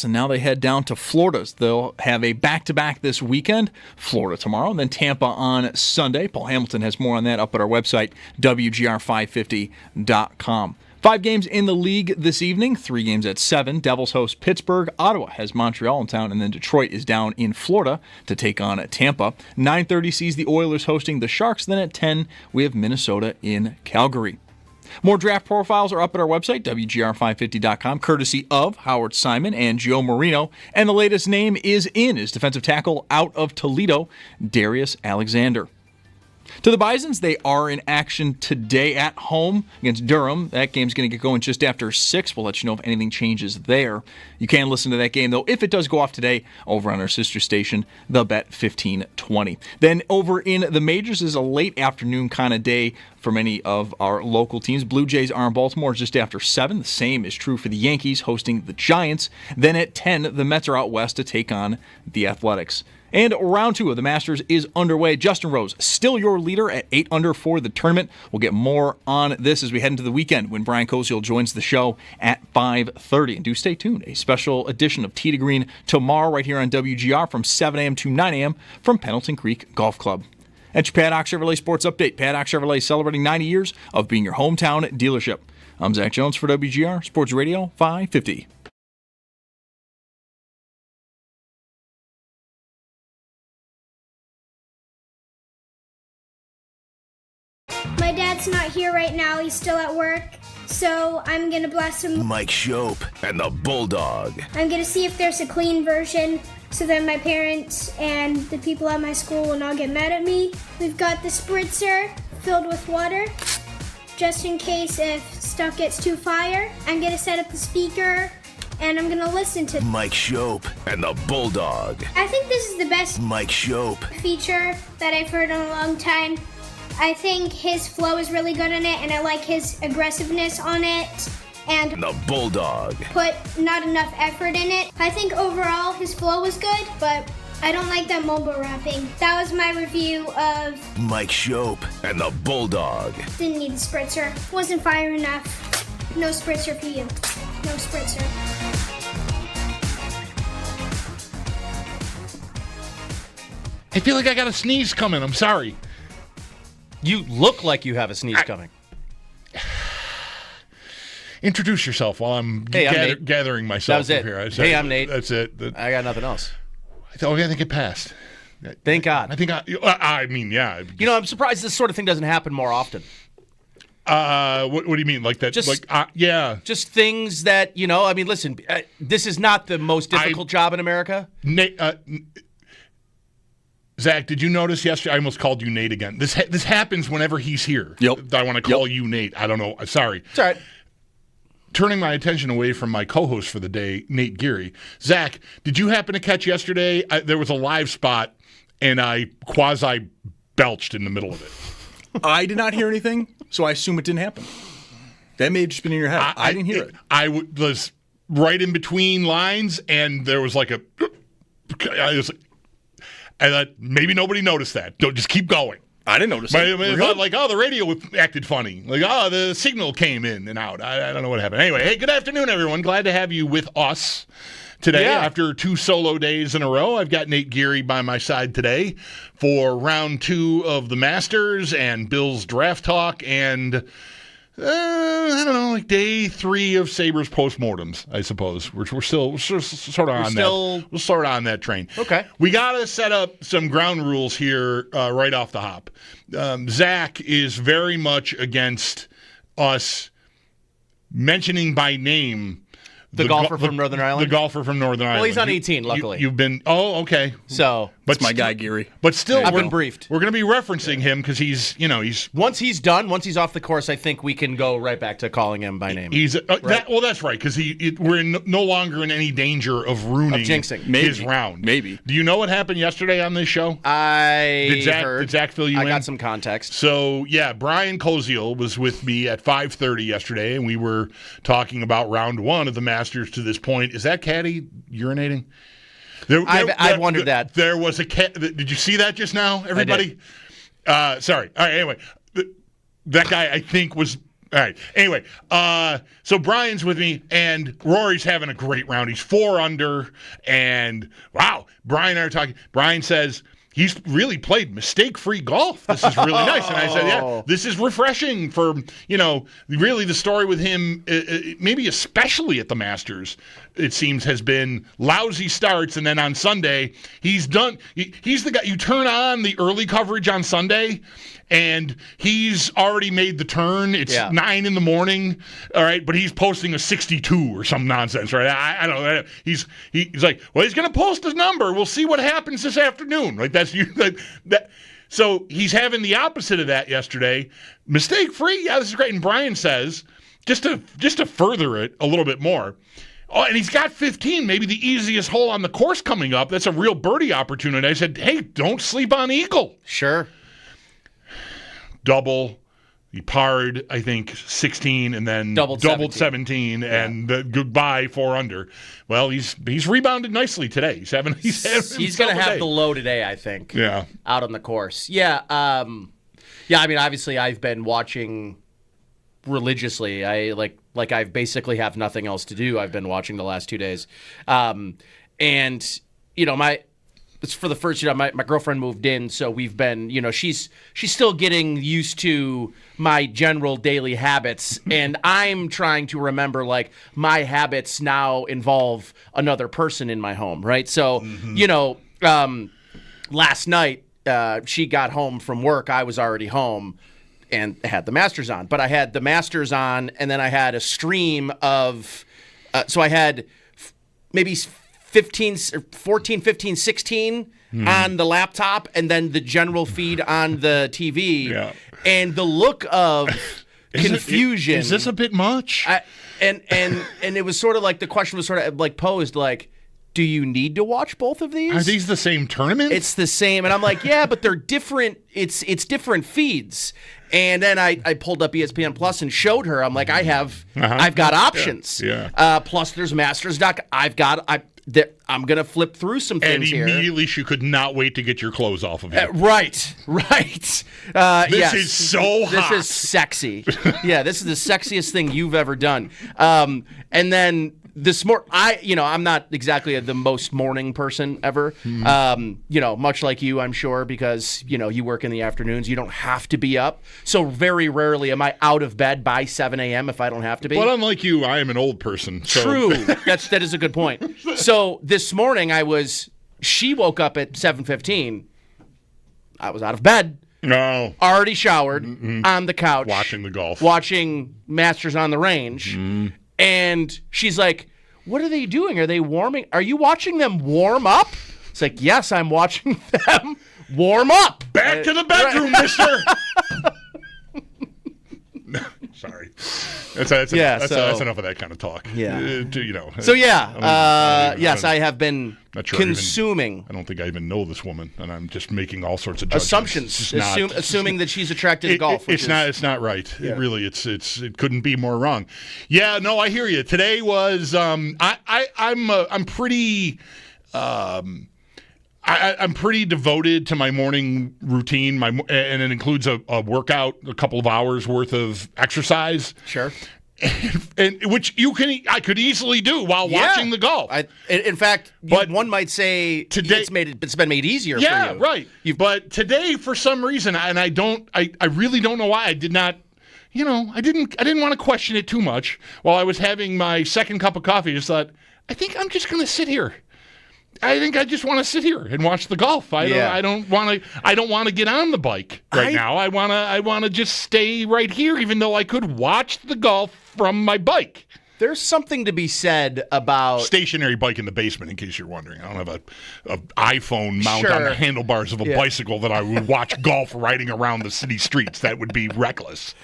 And now they head down to Florida. They'll have a back-to-back this weekend, Florida tomorrow, and then Tampa on Sunday. Paul Hamilton has more on that up at our website, WGR550.com. 5 games in the league this evening, 3 games at 7. Devils host Pittsburgh. Ottawa has Montreal in town, and then Detroit is down in Florida to take on Tampa. 9:30 sees the Oilers hosting the Sharks. Then at 10, we have Minnesota in Calgary. More draft profiles are up at our website, WGR550.com, courtesy of Howard Simon and Joe Marino. And the latest name is defensive tackle out of Toledo, Darius Alexander. To the Bisons, they are in action today at home against Durham. That game's going to get going just after 6. We'll let you know if anything changes there. You can listen to that game, though, if it does go off today, over on our sister station, The Bet 1520. Then over in the majors is a late afternoon kind of day for many of our local teams. Blue Jays are in Baltimore just after 7. The same is true for the Yankees hosting the Giants. Then at 10, the Mets are out west to take on the Athletics. And round 2 of the Masters is underway. Justin Rose, still your leader at 8 under for the tournament. We'll get more on this as we head into the weekend when Brian Koziel joins the show at 5:30. And do stay tuned. A special edition of Tee to Green tomorrow right here on WGR from 7 a.m. to 9 a.m. from Pendleton Creek Golf Club. That's your Paddock Chevrolet Sports Update. Paddock Chevrolet celebrating 90 years of being your hometown dealership. I'm Zach Jones for WGR Sports Radio 550. My dad's not here right now. He's still at work. So I'm going to blast him. Mike Schopp and the Bulldog. I'm going to see if there's a clean version so that my parents and the people at my school will not get mad at me. We've got the spritzer filled with water just in case if stuff gets too fire. I'm going to set up the speaker and I'm going to listen to Mike Schopp and the Bulldog. I think this is the best Mike Schopp feature that I've heard in a long time. I think his flow is really good in it, and I like his aggressiveness on it, and the Bulldog. Put not enough effort in it. I think overall his flow was good, but I don't like that mumble rapping. That was my review of Mike Schopp and the Bulldog. Didn't need the spritzer. Wasn't fire enough. No spritzer for you. No spritzer. I feel like I got a sneeze coming. I'm sorry. You look like you have a sneeze coming. Introduce yourself while I'm gathering myself that was it. here. Hey, I'm Nate. That's it. I got nothing else. I think it passed. Thank God. I mean, yeah. You know, I'm surprised this sort of thing doesn't happen more often. What do you mean? Like that? Yeah. Just things that, I mean, listen, this is not the most difficult job in America. Nate, Zach, did you notice yesterday? I almost called you Nate again. This happens whenever he's here. Yep. I want to call you Nate. I don't know. Sorry. It's all right. Turning my attention away from my co-host for the day, Nate Geary. Zach, did you happen to catch yesterday? There was a live spot, and I quasi-belched in the middle of it. I did not hear anything, so I assume it didn't happen. That may have just been in your head. I didn't hear it. I was right in between lines, and there was like a... And maybe nobody noticed that. Don't just keep going. I didn't notice it. It thought like, the radio acted funny. Like, the signal came in and out. I don't know what happened. Anyway, hey, good afternoon, everyone. Glad to have you with us today after 2 solo days in a row. I've got Nate Geary by my side today for round 2 of the Masters and Bill's draft talk and... I don't know, like day 3 of Sabres postmortems, I suppose. We're still sort of on that. We're sort of on that train. Okay. We got to set up some ground rules here right off the hop. Zach is very much against us mentioning by name the golfer from Northern Ireland? The golfer from Northern Ireland. Well, he's on 18, luckily. You've been... Oh, okay. So... But my guy, Geary. But still... I've been briefed. We're going to be referencing him because he's... Once he's done, once he's off the course, I think we can go right back to calling him by name. Right? That's right, because we're no longer in any danger of ruining jinxing. His round. Maybe. Do you know what happened yesterday on this show? Did Zach fill you in? I got some context. So, yeah, Brian Koziel was with me at 5:30 yesterday, and we were talking about round 1 of the Masters to this point. Is that caddy urinating? I've wondered that. There was a cat. Did you see that just now, everybody? Sorry. All right, anyway, that guy, I think, was All right. Anyway, so Brian's with me, and Rory's having a great round. He's 4 under, and wow, Brian and I are talking. Brian says he's really played mistake-free golf. This is really nice. And I said, yeah, this is refreshing for, really the story with him, maybe especially at the Masters, it seems, has been lousy starts, and then on Sunday, he's done. He's the guy, you turn on the early coverage on Sunday, and he's already made the turn. It's 9 in the morning, all right, but he's posting a 62 or some nonsense, right? I don't know. He's like, well, he's going to post his number. We'll see what happens this afternoon. Like that's you. That. So he's having the opposite of that yesterday. Mistake free. Yeah, this is great. And Brian says, just to further it a little bit more. Oh, and he's got 15, maybe the easiest hole on the course coming up. That's a real birdie opportunity. I said, hey, don't sleep on eagle. Sure. Double. He parred, I think, 16 and then doubled 17 and goodbye 4 under. Well, he's rebounded nicely today. He's going to have the low today, I think. Yeah. Out on the course. Yeah. I mean, obviously, I've been watching religiously. I I basically have nothing else to do. I've been watching the last 2 days, and it's for the first my girlfriend moved in, so we've been she's still getting used to my general daily habits, and I'm trying to remember my habits now involve another person in my home, right? So last night she got home from work. I was already home and had the Masters on. But I had the Masters on, and then I had a stream of so I had maybe 14, 15, 16 on the laptop, and then the general feed on the TV. Yeah. And the look of confusion. Is this a bit much? And it was sort of the question was sort of posed do you need to watch both of these? Are these the same tournament? It's the same. And I'm like, yeah, but they're different. It's different feeds. And then I pulled up ESPN Plus and showed her. I'm like, I've got options. Yeah. Plus there's Masters.com. I'm going to flip through some things here. And immediately she could not wait to get your clothes off of you. Right. This is so hot. This is sexy. Yeah, this is the sexiest thing you've ever done. And then this morning, I'm not exactly the most morning person ever. Much like you, I'm sure, because you work in the afternoons. You don't have to be up, so very rarely am I out of bed by 7 a.m. if I don't have to be. But unlike you, I am an old person. So. True, that is a good point. So this morning, she woke up at 7:15. I was out of bed. No. Already showered on the couch, watching the golf, watching Masters on the range. And she's like, what are they doing? Are they warming? Are you watching them warm up? It's like, yes, I'm watching them warm up. Back to the bedroom, mister. Sorry. That's enough of that kind of talk. Yeah. So, yes, I have been consuming. I don't think I even know this woman, and I'm just making all sorts of judgments. Assumptions. Assuming that she's attracted to golf. It's not right. Yeah. It really, it couldn't be more wrong. Yeah, no, I hear you. Today was, I'm pretty... I'm pretty devoted to my morning routine, and it includes a workout, a couple of hours worth of exercise. Sure. And which I could easily do while watching the golf. In fact, one might say today it's been made easier for you. Yeah, right. But today, for some reason, and I really don't know why I did not. I didn't want to question it too much. While I was having my second cup of coffee, I just thought, I think I'm just going to sit here. I think I just want to sit here and watch the golf. I don't want to get on the bike now. I want to just stay right here, even though I could watch the golf from my bike. There's something to be said about stationary bike in the basement. In case you're wondering, I don't have a iPhone mount on the handlebars of a bicycle that I would watch golf riding around the city streets. That would be reckless.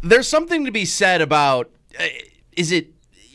There's something to be said about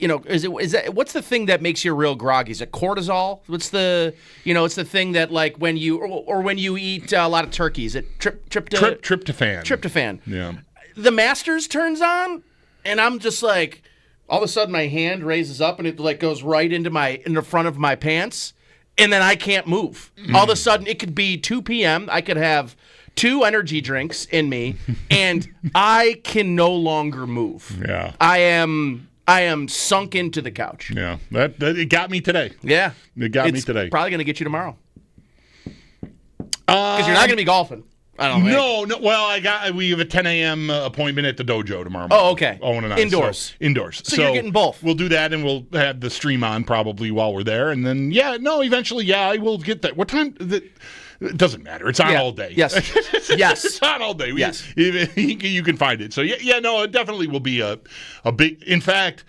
what's the thing that makes you real groggy? Is it cortisol? What's the it's the thing that when you eat a lot of turkey, is it tryptophan? Tryptophan. Yeah. The Masters turns on, and I'm just like, all of a sudden my hand raises up and it goes right in the front of my pants, and then I can't move. All of a sudden it could be 2 p.m. I could have 2 energy drinks in me, and I can no longer move. Yeah. I am sunk into the couch. Yeah. That it got me today. Yeah. It got me today. Probably going to get you tomorrow. Because you're not going to be golfing. I don't think. No. Well, we have a 10 a.m. appointment at the dojo tomorrow morning. Oh, okay. Owen and I. Indoors. So, indoors. So you're getting both. We'll do that, and we'll have the stream on probably while we're there. And then, eventually, I will get that. What time? It doesn't matter. It's on all day. Yes. Yes. It's on all day. Yes. You can find it. So, it definitely will be a big. In fact,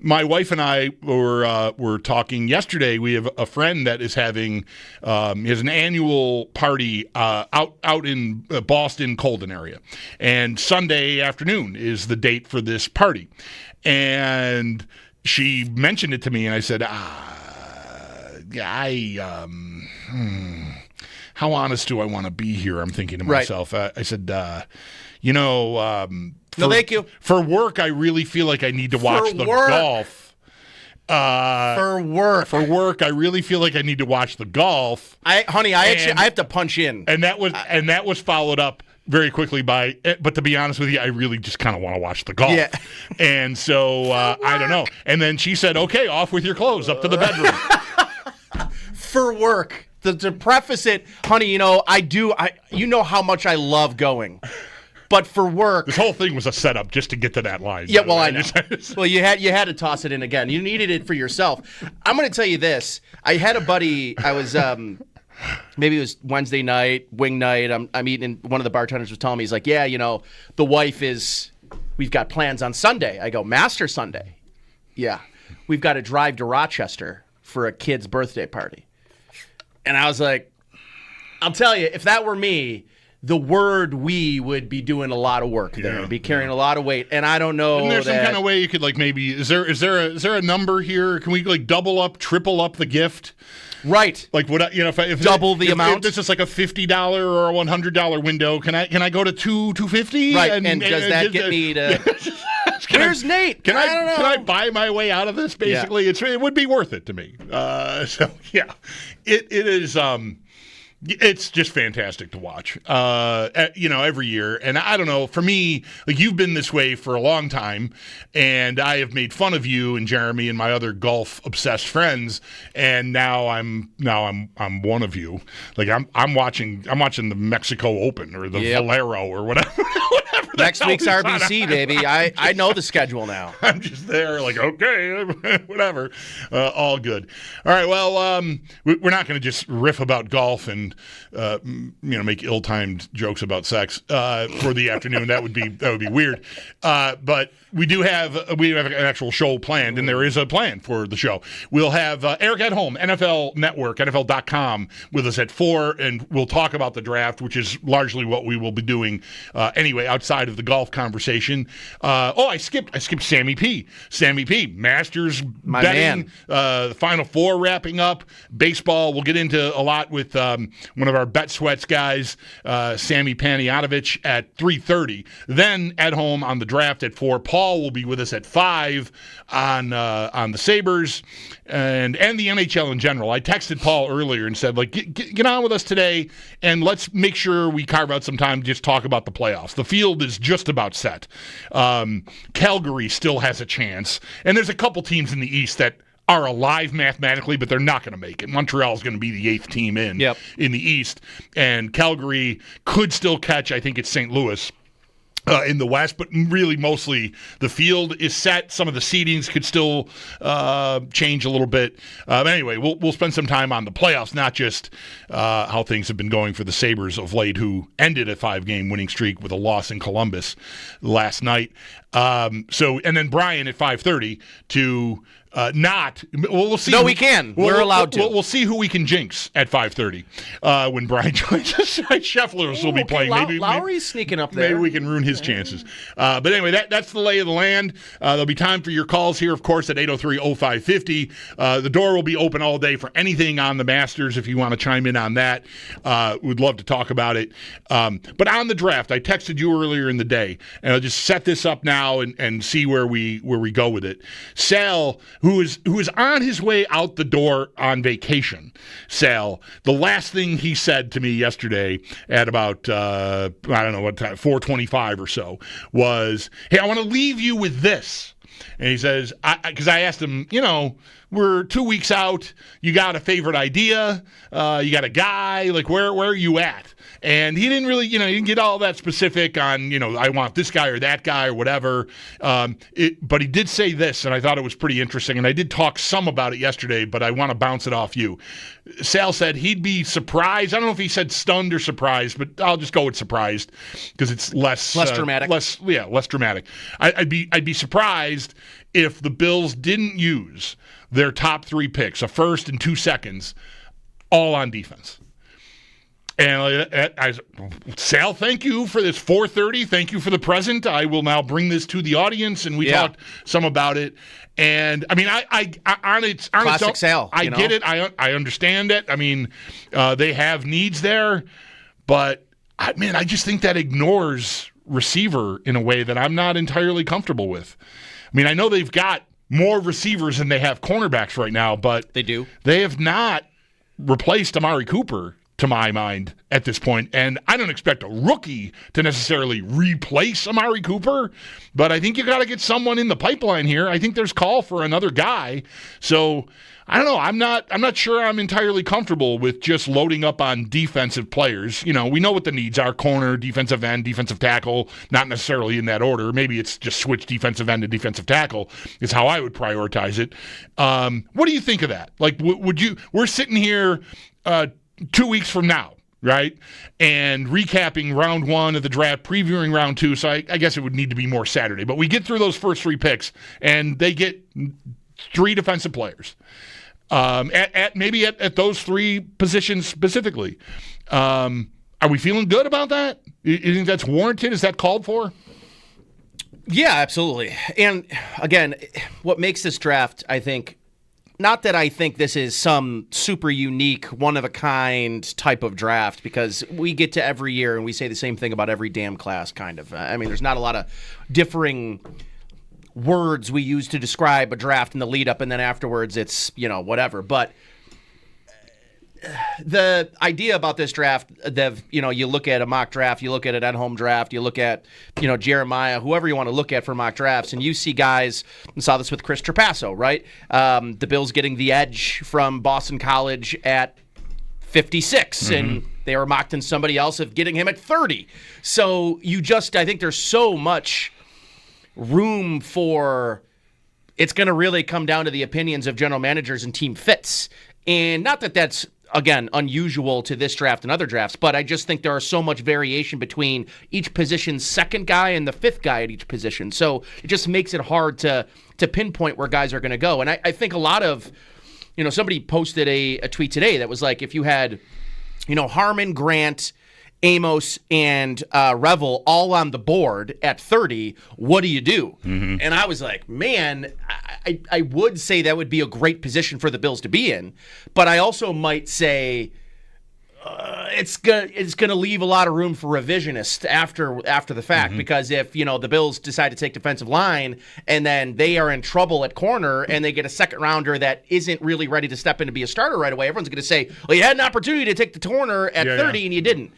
my wife and I were talking yesterday. We have a friend that is having he has an annual party out in Boston, Colden area, and Sunday afternoon is the date for this party. And she mentioned it to me, and I said, how honest do I want to be here? I'm thinking to myself. I said, No, thank you. For work, I really feel like I need to watch the golf. For work, I really feel like I need to watch the golf. I have to punch in. And that was followed up very quickly by. But to be honest with you, I really just kind of want to watch the golf. Yeah. And so I don't know. And then she said, "Okay, off with your clothes, up to the bedroom." For work. To preface it, honey, you know how much I love going. But for work, this whole thing was a setup just to get to that line. Yeah, well, I know. Well, you had to toss it in again. You needed it for yourself. I'm going to tell you this. I had a buddy. I was maybe it was Wednesday night, wing night. I'm eating, and one of the bartenders was telling me, he's like, "Yeah, the wife is. We've got plans on Sunday." I go, "Master Sunday." Yeah, we've got to drive to Rochester for a kid's birthday party. And I was like, I'll tell you, if that were me, the word "we" would be doing a lot of work there, be carrying a lot of weight, and I don't know. Isn't there some kind of way you could maybe is there a number here? Can we double up, triple up the gift? Right. If double the amount. If this is like a $50 or a $100 window, can I go to $250? Right. And does that get me to? Where's Nate? Can I don't know. Can I buy my way out of this? Basically, it would be worth it to me. It is. It's just fantastic to watch, every year. And I don't know, for me, you've been this way for a long time, and I have made fun of you and Jeremy and my other golf obsessed friends, and now I'm one of you. I'm watching the Mexico Open or the Valero or whatever. Next week's RBC, baby. I know the schedule now. I'm just there, okay, whatever. All good. All right, well, we're not going to just riff about golf and make ill-timed jokes about sex for the afternoon. That would be weird. But we have an actual show planned, and there is a plan for the show. We'll have Eric at Home, NFL Network, NFL.com, with us at 4, and we'll talk about the draft, which is largely what we will be doing anyway, outside of the golf conversation. I skipped Sammy P. Sammy P. Masters My betting, man. The Final Four wrapping up, baseball. We'll get into a lot with one of our Bet Sweats guys, Sammy Paniatovich, at 3:30. Then at Home on the draft at 4. Paul will be with us at 5 on the Sabres and the NHL in general. I texted Paul earlier and said, get on with us today, and let's make sure we carve out some time to just talk about the playoffs. The field is just about set. Calgary still has a chance, and there's a couple teams in the East that are alive mathematically, but they're not going to make it. Montreal is going to be the 8th team in the East, and Calgary could still catch, I think it's St. Louis, in the West, but really mostly the field is set. Some of the seedings could still change a little bit. Anyway, we'll spend some time on the playoffs, not just how things have been going for the Sabres of late, who ended a 5-game winning streak with a loss in Columbus last night. And then Brian at 5:30 to we'll see. No, we can. We're allowed to. We'll see who we can jinx at 5:30 when Brian joins us. Scheffler will be playing. Lowry's sneaking up there. Maybe we can ruin his chances. But anyway, that's the lay of the land. There'll be time for your calls here, of course, at 803-0550. The door will be open all day for anything on the Masters if you want to chime in on that. We'd love to talk about it. But on the draft, I texted you earlier in the day, and I'll just set this up now and see where we go with it. Sal who is on his way out the door on vacation, Sal, the last thing he said to me yesterday at about, I don't know what time, 4:25 or so, was, hey, I want to leave you with this. And he says, because I asked him, we're 2 weeks out. You got a favorite idea? You got a guy? Like, where are you at? And he didn't really, he didn't get all that specific on, I want this guy or that guy or whatever. But he did say this, and I thought it was pretty interesting. And I did talk some about it yesterday, but I want to bounce it off you. Sal said he'd be surprised. I don't know if he said stunned or surprised, but I'll just go with surprised because it's less dramatic. Less dramatic. I'd be surprised if the Bills didn't use their top 3 picks, a first and 2 seconds, all on defense. And Sal, thank you for this 4:30. Thank you for the present. I will now bring this to the audience, and we talked some about it. And I mean, I on its classic Sal. I get it. I understand it. I mean, they have needs there, but I just think that ignores receiver in a way that I'm not entirely comfortable with. I mean, I know they've got more receivers than they have cornerbacks right now, but they have not replaced Amari Cooper, to my mind, at this point. And I don't expect a rookie to necessarily replace Amari Cooper, but I think you got to get someone in the pipeline here. I think there's call for another guy. So I don't know. I'm not sure I'm entirely comfortable with just loading up on defensive players. We know what the needs are: corner, defensive end, defensive tackle, not necessarily in that order. Maybe it's just switch defensive end to defensive tackle is how I would prioritize it. What do you think of that? Like, we're sitting here 2 weeks from now, right? And recapping round 1 of the draft, previewing round 2. So I guess it would need to be more Saturday. But we get through those first 3 picks, and they get 3 defensive players. At those 3 positions specifically. Are we feeling good about that? You think that's warranted? Is that called for? Yeah, absolutely. And again, what makes this draft, I think, not that I think this is some super unique, one-of-a-kind type of draft, because we get to every year and we say the same thing about every damn class, kind of. I mean, there's not a lot of differing words we use to describe a draft in the lead-up, and then afterwards it's, whatever. But the idea about this draft, you look at a mock draft, you look at an at-home draft, you look at, Jeremiah, whoever you want to look at for mock drafts, and you see guys, and saw this with Chris Trapasso, right? The Bills getting the edge from Boston College at 56, and they were mocked in somebody else of getting him at 30. So I think there's so much room for, it's going to really come down to the opinions of general managers and team fits. And not that that's, again, unusual to this draft and other drafts, but I just think there are so much variation between each position's second guy and the 5th guy at each position. So it just makes it hard to pinpoint where guys are going to go. And I think a lot of, somebody posted a tweet today that was like, if you had, Harmon, Grant, Amos, and Revel all on the board at 30, what do you do? And I was like, man, I would say that would be a great position for the Bills to be in, but I also might say it's gonna leave a lot of room for revisionists after the fact, because if the Bills decide to take defensive line and then they are in trouble at corner and they get a second rounder that isn't really ready to step in to be a starter right away, everyone's gonna say, well, you had an opportunity to take the corner at 30 and you didn't.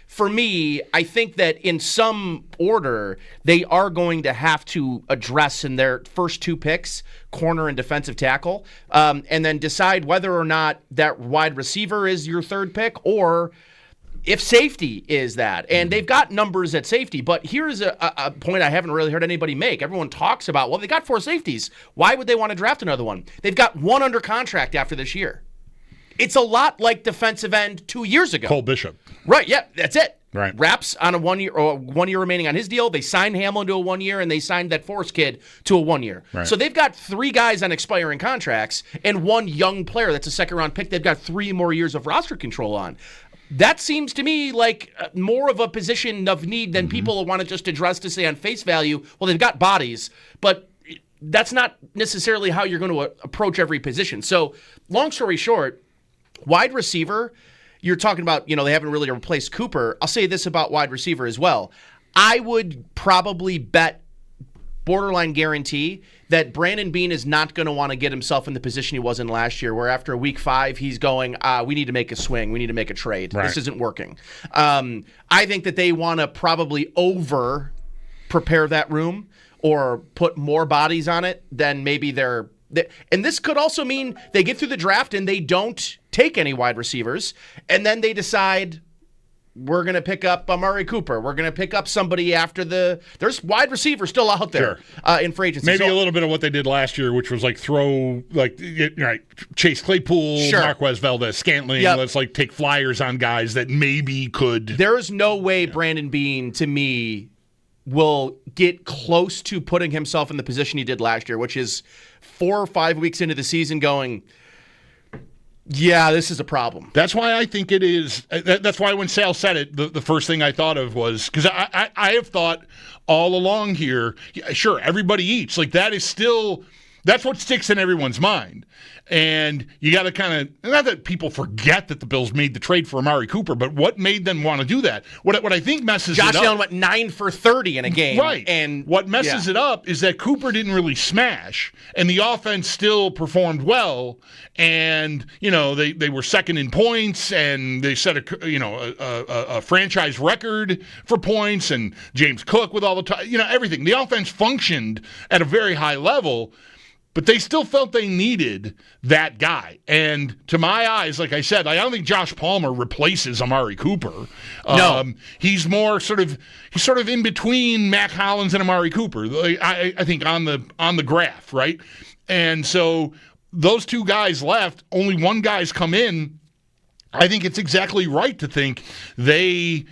For me, I think that in some order, they are going to have to address in their first 2 picks, corner and defensive tackle, and then decide whether or not that wide receiver is your 3rd pick or if safety is that. And they've got numbers at safety, but here's a point I haven't really heard anybody make. Everyone talks about, well, they got 4 safeties. Why would they want to draft another one? They've got 1 under contract after this year. It's a lot like defensive end 2 years ago. Cole Bishop. Right, yeah, that's it. Right. Raps on a 1 year or 1 year remaining on his deal. They signed Hamlin to a 1 year, and they signed that Forrest kid to a 1 year. Right. So they've got 3 guys on expiring contracts and 1 young player that's a second-round pick. They've got 3 more years of roster control on. That seems to me like more of a position of need than people want to just address to say on face value, well, they've got bodies, but that's not necessarily how you're going to approach every position. So long story short, wide receiver, you're talking about, they haven't really replaced Cooper. I'll say this about wide receiver as well. I would probably bet borderline guarantee that Brandon Beane is not going to want to get himself in the position he was in last year, where after week 5, he's going, we need to make a swing. We need to make a trade. Right. This isn't working. I think that they want to probably prepare that room or put more bodies on it than maybe and this could also mean they get through the draft and they don't take any wide receivers, and then they decide, we're going to pick up Amari Cooper. We're going to pick up somebody after there's wide receivers still out there in free agency. Maybe a little bit of what they did last year, which was Chase Claypool, Marquez Valdez-Scantling. Yep. Let's take flyers on guys that maybe could. There is no way Brandon Beane, to me, will get close to putting himself in the position he did last year, which is 4 or 5 weeks into the season going, yeah, this is a problem. That's why I think it is. That's why when Sal said it, the first thing I thought of was, because I have thought all along here, sure, everybody eats. That's what sticks in everyone's mind. And you got to kind of, not that people forget that the Bills made the trade for Amari Cooper, but what made them want to do that? What I think messes Josh it up. Allen went 9 for 30 in a game. Right. And what messes it up is that Cooper didn't really smash, and the offense still performed well. And, they were second in points, and they set a franchise record for points, and James Cook with all the time, everything. The offense functioned at a very high level. But they still felt they needed that guy. And to my eyes, like I said, I don't think Josh Palmer replaces Amari Cooper. No. He's more sort of in between Mac Hollins and Amari Cooper, I think, on the graph, right? And so those two guys left, only one guy's come in. I think it's exactly right to think they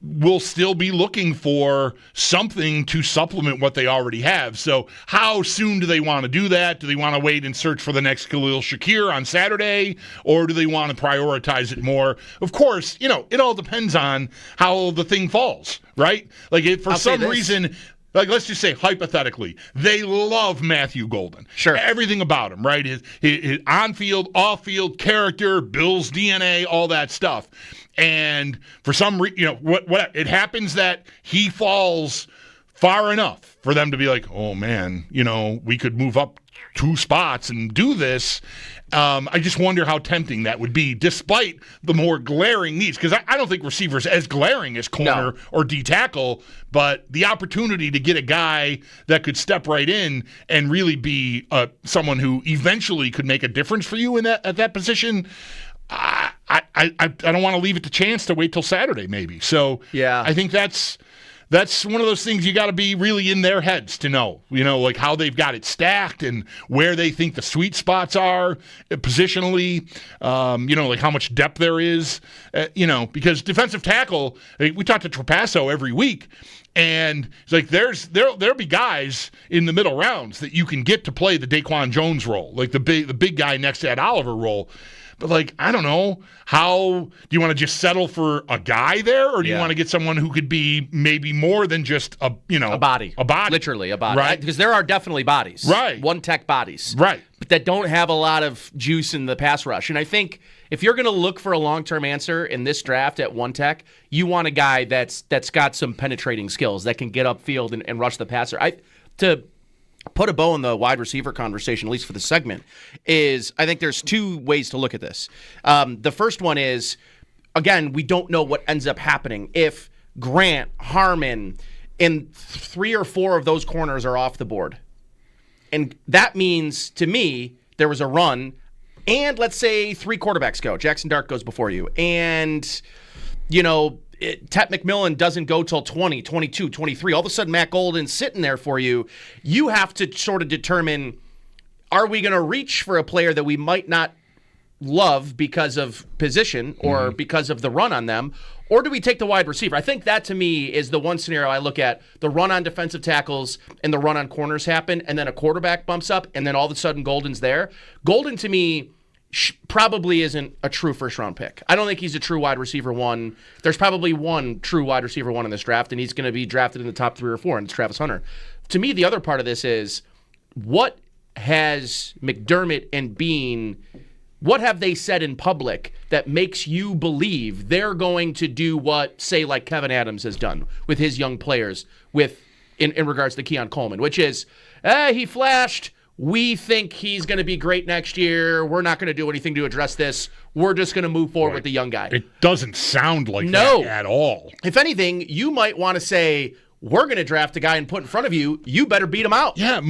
will still be looking for something to supplement what they already have. So how soon do they want to do that? Do they want to wait and search for the next Khalil Shakir on Saturday, or do they want to prioritize it more? Of course, it all depends on how the thing falls, right? If for some reason, let's just say hypothetically, they love Matthew Golden. Sure. Everything about him, right? His on-field, off-field character, Bills DNA, all that stuff. And for some reason, it happens that he falls far enough for them to be like, oh man, we could move up 2 spots and do this. I just wonder how tempting that would be, despite the more glaring needs. Because I don't think receivers as glaring as corner or D tackle, but the opportunity to get a guy that could step right in and really be someone who eventually could make a difference for you at that position. I don't want to leave it to chance to wait till Saturday, maybe. So yeah, I think that's one of those things you got to be really in their heads to know, how they've got it stacked and where they think the sweet spots are positionally, how much depth there is, because defensive tackle, we talk to Trapasso every week. And it's there'll be guys in the middle rounds that you can get to play the Daquan Jones role, the big guy next to Ed Oliver role. But I don't know, how do you want to just settle for a guy there, or do you want to get someone who could be maybe more than just a body, literally a body, right? Because there are definitely bodies, right? One-tech bodies, right? But that don't have a lot of juice in the pass rush. And I think if you're going to look for a long-term answer in this draft at one-tech, you want a guy that's got some penetrating skills that can get upfield and rush the passer. To put a bow on the wide receiver conversation, at least for the segment, is I think there's 2 ways to look at this. The first one is, again, we don't know what ends up happening. If Grant, Harmon, and 3 or 4 of those corners are off the board, and that means, to me, there was a run, and let's say 3 quarterbacks go. Jackson Dart goes before you, and, Tet McMillan doesn't go till 20, 22, 23. All of a sudden, Matt Golden's sitting there for you. You have to sort of determine, are we going to reach for a player that we might not love because of position or because of the run on them, or do we take the wide receiver? I think that, to me, is the one scenario I look at. The run on defensive tackles and the run on corners happen, and then a quarterback bumps up, and then all of a sudden Golden's there. Golden, to me, probably isn't a true first-round pick. I don't think he's a true wide receiver 1. There's probably one true wide receiver 1 in this draft, and he's going to be drafted in the top 3 or 4, and it's Travis Hunter. To me, the other part of this is, what has McDermott and Beane, what have they said in public that makes you believe they're going to do what, say, like Kevin Adams has done with his young players, with in regards to Keon Coleman, which is, he flashed. We think he's going to be great next year. We're not going to do anything to address this. We're just going to move forward with the young guy. It doesn't sound like that at all. If anything, you might want to say, we're going to draft a guy and put in front of you. You better beat him out. Yeah,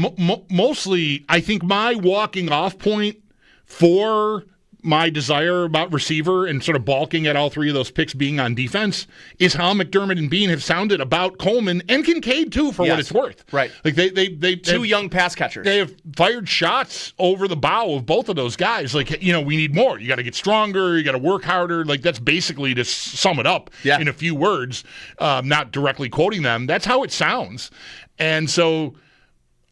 mostly, I think my walking off point for my desire about receiver and sort of balking at all three of those picks being on defense is how McDermott and Bean have sounded about Coleman and Kincaid too, for what it's worth. Right. Like they two young pass catchers. They have fired shots over the bow of both of those guys. Like, we need more. You got to get stronger. You got to work harder. Like, that's basically, to sum it up in a few words, not directly quoting them. That's how it sounds. And so,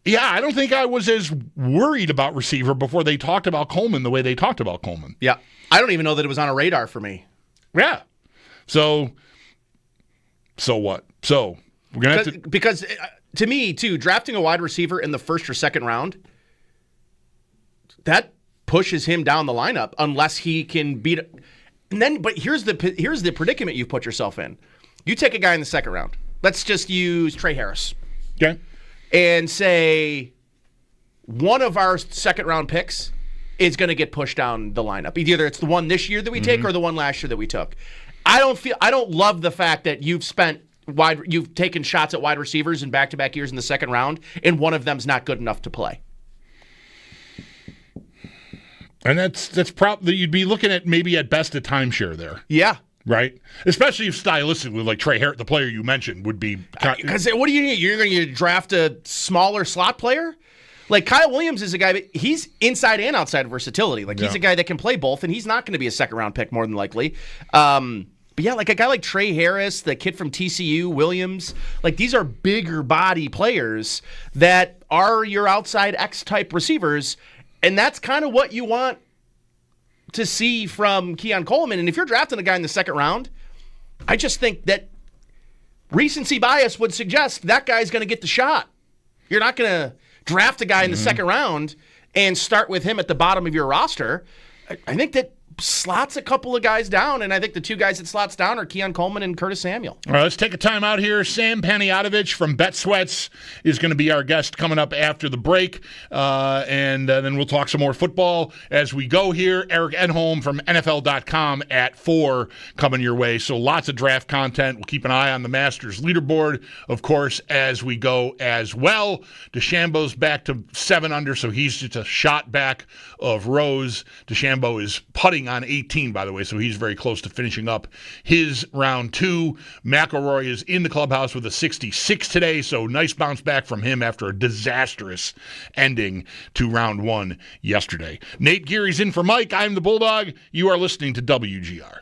yeah, I don't think I was as worried about receiver before they talked about Coleman the way they talked about Coleman. Yeah. I don't even know that it was on a radar for me. Yeah. So what? So we're going to have to... Because to me, too, drafting a wide receiver in the first or second round, that pushes him down the lineup unless he can beat... But here's the predicament you've put yourself in. You take a guy in the second round. Let's just use Trey Harris. Okay. And say one of our second-round picks is going to get pushed down the lineup. Either it's the one this year that we take or the one last year that we took. I don't love the fact that you've taken shots at wide receivers in back-to-back years in the second round, and one of them's not good enough to play. And that's probably, you'd be looking at maybe at best a timeshare there. Yeah. Right? Especially if stylistically, like Trey Harris, the player you mentioned, would be... Because what do you need? You're going to draft a smaller slot player? Like, Kyle Williams is a guy, but he's inside and outside versatility. Like, he's a guy that can play both, and he's not going to be a second-round pick more than likely. But yeah, like a guy like Trey Harris, the kid from TCU, Williams, like these are bigger body players that are your outside X-type receivers, and that's kind of what you want to see from Keon Coleman. And if you're drafting a guy in the second round, I just think that recency bias would suggest that guy's going to get the shot. You're not going to draft a guy in the second round and start with him at the bottom of your roster. I think that slots a couple of guys down, and I think the two guys that slots down are Keon Coleman and Curtis Samuel. All right, let's take a time out here. Sam Panayotovich from Bet Sweats is going to be our guest coming up after the break, and then we'll talk some more football as we go here. Eric Edholm from NFL.com at 4 coming your way. So lots of draft content. We'll keep an eye on the Masters leaderboard, of course, as we go as well. DeChambeau's back to 7 under, so he's just a shot back of Rose. DeChambeau is putting on 18, by the way, so he's very close to finishing up his round 2. McIlroy is in the clubhouse with a 66 today, so nice bounce back from him after a disastrous ending to round 1 yesterday. Nate Geary's in for Mike. I'm the Bulldog. You are listening to WGR.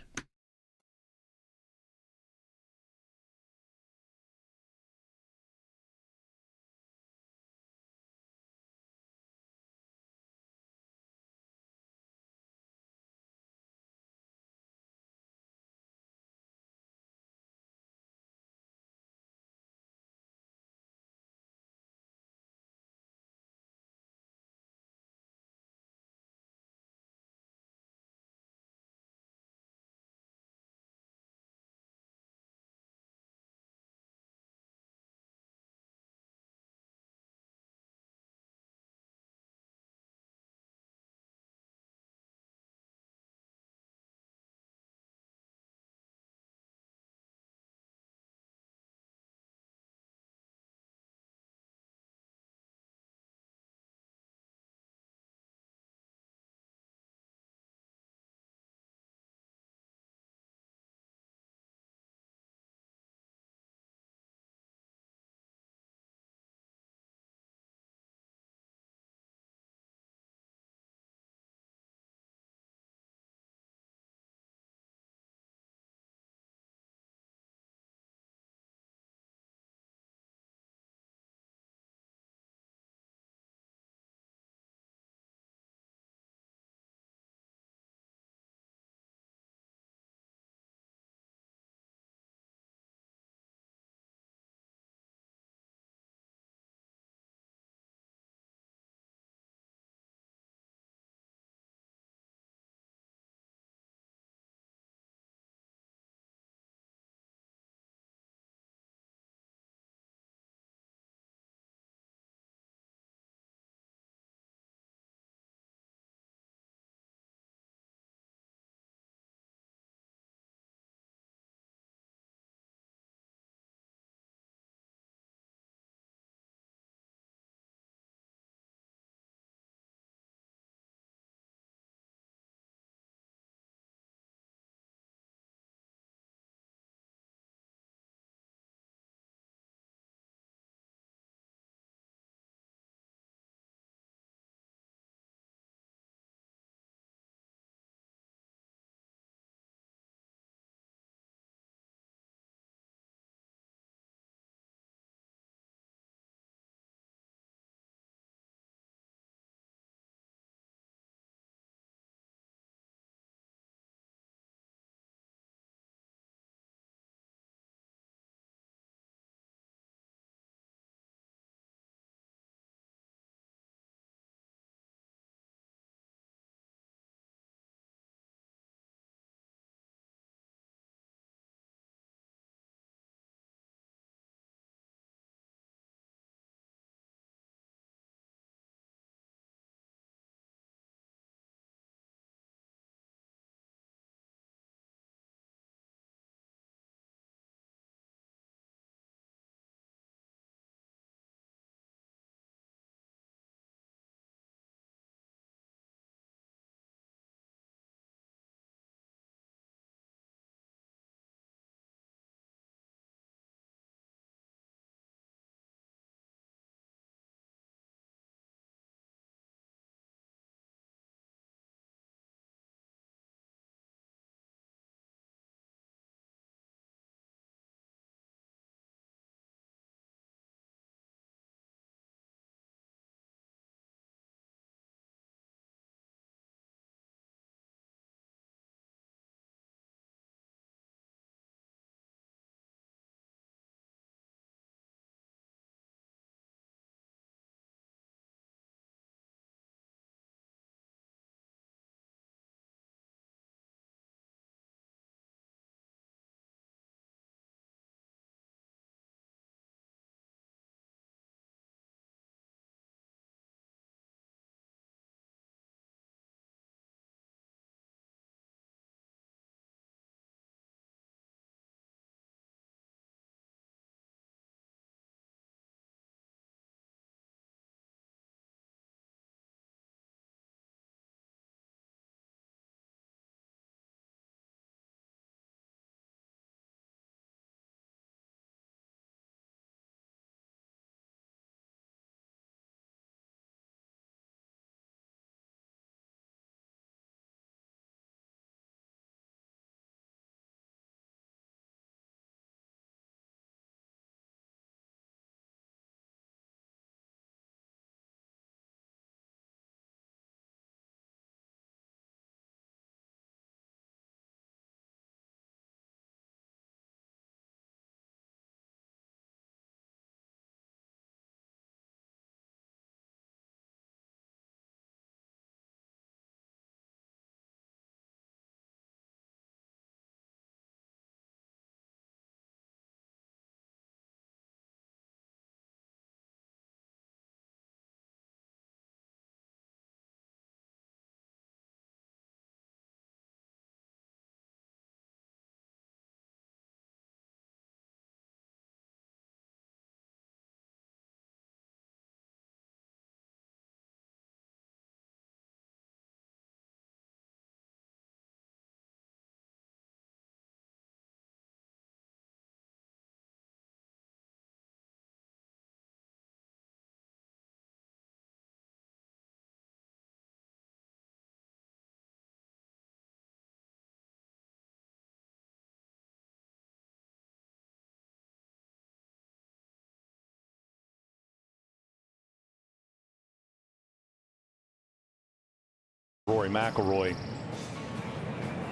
McIlroy.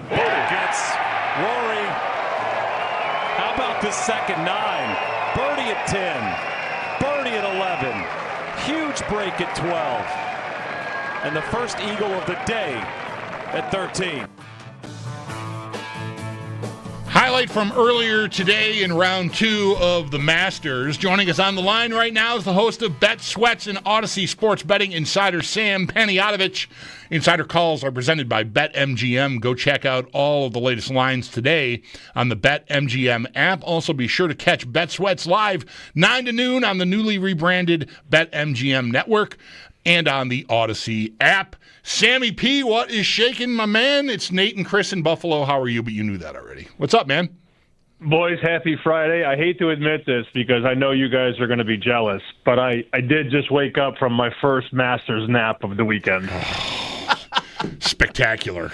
Bulldog gets Rory. How about the second 9? Birdie at 10. Birdie at 11. Huge break at 12. And the first eagle of the day at 13. Highlight from earlier today in round 2 of the Masters. Joining us on the line right now is the host of Bet Sweats and Odyssey Sports Betting Insider, Sam Panayotovich. Insider calls are presented by BetMGM. Go check out all of the latest lines today on the BetMGM app. Also, be sure to catch Bet Sweats live 9 to noon on the newly rebranded BetMGM network and on the Odyssey app. Sammy P, what is shaking, my man? It's Nate and Chris in Buffalo. How are you? But you knew that already. What's up, man? Boys, happy Friday. I hate to admit this because I know you guys are going to be jealous, but I did just wake up from my first Masters nap of the weekend. Spectacular.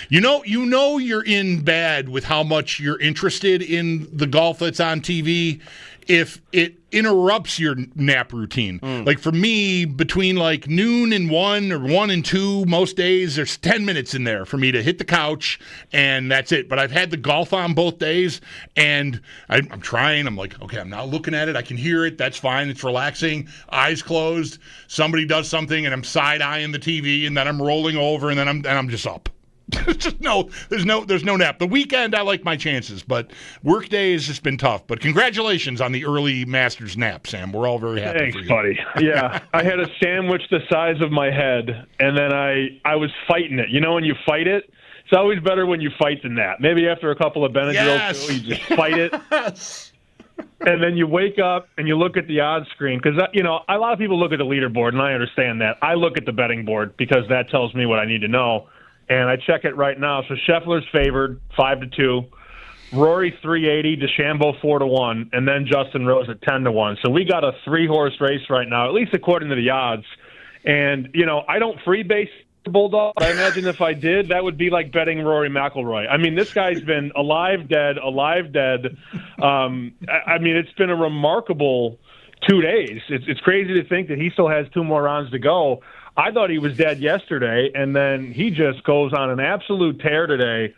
You know you're in bad with how much you're interested in the golf that's on TV if it interrupts your nap routine. Like for me, between like noon and 1 or 1 and 2 most days, there's 10 minutes in there for me to hit the couch, and that's it. But I've had the golf on both days, and I'm trying. I'm like, okay, I'm not looking at it. I can hear it. That's fine. It's relaxing. Eyes closed. Somebody does something, and I'm side-eyeing the TV, and then I'm rolling over, and then I'm just up. There's no nap. The weekend, I like my chances, but work day has just been tough. But congratulations on the early Masters nap, Sam. We're all very happy for you. Thanks, buddy. Yeah, I had a sandwich the size of my head, and then I was fighting it. You know when you fight it? It's always better when you fight than that. Maybe after a couple of Benadryl, Yes. you just fight it. And then you wake up and you look at the odds screen because, a lot of people look at the leaderboard, and I understand that. I look at the betting board because that tells me what I need to know. And I check it right now. So Scheffler's favored 5-2, Rory 380, DeChambeau 4-1, and then Justin Rose at 10-1. So we got a 3-horse race right now, at least according to the odds. And I don't freebase the Bulldog. I imagine if I did, that would be like betting Rory McIlroy. I mean, this guy's been alive, dead. It's been a remarkable 2 days. It's crazy to think that he still has 2 more rounds to go. I thought he was dead yesterday, and then he just goes on an absolute tear today.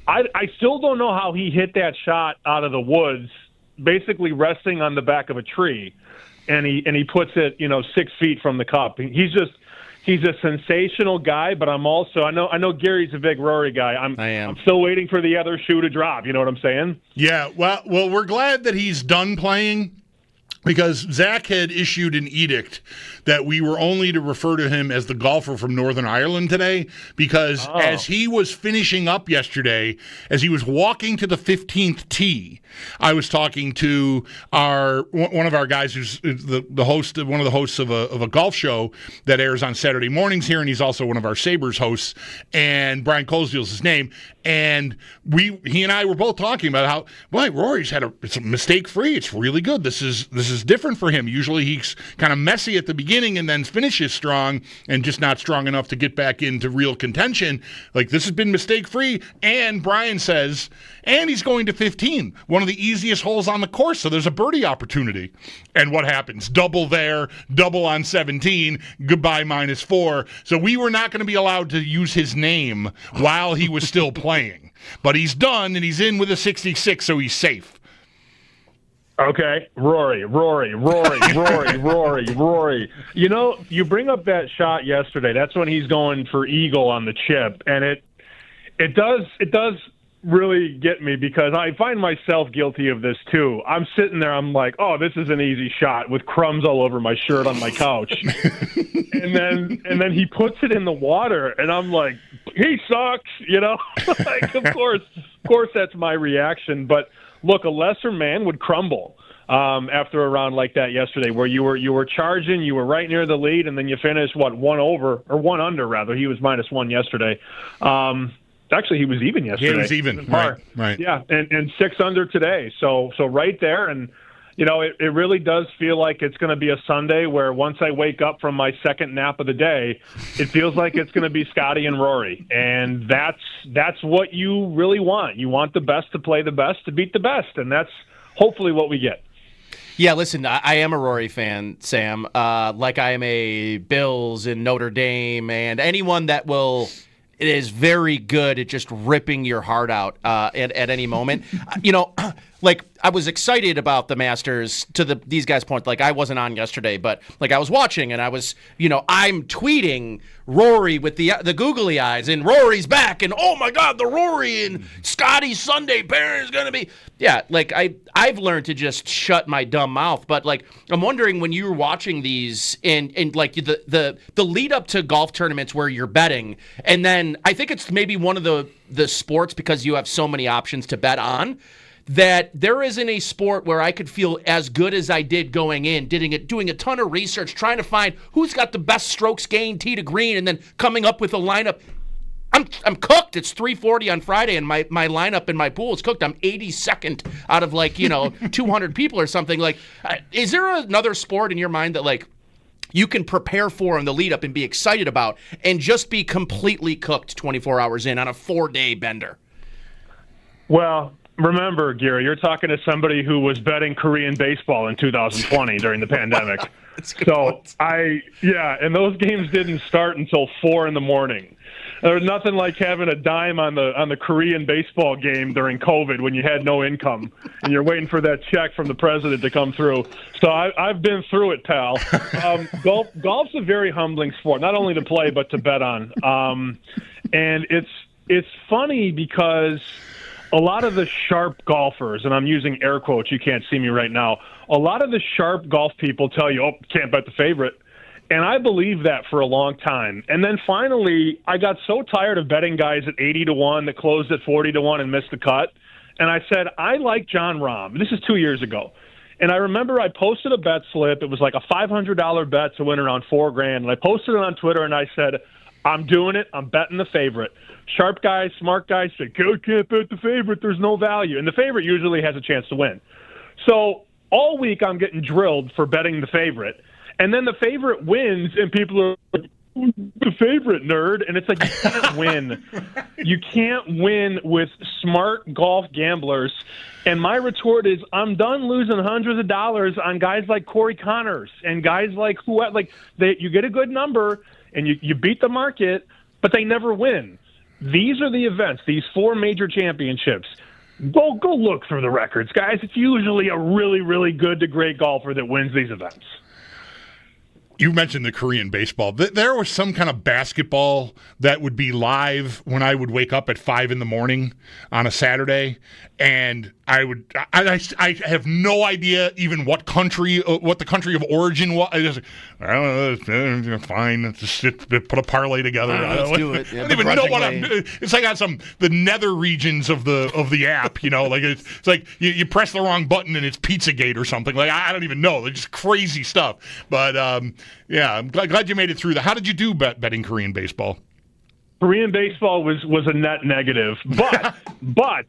I still don't know how he hit that shot out of the woods, basically resting on the back of a tree, and he puts it 6 feet from the cup. He's a sensational guy, but I know Gary's a big Rory guy. I'm still waiting for the other shoe to drop. You know what I'm saying? Yeah. Well, we're glad that he's done playing, because Zach had issued an edict that we were only to refer to him as the golfer from Northern Ireland today, because as he was finishing up yesterday, as he was walking to the 15th tee, I was talking to one of our guys who's the host, one of the hosts of a golf show that airs on Saturday mornings here, and he's also one of our Sabres hosts, and Brian Colesville's his name. And he and I were both talking about how, boy, Rory's it's mistake-free. It's really good. This is different for him. Usually he's kind of messy at the beginning and then finishes strong and just not strong enough to get back into real contention. Like, this has been mistake-free. And Brian says, and he's going to 15, one of the easiest holes on the course, so there's a birdie opportunity. And what happens? Double there, double on 17, goodbye -4. So we were not going to be allowed to use his name while he was still playing. But he's done, and he's in with a 66, so he's safe. Okay, Rory. You bring up that shot yesterday. That's when he's going for eagle on the chip, and it does really get me because I find myself guilty of this too. I'm sitting there, I'm like, oh, this is an easy shot with crumbs all over my shirt on my couch, and then he puts it in the water, and I'm like, he sucks, Like, of course, that's my reaction, but. Look, a lesser man would crumble after a round like that yesterday, where you were charging, you were right near the lead, and then you finished one under rather. He was -1 yesterday. Actually, he was even yesterday. He was even. Right. Yeah, and 6 under today. So right there, and it really does feel like it's going to be a Sunday where once I wake up from my second nap of the day, it feels like it's going to be Scotty and Rory. And that's what you really want. You want the best to play the best to beat the best. And that's hopefully what we get. Yeah, listen, I am a Rory fan, Sam. Like I am a Bills and Notre Dame and anyone that will it is very good at just ripping your heart out at any moment. Like I was excited about the Masters to these guys' point. Like I wasn't on yesterday, but like I was watching and I was, I'm tweeting Rory with the googly eyes and Rory's back and oh my God, the Rory and Scotty's Sunday pairing is gonna be like I've learned to just shut my dumb mouth. But like I'm wondering when you were watching these and like the lead up to golf tournaments where you're betting, and then I think it's maybe one of the sports because you have so many options to bet on. That there isn't a sport where I could feel as good as I did going in, doing a ton of research, trying to find who's got the best strokes gained tee to green, and then coming up with a lineup. I'm cooked. It's 3:40 on Friday, and my lineup in my pool is cooked. I'm 82nd out of 200 people or something. Like, is there another sport in your mind that like you can prepare for in the lead up and be excited about, and just be completely cooked 24 hours in on a 4-day bender? Well, remember, Gary, you're talking to somebody who was betting Korean baseball in 2020 during the pandemic. So and those games didn't start until 4 a.m. There's nothing like having a dime on the Korean baseball game during COVID when you had no income and you're waiting for that check from the president to come through. So I've been through it, pal. Golf's a very humbling sport, not only to play but to bet on. And it's funny because a lot of the sharp golfers, and I'm using air quotes, you can't see me right now, a lot of the sharp golf people tell you, can't bet the favorite. And I believed that for a long time. And then finally, I got so tired of betting guys at 80-1 that closed at 40-1 and missed the cut. And I said, I like John Rahm. This is 2 years ago. And I remember I posted a bet slip. It was like a $500 bet to win around $4,000. And I posted it on Twitter, and I said, I'm doing it. I'm betting the favorite. Sharp guys, smart guys say, can't bet the favorite. There's no value. And the favorite usually has a chance to win. So all week I'm getting drilled for betting the favorite. And then the favorite wins, and people are like, the favorite, nerd. And it's like, you can't win. You can't win with smart golf gamblers. And my retort is, I'm done losing hundreds of dollars on guys like Corey Connors and guys like you get a good number and you beat the market, but they never win. These are the events, these 4 major championships. Go look through the records, guys. It's usually a really, really good to great golfer that wins these events. You mentioned the Korean baseball. There was some kind of basketball that would be live when I would wake up at 5 a.m. on a Saturday, and I have no idea even what the country of origin was. I don't know. Fine, let's just put a parlay together. Let's do it. Yeah, I don't even know what I'm doing. It's like on the nether regions of the app. Like it's like you press the wrong button and it's Pizzagate or something. Like I don't even know. It's just crazy stuff. But I'm glad you made it through that. How did you do betting Korean baseball? Korean baseball was a net negative, but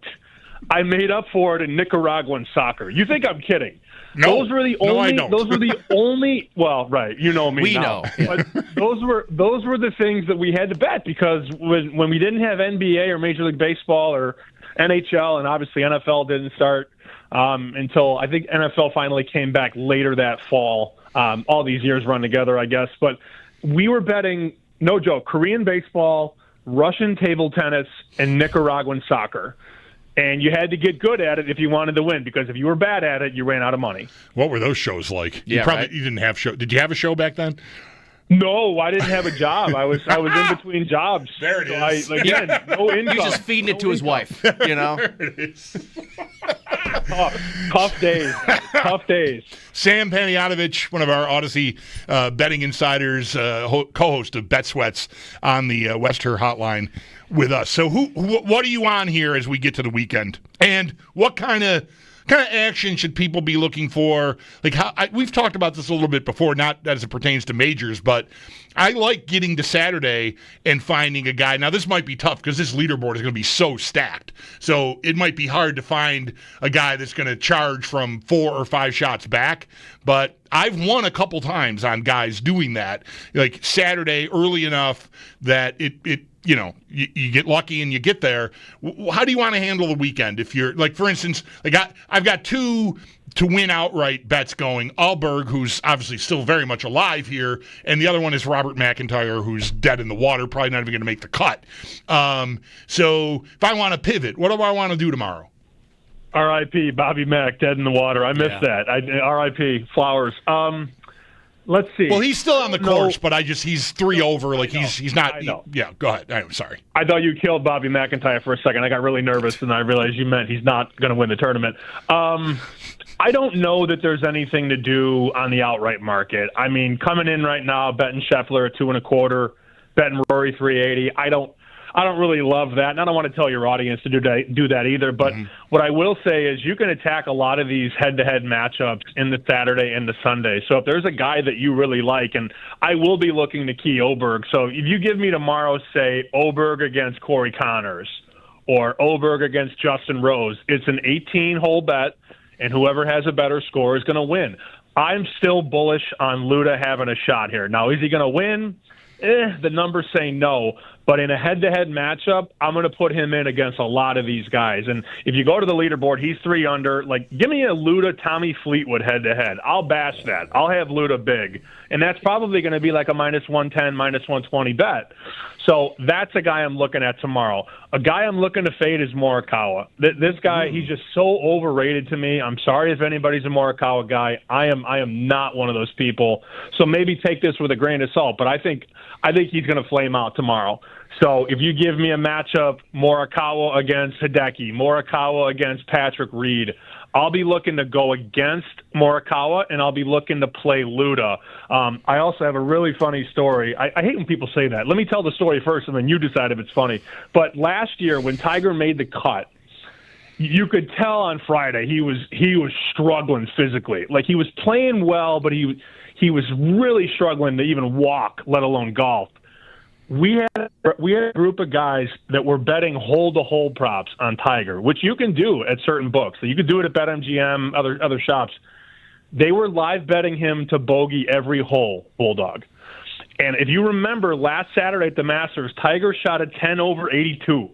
I made up for it in Nicaraguan soccer. You think I'm kidding? No, those were the only. No, I don't. Those were the only. Well, right, you know me. We now. know, yeah. But those were the things that we had to bet because when we didn't have NBA or Major League Baseball or NHL, and obviously NFL didn't start until I think NFL finally came back later that fall. All these years run together, I guess. But we were betting, no joke, Korean baseball, Russian table tennis, and Nicaraguan soccer. And you had to get good at it if you wanted to win, because if you were bad at it, you ran out of money. What were those shows like? Yeah, You didn't have show. Did you have a show back then? No, I didn't have a job. I was in between jobs. There it is. Again, no income. He's just feeding it to his wife, There it is. Tough days. Tough days. Sam Panayotovich, one of our Odyssey betting insiders, co-host of Bet Sweats on the West Her Hotline with us. So what are you on here as we get to the weekend? And what kind of action should people be looking for? Like we've talked about this a little bit before, not as it pertains to majors, but I like getting to Saturday and finding a guy. Now, this might be tough because this leaderboard is going to be so stacked. So it might be hard to find a guy that's going to charge from 4 or 5 shots back. But I've won a couple times on guys doing that, like Saturday early enough that it you get lucky and you get there. How do you want to handle the weekend? If you're like, for instance, like I've got 2 to win outright bets going. Alberg, who's obviously still very much alive here, and the other one is Robert McIntyre, who's dead in the water, probably not even going to make the cut. So if I want to pivot, what do I want to do tomorrow? R.I.P. Bobby Mack, dead in the water. I missed that. R.I.P. Flowers. Let's see. Well, he's still on the course, but he's 3 over. Like he's not. Yeah, go ahead. I'm sorry. I thought you killed Bobby McIntyre for a second. I got really nervous, and I realized you meant he's not going to win the tournament. I don't know that there's anything to do on the outright market. I mean, coming in right now, betting Scheffler at 2.25, betting Rory 380. I don't really love that, and I don't want to tell your audience to do that either. But what I will say is you can attack a lot of these head-to-head matchups in the Saturday and the Sunday. So if there's a guy that you really like, and I will be looking to key Oberg. So if you give me tomorrow, say, Oberg against Corey Connors or Oberg against Justin Rose, it's an 18-hole bet, and whoever has a better score is going to win. I'm still bullish on Luda having a shot here. Now, is he going to win? The numbers say no. But in a head-to-head matchup, I'm going to put him in against a lot of these guys. And if you go to the leaderboard, he's 3 under. Like, give me a Luda, Tommy Fleetwood head-to-head. I'll bash that. I'll have Luda big. And that's probably going to be like a -110, -120 bet. So that's a guy I'm looking at tomorrow. A guy I'm looking to fade is Morikawa. This guy, he's just so overrated to me. I'm sorry if anybody's a Morikawa guy. I am not one of those people. So maybe take this with a grain of salt. But I think he's going to flame out tomorrow. So if you give me a matchup, Morikawa against Hideki, Morikawa against Patrick Reed, I'll be looking to go against Morikawa, and I'll be looking to play Luda. I also have a really funny story. I hate when people say that. Let me tell the story first, and then you decide if it's funny. But last year, when Tiger made the cut, you could tell on Friday he was struggling physically. Like, he was playing well, but he was really struggling to even walk, let alone golf. We had a group of guys that were betting hole-to-hole props on Tiger, which you can do at certain books. So you could do it at BetMGM, other shops. They were live betting him to bogey every hole, Bulldog. And if you remember last Saturday at the Masters, Tiger shot a 10 over 82.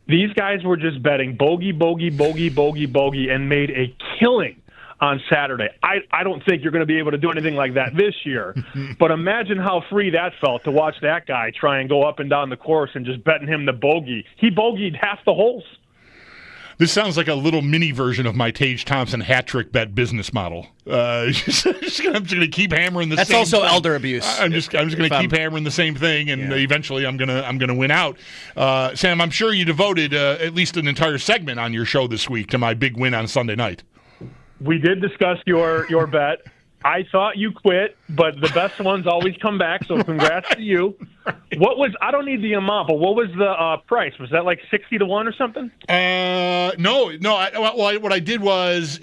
These guys were just betting bogey, bogey, bogey, bogey, bogey, and made a killing on Saturday. I don't think you're going to be able to do anything like that this year. But imagine how free that felt to watch that guy try and go up and down the course and just betting him the bogey. He bogeyed half the holes. This sounds like a little mini version of my Tage Thompson hat trick bet business model. I'm just going to keep hammering the That's same also thing. elder abuse. I'm just going to keep hammering the same thing, and eventually I'm going to win out. Sam, I'm sure you devoted at least an entire segment on your show this week to my big win on Sunday night. We did discuss your bet. I thought you quit, but the best ones always come back, so congrats to you. I don't need the amount, but what was the price? Was that like 60 to 1 or something? No. What I did was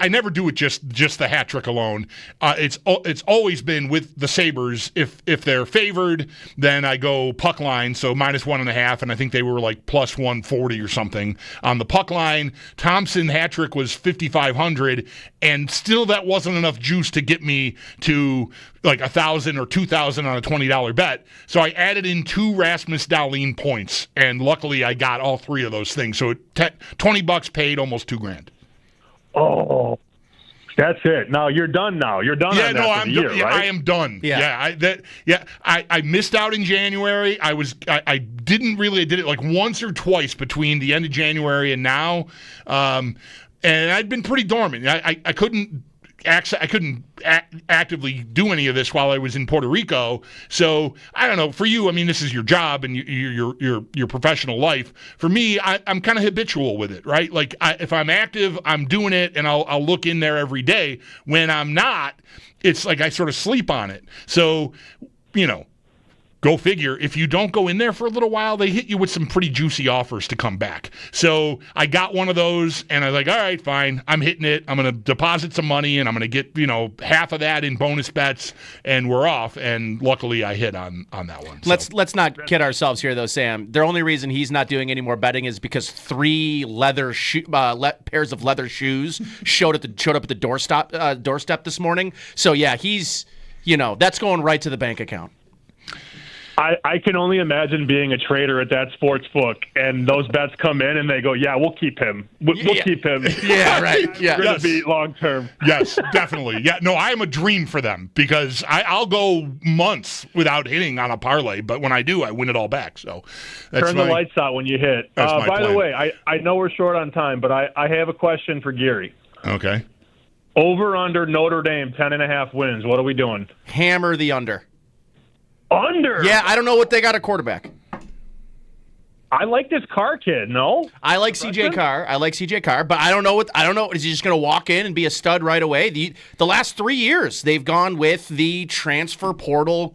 I never do it just the hat trick alone. It's always been with the Sabres. If they're favored, then I go puck line, so -1.5, and I think they were like +140 or something on the puck line. Thompson hat trick was 5,500, and still that wasn't enough juice to get me to like 1,000 or 2,000 on a $20 bet. So I added in 2 Rasmus Dahlin points, and luckily I got all 3 of those things. So $20 paid almost $2,000. Oh, that's it. Now you're done. You're done. Yeah, on no, that I'm for the year, done. right? I am done. Yeah. I missed out in January. I did it like once or twice between the end of January and now, and I'd been pretty dormant. I couldn't actively do any of this while I was in Puerto Rico. So I don't know. For you, I mean, this is your job and your professional life. For me, I'm kind of habitual with it, right? Like if I'm active, I'm doing it, and I'll look in there every day. When I'm not, it's like I sort of sleep on it. So, go figure, if you don't go in there for a little while, they hit you with some pretty juicy offers to come back. So I got one of those, and I was like, all right, fine. I'm hitting it. I'm going to deposit some money, and I'm going to get, half of that in bonus bets, and we're off. And luckily, I hit on that one. So. Let's not kid ourselves here, though, Sam. The only reason he's not doing any more betting is because 3 pairs of leather shoes showed up at the doorstep this morning. So, yeah, he's, that's going right to the bank account. I can only imagine being a trader at that sports book, and those bets come in, and they go, "Yeah, we'll keep him. We'll keep him." Yeah, right. Yeah, going to be long term. Yes, definitely. Yeah, no, I am a dream for them because I'll go months without hitting on a parlay, but when I do, I win it all back. So turn the lights out when you hit. By plan. the way, I know we're short on time, but I have a question for Geary. Okay. Over under Notre Dame 10.5 wins. What are we doing? Hammer the under. Under? Yeah, I don't know what they got at quarterback. I like this Carr kid, no? I like CJ Carr, but I don't know. Is he just going to walk in and be a stud right away? The last 3 years, they've gone with the transfer portal,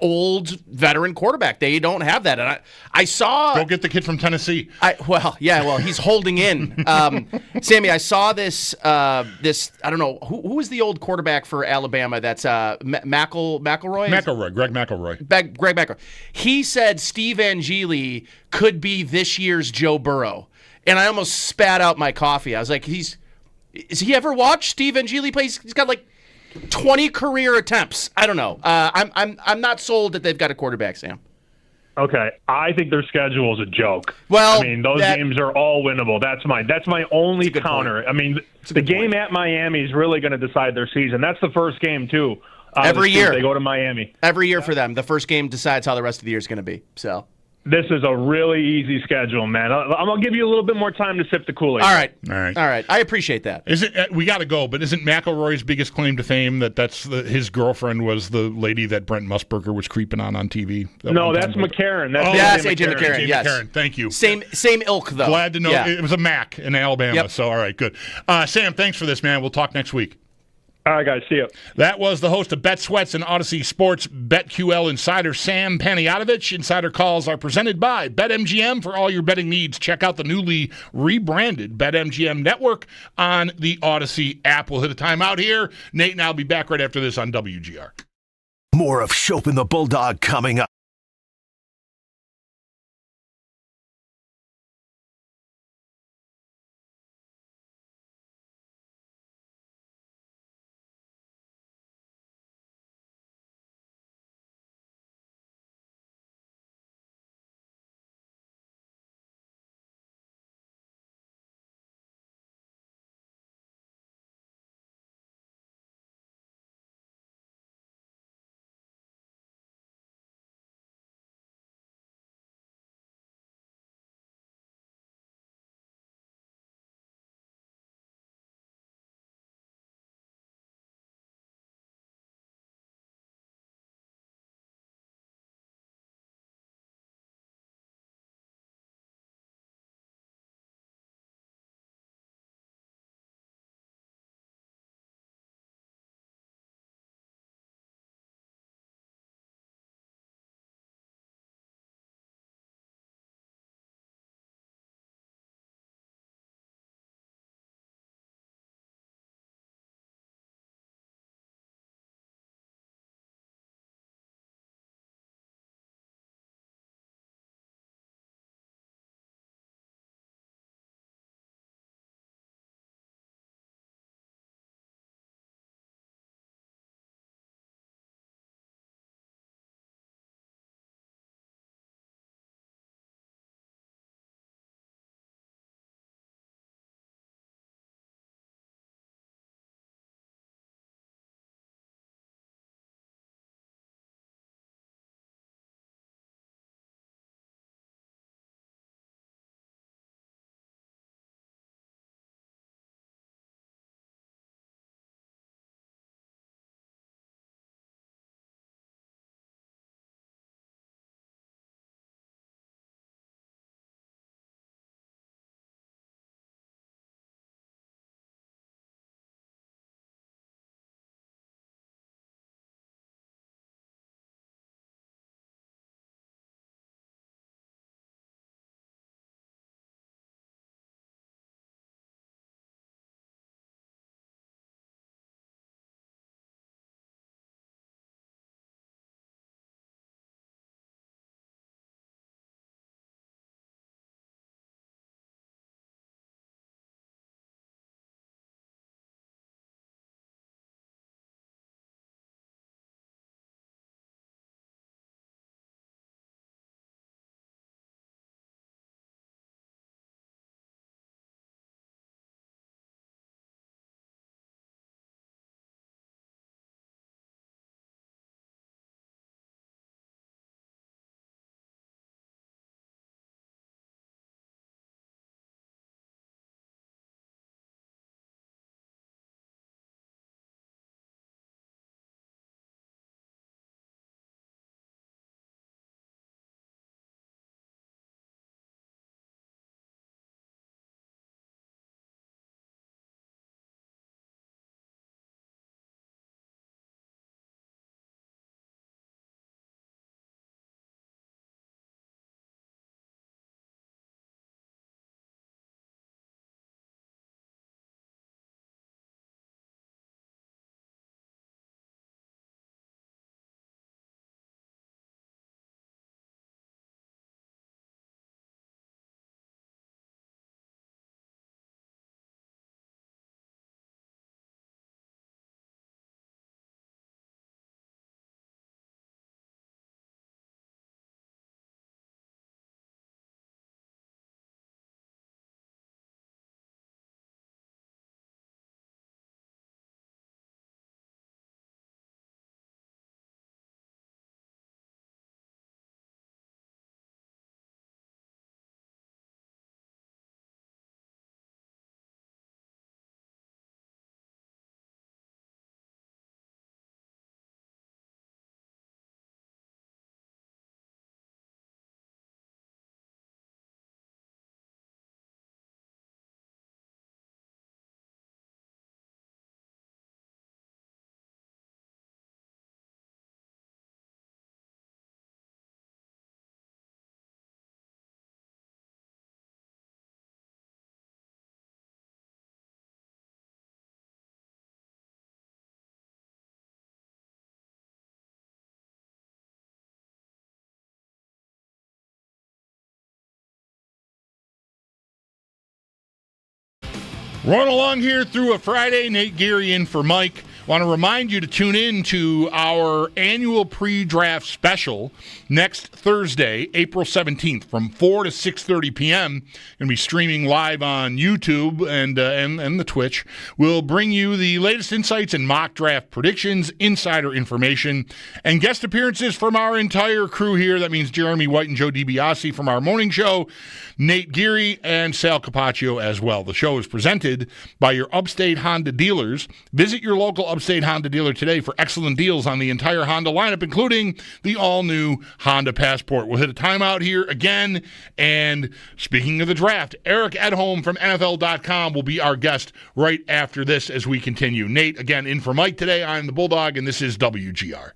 old veteran quarterback. They don't have that. And I saw... Go get the kid from Tennessee. He's holding in. Sammy, I saw this, I don't know, who was the old quarterback for Alabama? That's McElroy? Greg McElroy. Greg McElroy. He said Steve Angeli could be this year's Joe Burrow. And I almost spat out my coffee. I was like, has he ever watched Steve Angeli play? He's got like 20 career attempts. I don't know. I'm not sold that they've got a quarterback, Sam. Okay, I think their schedule is a joke. Well, those games are all winnable. That's my only counter. Point. The game at Miami is really going to decide their season. That's the first game too. Every year they go to Miami. Every year for them, the first game decides how the rest of the year is going to be. So. This is a really easy schedule, man. I'm going to give you a little bit more time to sip the Kool-Aid. All right. I appreciate that. We got to go, but isn't McElroy's biggest claim to fame that's his girlfriend was the lady that Brent Musburger was creeping on TV? No, that's McCarron. That's AJ McCarron. Yes. McCarron. Thank you. Same ilk, though. Glad to know. Yeah. It was a Mac in Alabama, Yep. So all right, good. Sam, thanks for this, man. We'll talk next week. All right, guys. See you. That was the host of Bet Sweats and Odyssey Sports, BetQL insider Sam Panayotovich. Insider calls are presented by BetMGM for all your betting needs. Check out the newly rebranded BetMGM network on the Odyssey app. We'll hit a timeout here. Nate and I will be back right after this on WGR. More of Schopp and the Bulldog coming up. Rolling along here through a Friday. Nate Geary in for Mike. Want to remind you to tune in to our annual pre-draft special next Thursday, April 17th, from 4 to 6:30 p.m. Going to be streaming live on YouTube and the Twitch. We'll bring you the latest insights and mock draft predictions, insider information, and guest appearances from our entire crew here. That means Jeremy White and Joe DiBiase from our morning show, Nate Geary, and Sal Capaccio as well. The show is presented by your Upstate Honda dealers. Visit your local Upstate Honda dealer today for excellent deals on the entire Honda lineup, including the all-new Honda Passport. We'll hit a timeout here again. And speaking of the draft, Eric Edholm from NFL.com will be our guest right after this as we continue. Nate, again, in for Mike today. I'm the Bulldog, and this is WGR.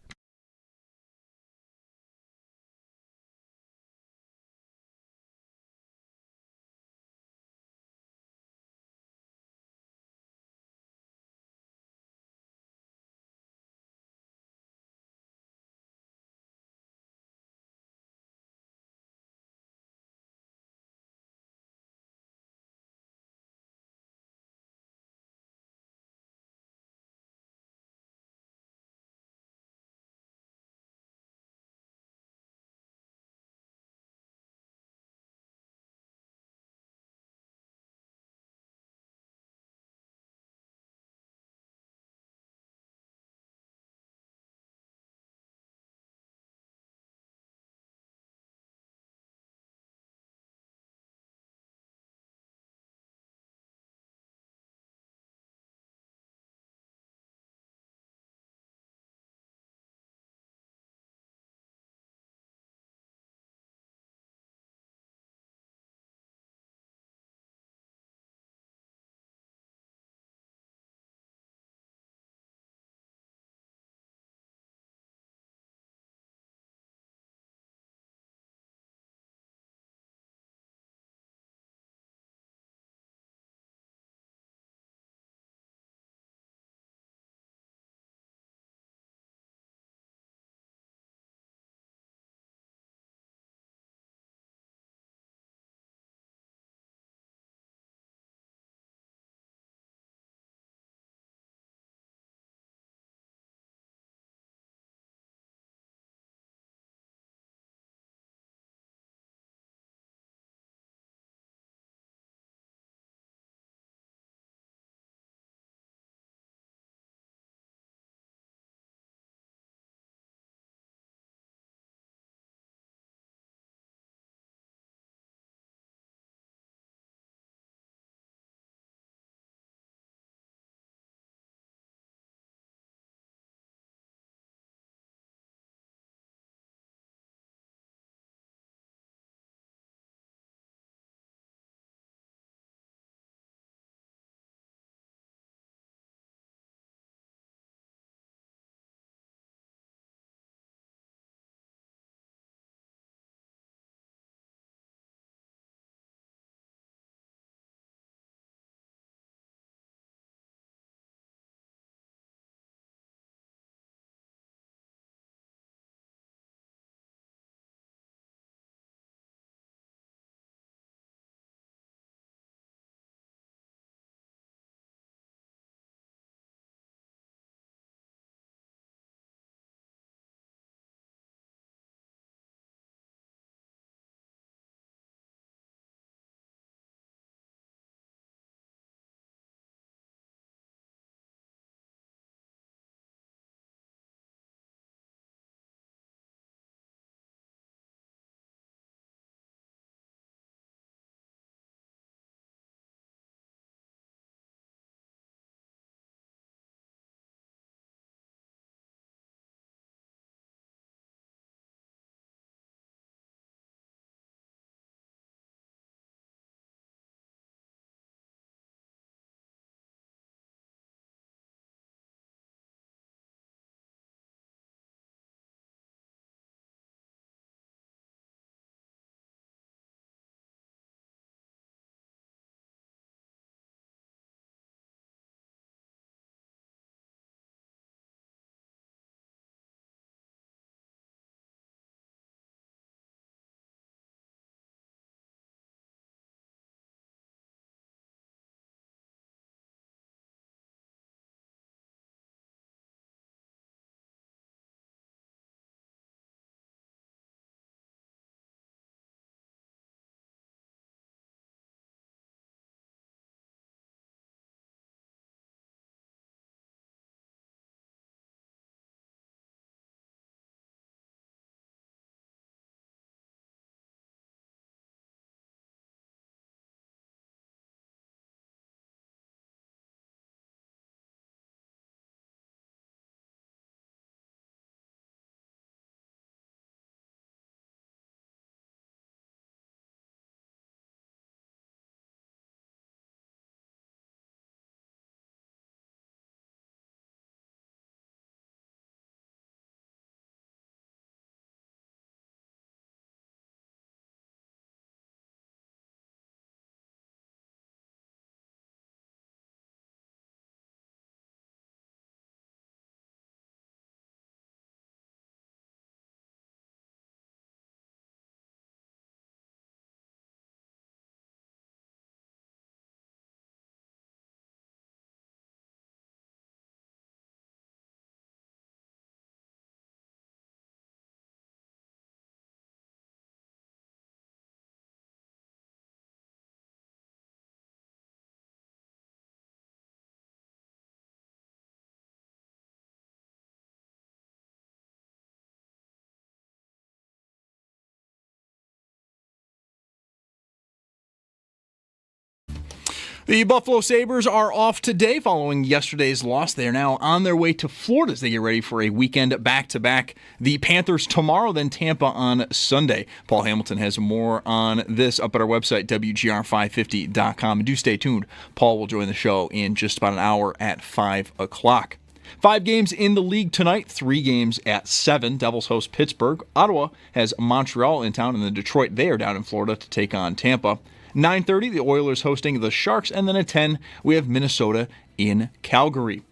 The Buffalo Sabres are off today following yesterday's loss. They are now on their way to Florida as they get ready for a weekend back-to-back. The Panthers tomorrow, then Tampa on Sunday. Paul Hamilton has more on this up at our website, WGR550.com. And do stay tuned. Paul will join the show in just about an hour at 5 o'clock. 5 games in the league tonight, 3 games at 7. Devils host Pittsburgh. Ottawa has Montreal in town, and then Detroit, they are down in Florida to take on Tampa. 9:30, the Oilers hosting the Sharks, and then at 10, we have Minnesota in Calgary.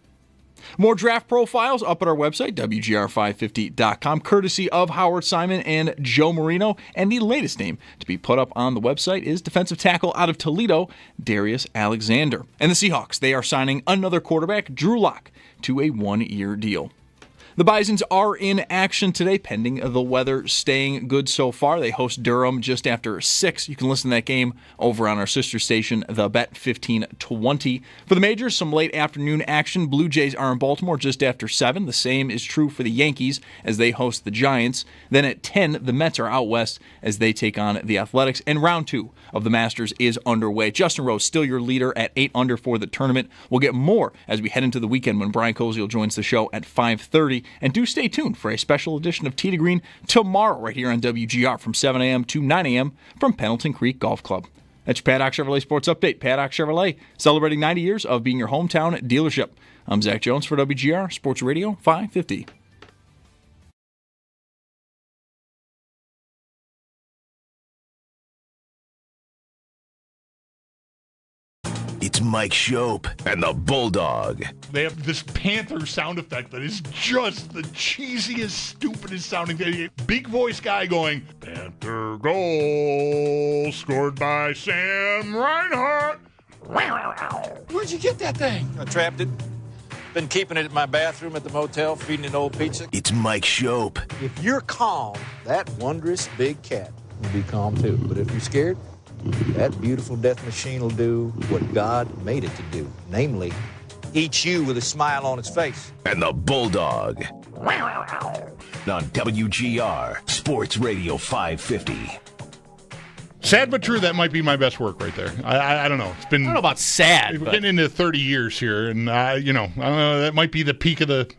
More draft profiles up at our website, WGR550.com, courtesy of Howard Simon and Joe Marino. And the latest name to be put up on the website is defensive tackle out of Toledo, Darius Alexander. And the Seahawks, they are signing another quarterback, Drew Lock, to a 1-year deal. The Bisons are in action today, pending the weather staying good so far. They host Durham just after 6. You can listen to that game over on our sister station, The Bet 1520. For the majors, some late afternoon action. Blue Jays are in Baltimore just after 7. The same is true for the Yankees as they host the Giants. Then at 10, the Mets are out west as they take on the Athletics. And round 2 of the Masters is underway. Justin Rose still your leader at 8 under for the tournament. We'll get more as we head into the weekend when Brian Koziel joins the show at 5:30. And do stay tuned for a special edition of Tee to Green tomorrow right here on WGR from 7 a.m. to 9 a.m. from Pendleton Creek Golf Club. That's your Paddock Chevrolet Sports Update. Paddock Chevrolet, celebrating 90 years of being your hometown dealership. I'm Zach Jones for WGR Sports Radio 550. It's Mike Schopp and the Bulldog. They have this Panther sound effect that is just the cheesiest, stupidest sounding thing. Big voice guy going, Panther goal scored by Sam Reinhart. Where'd you get that thing? I trapped it. Been keeping it in my bathroom at the motel, feeding it old pizza. It's Mike Schopp. If you're calm, that wondrous big cat will be calm too. But if you're scared, that beautiful death machine will do what God made it to do. Namely, eat you with a smile on its face. And the Bulldog. On WGR Sports Radio 550. Sad but true, that might be my best work right there. I don't know. It's been. I don't know about sad. We're getting into 30 years here, and I don't know. That might be the peak of the.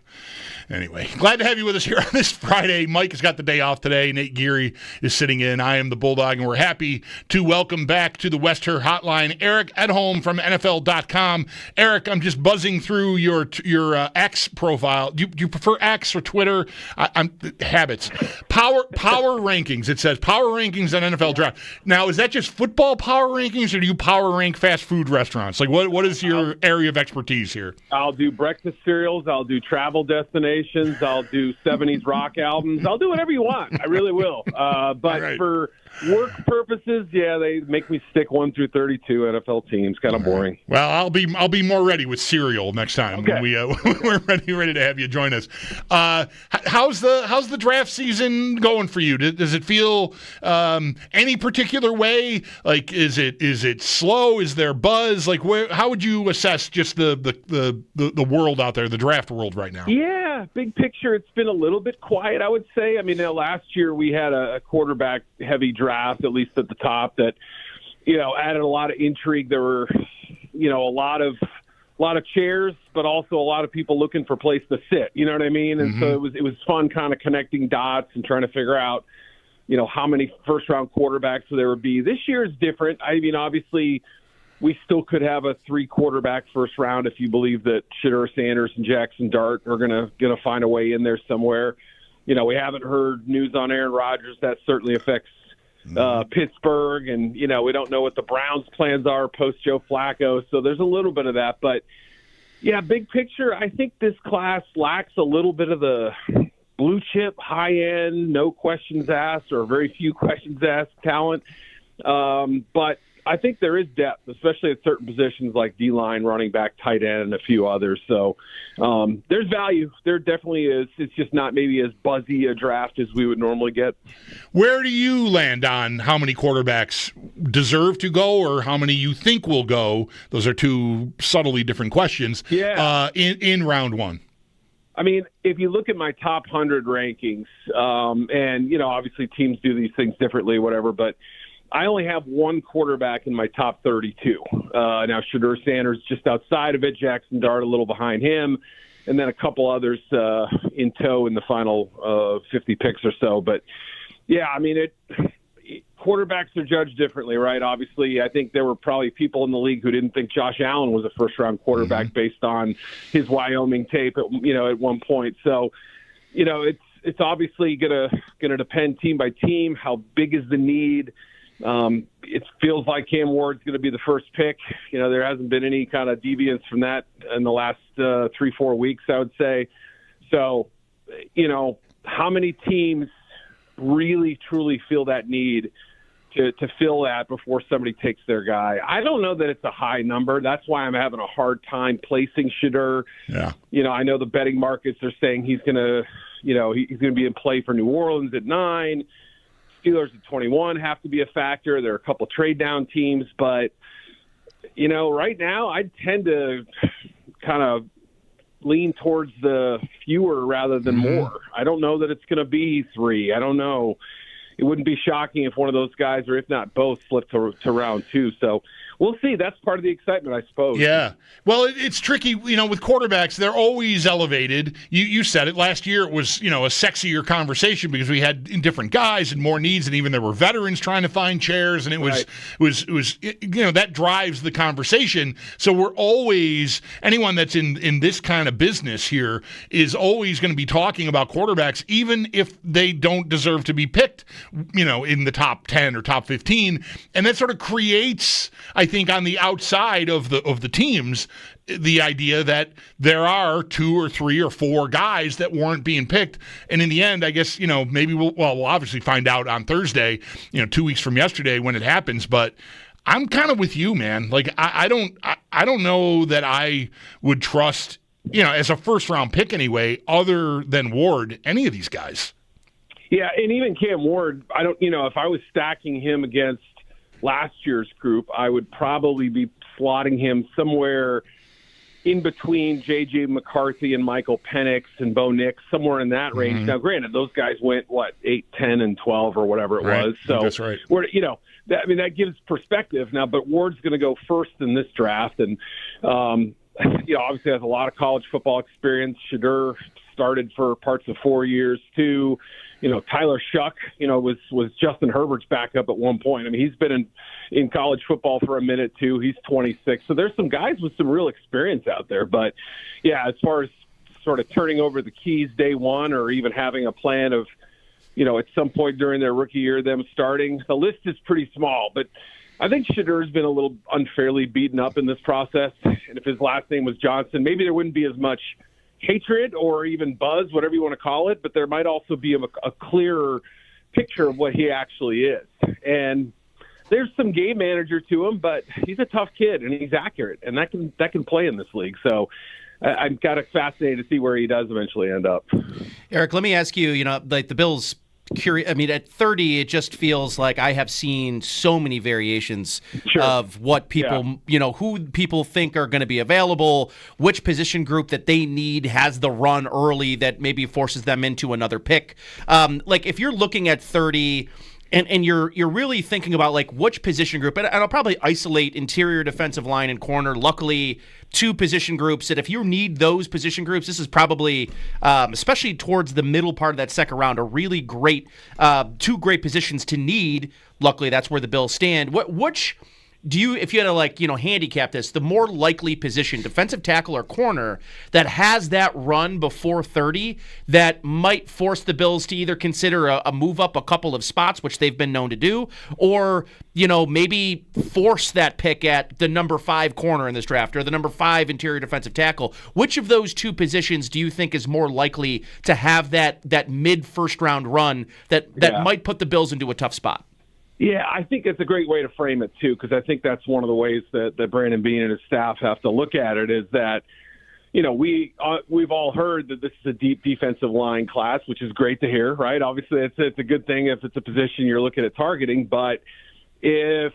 Anyway, glad to have you with us here on this Friday. Mike has got the day off today. Nate Geary is sitting in. I am the Bulldog, and we're happy to welcome back to the Wester Hotline Eric Edholm from NFL.com. Eric, I'm just buzzing through your X profile. Do you prefer X or Twitter? Habits. Power rankings. It says power rankings on NFL draft. Now, is that just football power rankings, or do you power rank fast food restaurants? Like, what is your area of expertise here? I'll do breakfast cereals. I'll do travel destinations. I'll do 70s rock albums. I'll do whatever you want. I really will. But right. For work purposes, yeah, they make me stick 1 through 32 NFL teams. Kind of boring. Well, I'll be more ready with cereal next time. Okay. When we're ready to have you join us. How's the draft season going for you? Does it feel any particular way? Like, is it slow? Is there buzz? Like, how would you assess just the world out there, the draft world right now? Yeah, big picture, it's been a little bit quiet, I would say. I mean, last year we had a quarterback-heavy draft, at least at the top, that added a lot of intrigue. There were a lot of chairs, but also a lot of people looking for a place to sit. You know what I mean? And so it was fun, kind of connecting dots and trying to figure out how many first-round quarterbacks there would be. This year is different. I mean, obviously, we still could have a 3-quarterback first round if you believe that Shedeur Sanders and Jackson Dart are gonna find a way in there somewhere. We haven't heard news on Aaron Rodgers. That certainly affects Pittsburgh, and we don't know what the Browns' plans are post Joe Flacco. So there's a little bit of that, but yeah, big picture, I think this class lacks a little bit of the blue chip, high end, no questions asked or very few questions asked talent. But I think there is depth, especially at certain positions like D-line, running back, tight end, and a few others. So there's value. There definitely is. It's just not maybe as buzzy a draft as we would normally get. Where do you land on how many quarterbacks deserve to go or how many you think will go? Those are two subtly different questions. Yeah. In round one. I mean, if you look at my top 100 rankings, and, obviously teams do these things differently, whatever, but I only have one quarterback in my top 32. Now, Shedeur Sanders just outside of it, Jackson Dart a little behind him, and then a couple others in tow in the final 50 picks or so. But, yeah, I mean, quarterbacks are judged differently, right? Obviously, I think there were probably people in the league who didn't think Josh Allen was a first-round quarterback based on his Wyoming tape at one point. So, it's obviously gonna depend team by team. How big is the need? It feels like Cam Ward's going to be the first pick. There hasn't been any kind of deviance from that in the last 3-4 weeks, I would say. So, how many teams really, truly feel that need to fill that before somebody takes their guy? I don't know that it's a high number. That's why I'm having a hard time placing Shedeur. Yeah. I know the betting markets are saying he's going to be in play for New Orleans at 9. Steelers at 21 have to be a factor. There are a couple trade down teams, but right now I tend to kind of lean towards the fewer rather than more. I don't know that it's going to be 3. I don't know. It wouldn't be shocking if one of those guys, or if not both, slipped to round 2. So we'll see. That's part of the excitement, I suppose. Yeah. Well, it's tricky. With quarterbacks, they're always elevated. You said it. Last year it was, a sexier conversation because we had different guys and more needs, and even there were veterans trying to find chairs, and it was, that drives the conversation. So we're always, anyone that's in this kind of business here is always going to be talking about quarterbacks, even if they don't deserve to be picked, in the top 10 or top 15. And that sort of creates, I think, on the outside of the teams, the idea that there are 2 or 3 or 4 guys that weren't being picked. And in the end, I guess, maybe we'll obviously find out on Thursday, 2 weeks from yesterday when it happens. But I'm kind of with you, man. Like, I don't know that I would trust, as a first round pick anyway, other than Ward, any of these guys. Yeah, and even Cam Ward, I don't, if I was stacking him against last year's group, I would probably be slotting him somewhere in between J.J. McCarthy and Michael Penix and Bo Nix, somewhere in that range. Now, granted, those guys went, 8, 10, and 12 or whatever it was. So that's right. That gives perspective now, but Ward's going to go first in this draft. And, obviously has a lot of college football experience. Shedeur started for parts of 4 years, too. Tyler Shuck, was Justin Herbert's backup at one point. I mean, he's been in college football for a minute, too. He's 26. So there's some guys with some real experience out there. But, yeah, as far as sort of turning over the keys day one or even having a plan of, at some point during their rookie year, them starting, the list is pretty small. But I think Shedeur's been a little unfairly beaten up in this process. And if his last name was Johnson, maybe there wouldn't be as much hatred or even buzz, whatever you want to call it, but there might also be a clearer picture of what he actually is. And there's some game manager to him, but he's a tough kid and he's accurate, and that can play in this league. So I'm kind of fascinated to see where he does eventually end up. Eric, let me ask you, like the Bills. At 30, it just feels like I have seen so many variations of what people, who people think are going to be available, which position group that they need has the run early that maybe forces them into another pick. If you're looking at 30 and you're really thinking about which position group, and I'll probably isolate interior defensive line and corner. Luckily, 2 position groups that if you need those position groups, this is probably, especially towards the middle part of that second round, a really great, 2 great positions to need. Luckily, that's where the Bills stand. Which do you, if you had to handicap this, the more likely position, defensive tackle or corner, that has that run before 30 that might force the Bills to either consider a move up a couple of spots, which they've been known to do, or maybe force that pick at the number 5 corner in this draft or the number 5 interior defensive tackle? Which of those 2 positions do you think is more likely to have that mid first round run that might put the Bills into a tough spot? Yeah, I think it's a great way to frame it, too, because I think that's one of the ways that Brandon Beane and his staff have to look at it is that, we've all heard that this is a deep defensive line class, which is great to hear, right? Obviously, it's a good thing if it's a position you're looking at targeting, but if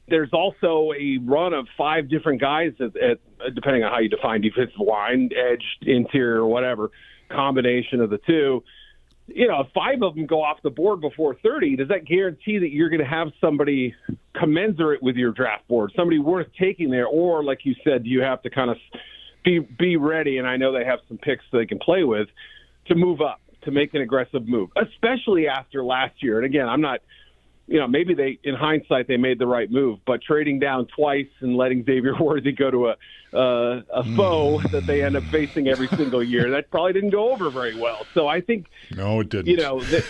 there's also a run of 5 different guys at depending on how you define defensive line, edge, interior, whatever, combination of the 2, if 5 of them go off the board before 30, does that guarantee that you're going to have somebody commensurate with your draft board, somebody worth taking there? Or, like you said, you have to kind of be ready, and I know they have some picks they can play with, to move up, to make an aggressive move, especially after last year. And again, I'm not, maybe in hindsight, they made the right move, but trading down twice and letting Xavier Worthy go to a foe that they end up facing every single year, that probably didn't go over very well. So I think, no, it didn't.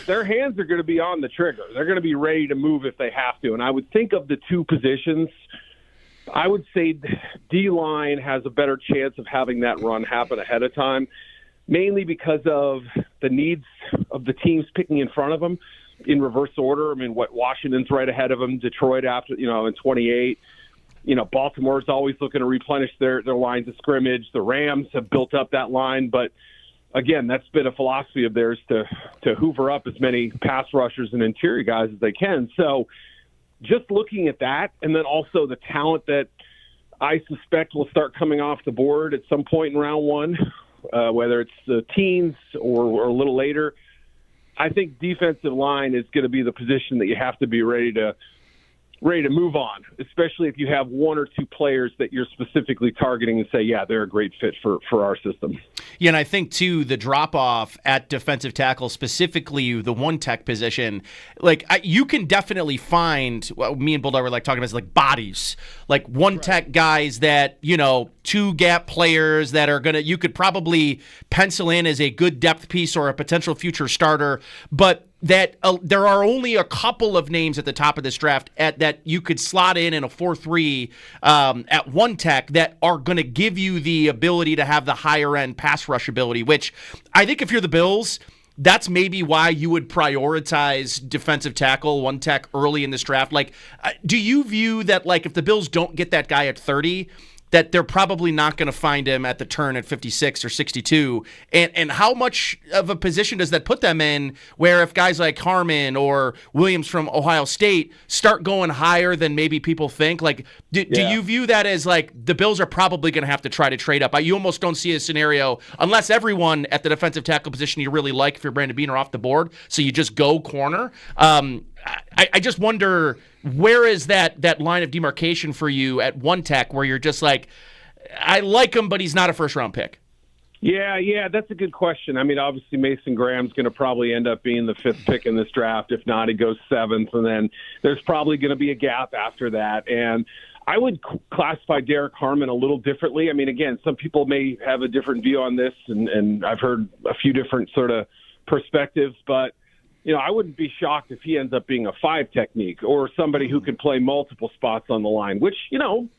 Their hands are going to be on the trigger. They're going to be ready to move if they have to. And I would think of the two positions, I would say D-line has a better chance of having that run happen ahead of time, mainly because of the needs of the teams picking in front of them in reverse order. I mean, Washington's right ahead of them, Detroit after, in 28. Baltimore's always looking to replenish their lines of scrimmage. The Rams have built up that line, but again, that's been a philosophy of theirs to hoover up as many pass rushers and interior guys as they can. So just looking at that, and then also the talent that I suspect will start coming off the board at some point in round one, whether it's the teens or a little later, I think defensive line is going to be the position that you have to be ready to move on, especially if you have 1 or 2 players that you're specifically targeting and say, yeah, they're a great fit for our system. Yeah, and I think, too, the drop-off at defensive tackle, specifically the one-tech position, you can definitely find, me and Bulldog were talking about, like bodies, like one-tech guys that, 2-gap players that are you could probably pencil in as a good depth piece or a potential future starter, but that there are only a couple of names at the top of this draft that you could slot in a 4-3 at one tech that are going to give you the ability to have the higher end pass rush ability, which I think if you're the Bills, that's maybe why you would prioritize defensive tackle, one tech early in this draft. Do you view that if the Bills don't get that guy at 30, that they're probably not going to find him at the turn at 56 or 62. And how much of a position does that put them in where if guys like Harmon or Williams from Ohio State start going higher than maybe people think? Do you view that as the Bills are probably going to have to try to trade up? You almost don't see a scenario unless everyone at the defensive tackle position you really like if you're Brandon Beane are off the board, so you just go corner. I just wonder, where is that line of demarcation for you at one tech where you're just I like him, but he's not a first-round pick? Yeah, that's a good question. I mean, obviously Mason Graham's going to probably end up being the 5th pick in this draft. If not, he goes 7th, and then there's probably going to be a gap after that. And I would classify Derek Harmon a little differently. I mean, again, some people may have a different view on this, and I've heard a few different sort of perspectives, but I wouldn't be shocked if he ends up being a 5 technique or somebody who can play multiple spots on the line, which,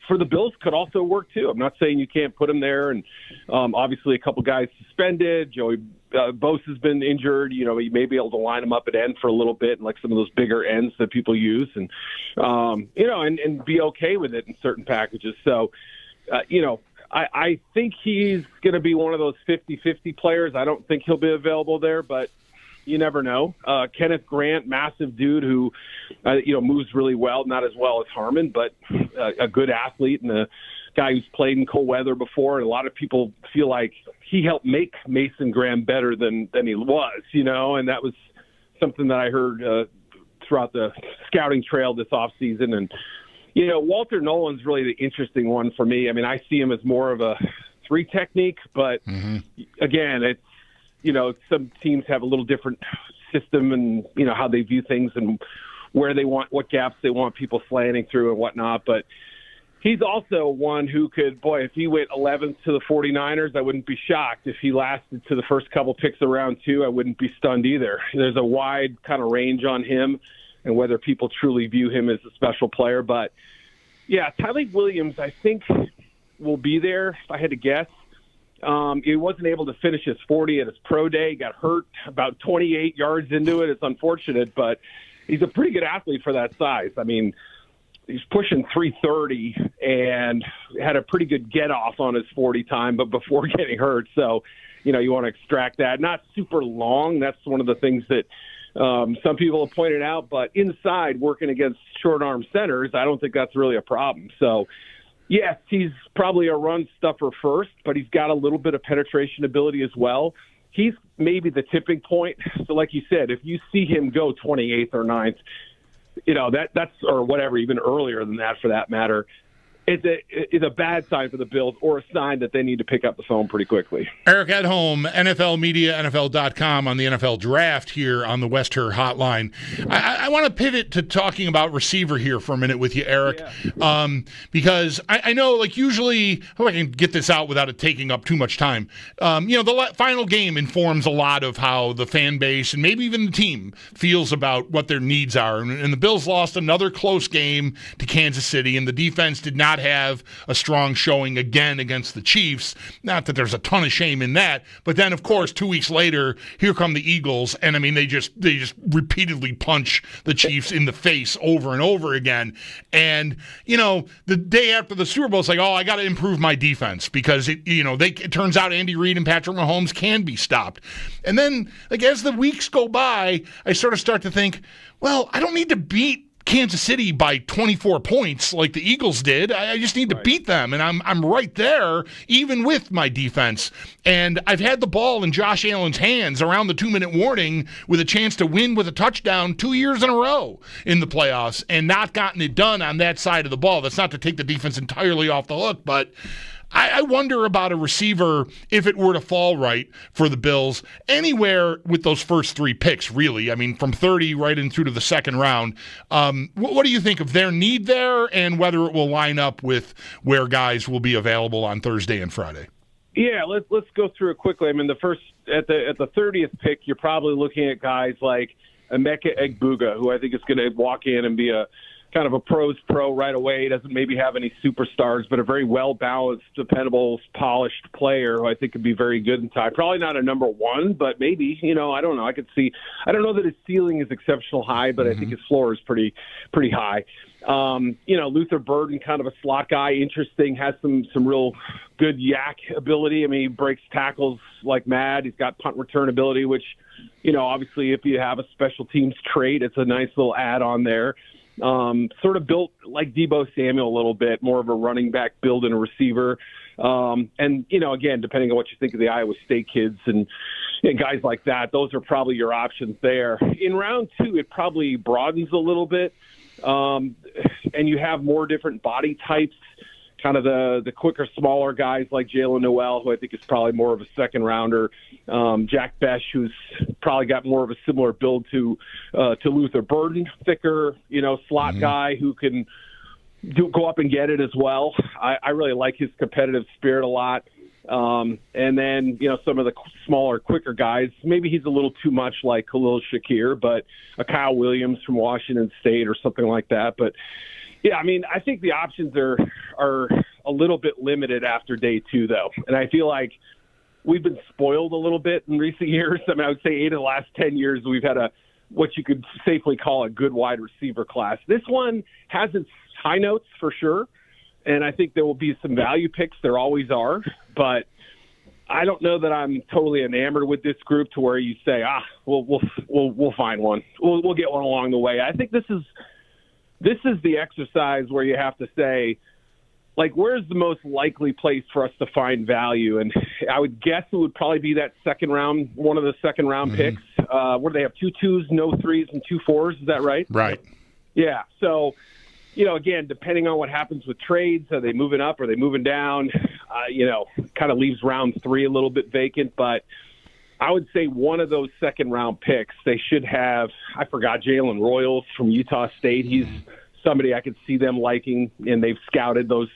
for the Bills could also work too. I'm not saying you can't put him there. And obviously a couple guys suspended. Joey Bosa's been injured. You may be able to line him up at end for a little bit, and some of those bigger ends that people use, and, and be okay with it in certain packages. So, I think he's going to be one of those 50-50 players. I don't think he'll be available there, but you never know. Kenneth Grant, massive dude who, moves really well, not as well as Harmon, but a good athlete and a guy who's played in cold weather before. And a lot of people feel like he helped make Mason Graham better than he was, and that was something that I heard throughout the scouting trail this offseason. And, Walter Nolan's really the interesting one for me. I mean, I see him as more of a 3 technique, but again, it's, some teams have a little different system and, how they view things and where they want, what gaps they want people slanting through and whatnot. But he's also one who could, if he went 11th to the 49ers, I wouldn't be shocked. If he lasted to the first couple picks of round 2, I wouldn't be stunned either. There's a wide kind of range on him and whether people truly view him as a special player. But, yeah, Tyleik Williams, I think, will be there, if I had to guess. He wasn't able to finish his 40 at his pro day. He got hurt about 28 yards into it. It's unfortunate, but he's a pretty good athlete for that size. I mean, he's pushing 330 and had a pretty good get-off on his 40 time, but before getting hurt. So, you want to extract that. Not super long. That's one of the things that some people have pointed out. But inside, working against short-arm centers, I don't think that's really a problem. So, yes, he's probably a run stuffer first, but he's got a little bit of penetration ability as well. he's maybe the tipping point. So like you said, if you see him go 28th or 9th, that's or whatever, even earlier than that for that matter, it's a bad sign for the Bills, or a sign that they need to pick up the phone pretty quickly. Eric Edholm, NFL Media, NFL.com on the NFL Draft here on the West Her Hotline. I want to pivot to talking about receiver here for a minute with you, Eric, because I know, like, usually, I hope I can get this out without it taking up too much time. The final game informs a lot of how the fan base and maybe even the team feels about what their needs are. And the Bills lost another close game to Kansas City, and the defense did not have a strong showing again against the Chiefs. Not that there's a ton of shame in that, but then, of course, 2 weeks later, here come the Eagles, and I mean, they just repeatedly punch the Chiefs in the face over and over again. And the day after the Super Bowl, it's like, oh, I got to improve my defense because it turns out Andy Reid and Patrick Mahomes can be stopped. And then, like, as the weeks go by, I sort of start to think, well, I don't need to beat Kansas City by 24 points like the Eagles did. I just need to beat them, and I'm right there even with my defense. And I've had the ball in Josh Allen's hands around the 2-minute warning with a chance to win with a touchdown 2 years in a row in the playoffs and not gotten it done on that side of the ball. That's not to take the defense entirely off the hook, but I wonder about a receiver if it were to fall right for the Bills anywhere with those first 3 picks, really. I mean, from 30 right in through to the second round. What do you think of their need there and whether it will line up with where guys will be available on Thursday and Friday? Yeah, let's go through it quickly. I mean, at the 30th pick, you're probably looking at guys like Emeka Egbuka, who I think is going to walk in and be a kind of a pro's pro right away. He doesn't maybe have any superstars, but a very well-balanced, dependable, polished player who I think could be very good in time. Probably not a number 1, but maybe, I don't know. I don't know that his ceiling is exceptional high, but I think his floor is pretty high. Luther Burden, kind of a slot guy, interesting, has some real good yak ability. I mean, he breaks tackles like mad. He's got punt return ability, which, obviously if you have a special teams trait, it's a nice little add-on there. Sort of built like Deebo Samuel a little bit, more of a running back build and a receiver. And, again, depending on what you think of the Iowa State kids and guys like that, those are probably your options there. In round 2, it probably broadens a little bit. And you have more different body types, kind of the quicker, smaller guys like Jalen Noel, who I think is probably more of a second rounder. Jack Besh, who's probably got more of a similar build to Luther Burden, thicker, slot guy who can go up and get it as well. I really like his competitive spirit a lot. And then, some of the smaller, quicker guys, maybe he's a little too much like Khalil Shakir, but a Kyle Williams from Washington State or something like that. But yeah, I mean, I think the options are a little bit limited after day 2, though. And I feel like we've been spoiled a little bit in recent years. I mean, I would say 8 of the last 10 years we've had what you could safely call a good wide receiver class. This one has its high notes for sure, and I think there will be some value picks. There always are, but I don't know that I'm totally enamored with this group to where you say, we'll find one. We'll get one along the way. I think this is the exercise where you have to say, like, where's the most likely place for us to find value? And I would guess it would probably be that second round, one of the second round picks. Where do they have 2 2s, no 3s, and 2 4s? Is that right? Right. Yeah. So, again, depending on what happens with trades, are they moving up? Are they moving down? Kind of leaves round 3 a little bit vacant. But I would say one of those second round picks, they should have, I forgot, Jalen Royals from Utah State. He's somebody I could see them liking, and they've scouted those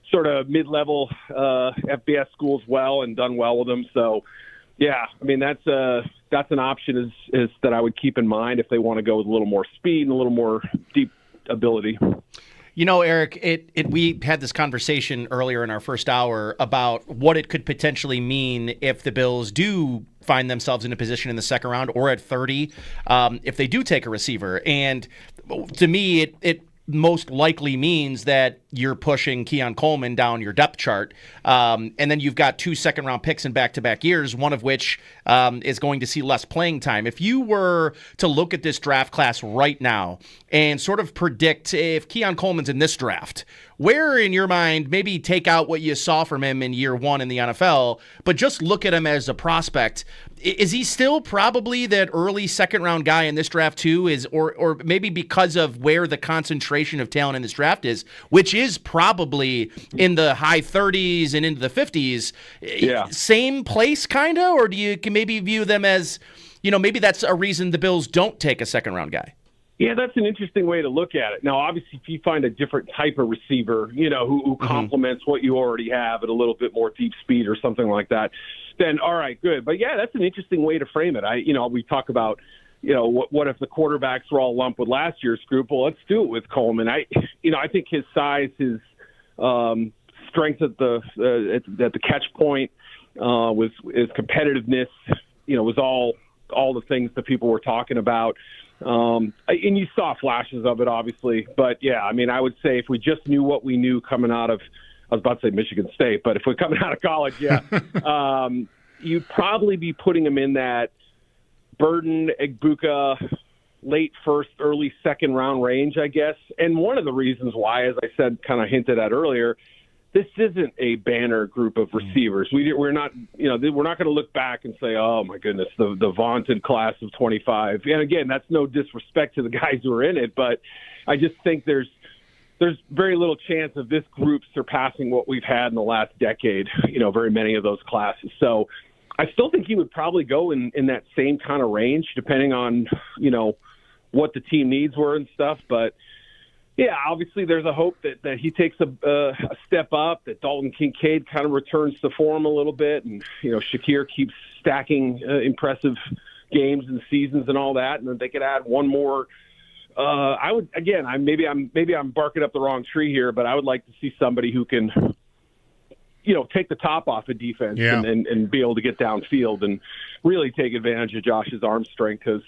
sort of mid-level FBS schools well and done well with them. So, yeah, I mean, that's an option is that I would keep in mind if they want to go with a little more speed and a little more deep ability. Eric, we had this conversation earlier in our first hour about what it could potentially mean if the Bills do find themselves in a position in the second round or at 30, if they do take a receiver. And to me, it most likely means that you're pushing Keon Coleman down your depth chart. And then you've got 2 second-round picks in back-to-back years, one of which is going to see less playing time. If you were to look at this draft class right now and sort of predict if Keon Coleman's in this draft, where in your mind, maybe take out what you saw from him in year 1 in the NFL, but just look at him as a prospect, is he still probably that early second-round guy in this draft too? Or maybe because of where the concentration of talent in this draft is, which is probably in the high 30s and into the 50s, same place kind of? Or do you can maybe view them as, maybe that's a reason the Bills don't take a second-round guy? Yeah, that's an interesting way to look at it. Now, obviously, if you find a different type of receiver, who complements what you already have at a little bit more deep speed or something like that, then all right, good. But yeah, that's an interesting way to frame it. We talk about, what if the quarterbacks were all lumped with last year's group? Well, let's do it with Coleman. I think his size, his strength at the catch point, was his competitiveness, was all the things that people were talking about. And you saw flashes of it, obviously. But, yeah, I would say if we just knew what we knew coming out of – I was about to say Michigan State, but if we're coming out of college, you'd probably be putting him in that Burden, Egbuka, late first, early second round range, I guess. And one of the reasons why, as I said, kind of hinted at earlier, this isn't a banner group of receivers. We're not, we're not going to look back and say, oh my goodness, the vaunted class of 25. And again, that's no disrespect to the guys who are in it, but I just think there's very little chance of this group surpassing what we've had in the last decade, very many of those classes. So I still think he would probably go in that same kind of range, depending on, what the team needs were and stuff. But, yeah, obviously there's a hope that he takes a step up, that Dalton Kincaid kind of returns to form a little bit, and, Shakir keeps stacking impressive games and seasons and all that, and then they could add one more. I would, again, maybe I'm barking up the wrong tree here, but I would like to see somebody who can, take the top off of defense and be able to get downfield and really take advantage of Josh's arm strength, because,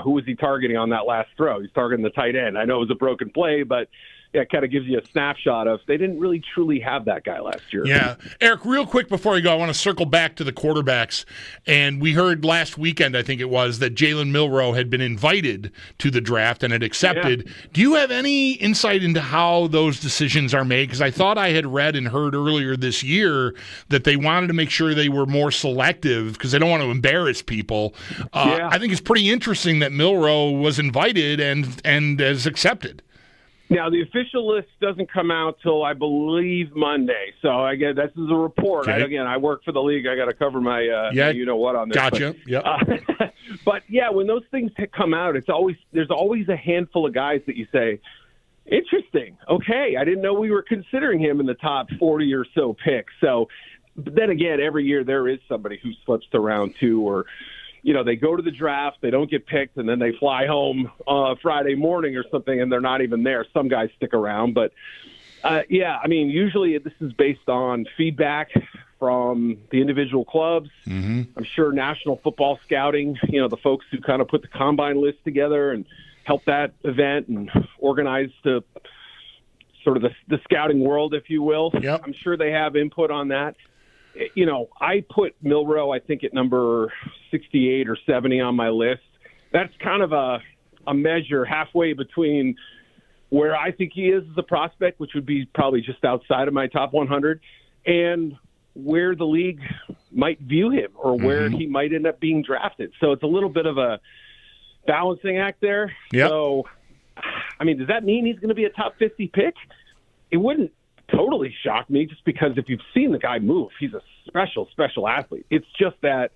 who was he targeting on that last throw? He's targeting the tight end. I know it was a broken play, but it kind of gives you a snapshot of they didn't really truly have that guy last year. Yeah. Eric, real quick before you go, I want to circle back to the quarterbacks. And we heard last weekend, I think it was, that Jalen Milroe had been invited to the draft and had accepted. Yeah. Do you have any insight into how those decisions are made? Because I thought I had read and heard earlier this year that they wanted to make sure they were more selective because they don't want to embarrass people. I think it's pretty interesting that Milroe was invited and has accepted. Now, the official list doesn't come out till, I believe, Monday. So, again, this is a report. Okay. I work for the league. I got to cover my you-know-what on this. Gotcha. But, yeah, when those things come out, there's always a handful of guys that you say, interesting. Okay, I didn't know we were considering him in the top 40 or so picks. So, but then again, every year there is somebody who slips to round 2 or – they go to the draft, they don't get picked, and then they fly home Friday morning or something, and they're not even there. Some guys stick around. But, usually this is based on feedback from the individual clubs. Mm-hmm. I'm sure National Football Scouting, the folks who kind of put the combine list together and help that event and organize the sort of the scouting world, if you will. Yep. I'm sure they have input on that. I put Milroe, I think, at number 68 or 70 on my list. That's kind of a measure halfway between where I think he is as a prospect, which would be probably just outside of my top 100, and where the league might view him or where he might end up being drafted. So it's a little bit of a balancing act there. Yep. So, does that mean he's going to be a top 50 pick? It wouldn't totally shocked me, just because if you've seen the guy move, he's a special athlete. It's just that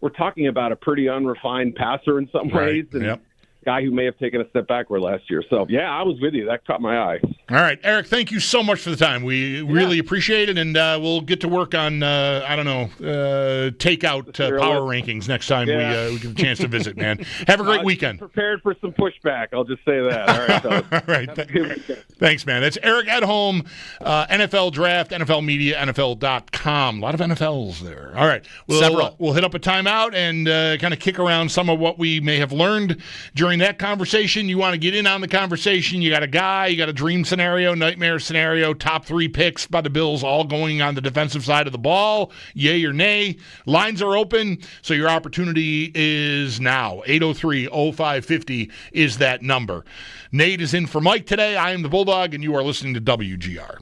we're talking about a pretty unrefined passer in some ways, and guy who may have taken a step backward last year. So, I was with you. That caught my eye. All right, Eric, thank you so much for the time. We really appreciate it, and we'll get to work on, takeout power rankings next time we get a chance to visit, man. Have a great weekend. Prepared for some pushback, I'll just say that. All right, fellas. All right. Thanks, man. That's Eric Edholm, NFL Draft, NFL Media, NFL.com. A lot of NFLs there. All right. We'll hit up a timeout and kind of kick around some of what we may have learned during join that conversation, you want to get in on the conversation, you got a guy, you got a dream scenario, nightmare scenario, top 3 picks by the Bills all going on the defensive side of the ball, yay or nay. Lines are open, so your opportunity is now. 803-0550 is that number. Nate is in for Mike today. I am the Bulldog, and you are listening to WGR.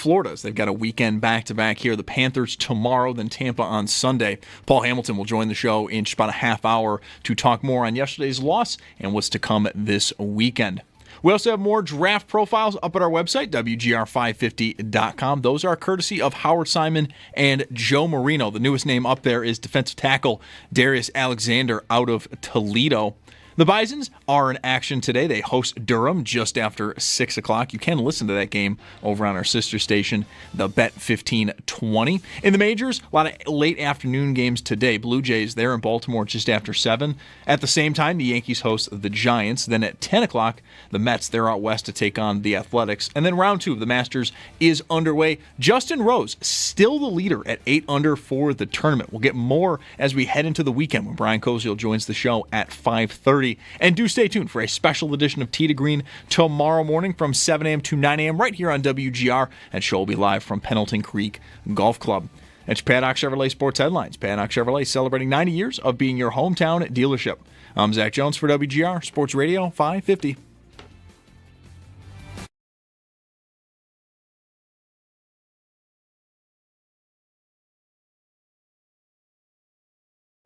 Florida's. They've got a weekend back-to-back here. The Panthers tomorrow, then Tampa on Sunday. Paul Hamilton will join the show in just about a half hour to talk more on yesterday's loss and what's to come this weekend. We also have more draft profiles up at our website, WGR550.com. Those are courtesy of Howard Simon and Joe Marino. The newest name up there is defensive tackle Darius Alexander out of Toledo. The Bisons are in action today. They host Durham just after 6 o'clock. You can listen to that game over on our sister station, the Bet 1520. In the majors, a lot of late afternoon games today. Blue Jays, they're in Baltimore just after 7. At the same time, the Yankees host the Giants. Then at 10 o'clock, the Mets, they're out west to take on the Athletics. And then round 2 of the Masters is underway. Justin Rose, still the leader at 8 under for the tournament. We'll get more as we head into the weekend when Brian Koziel joins the show at 5:30. And do stay tuned for a special edition of Tee to Green tomorrow morning from 7 a.m. to 9 a.m. right here on WGR. That show will be live from Pendleton Creek Golf Club. That's Paddock Chevrolet Sports Headlines. Paddock Chevrolet celebrating 90 years of being your hometown dealership. I'm Zach Jones for WGR Sports Radio 550.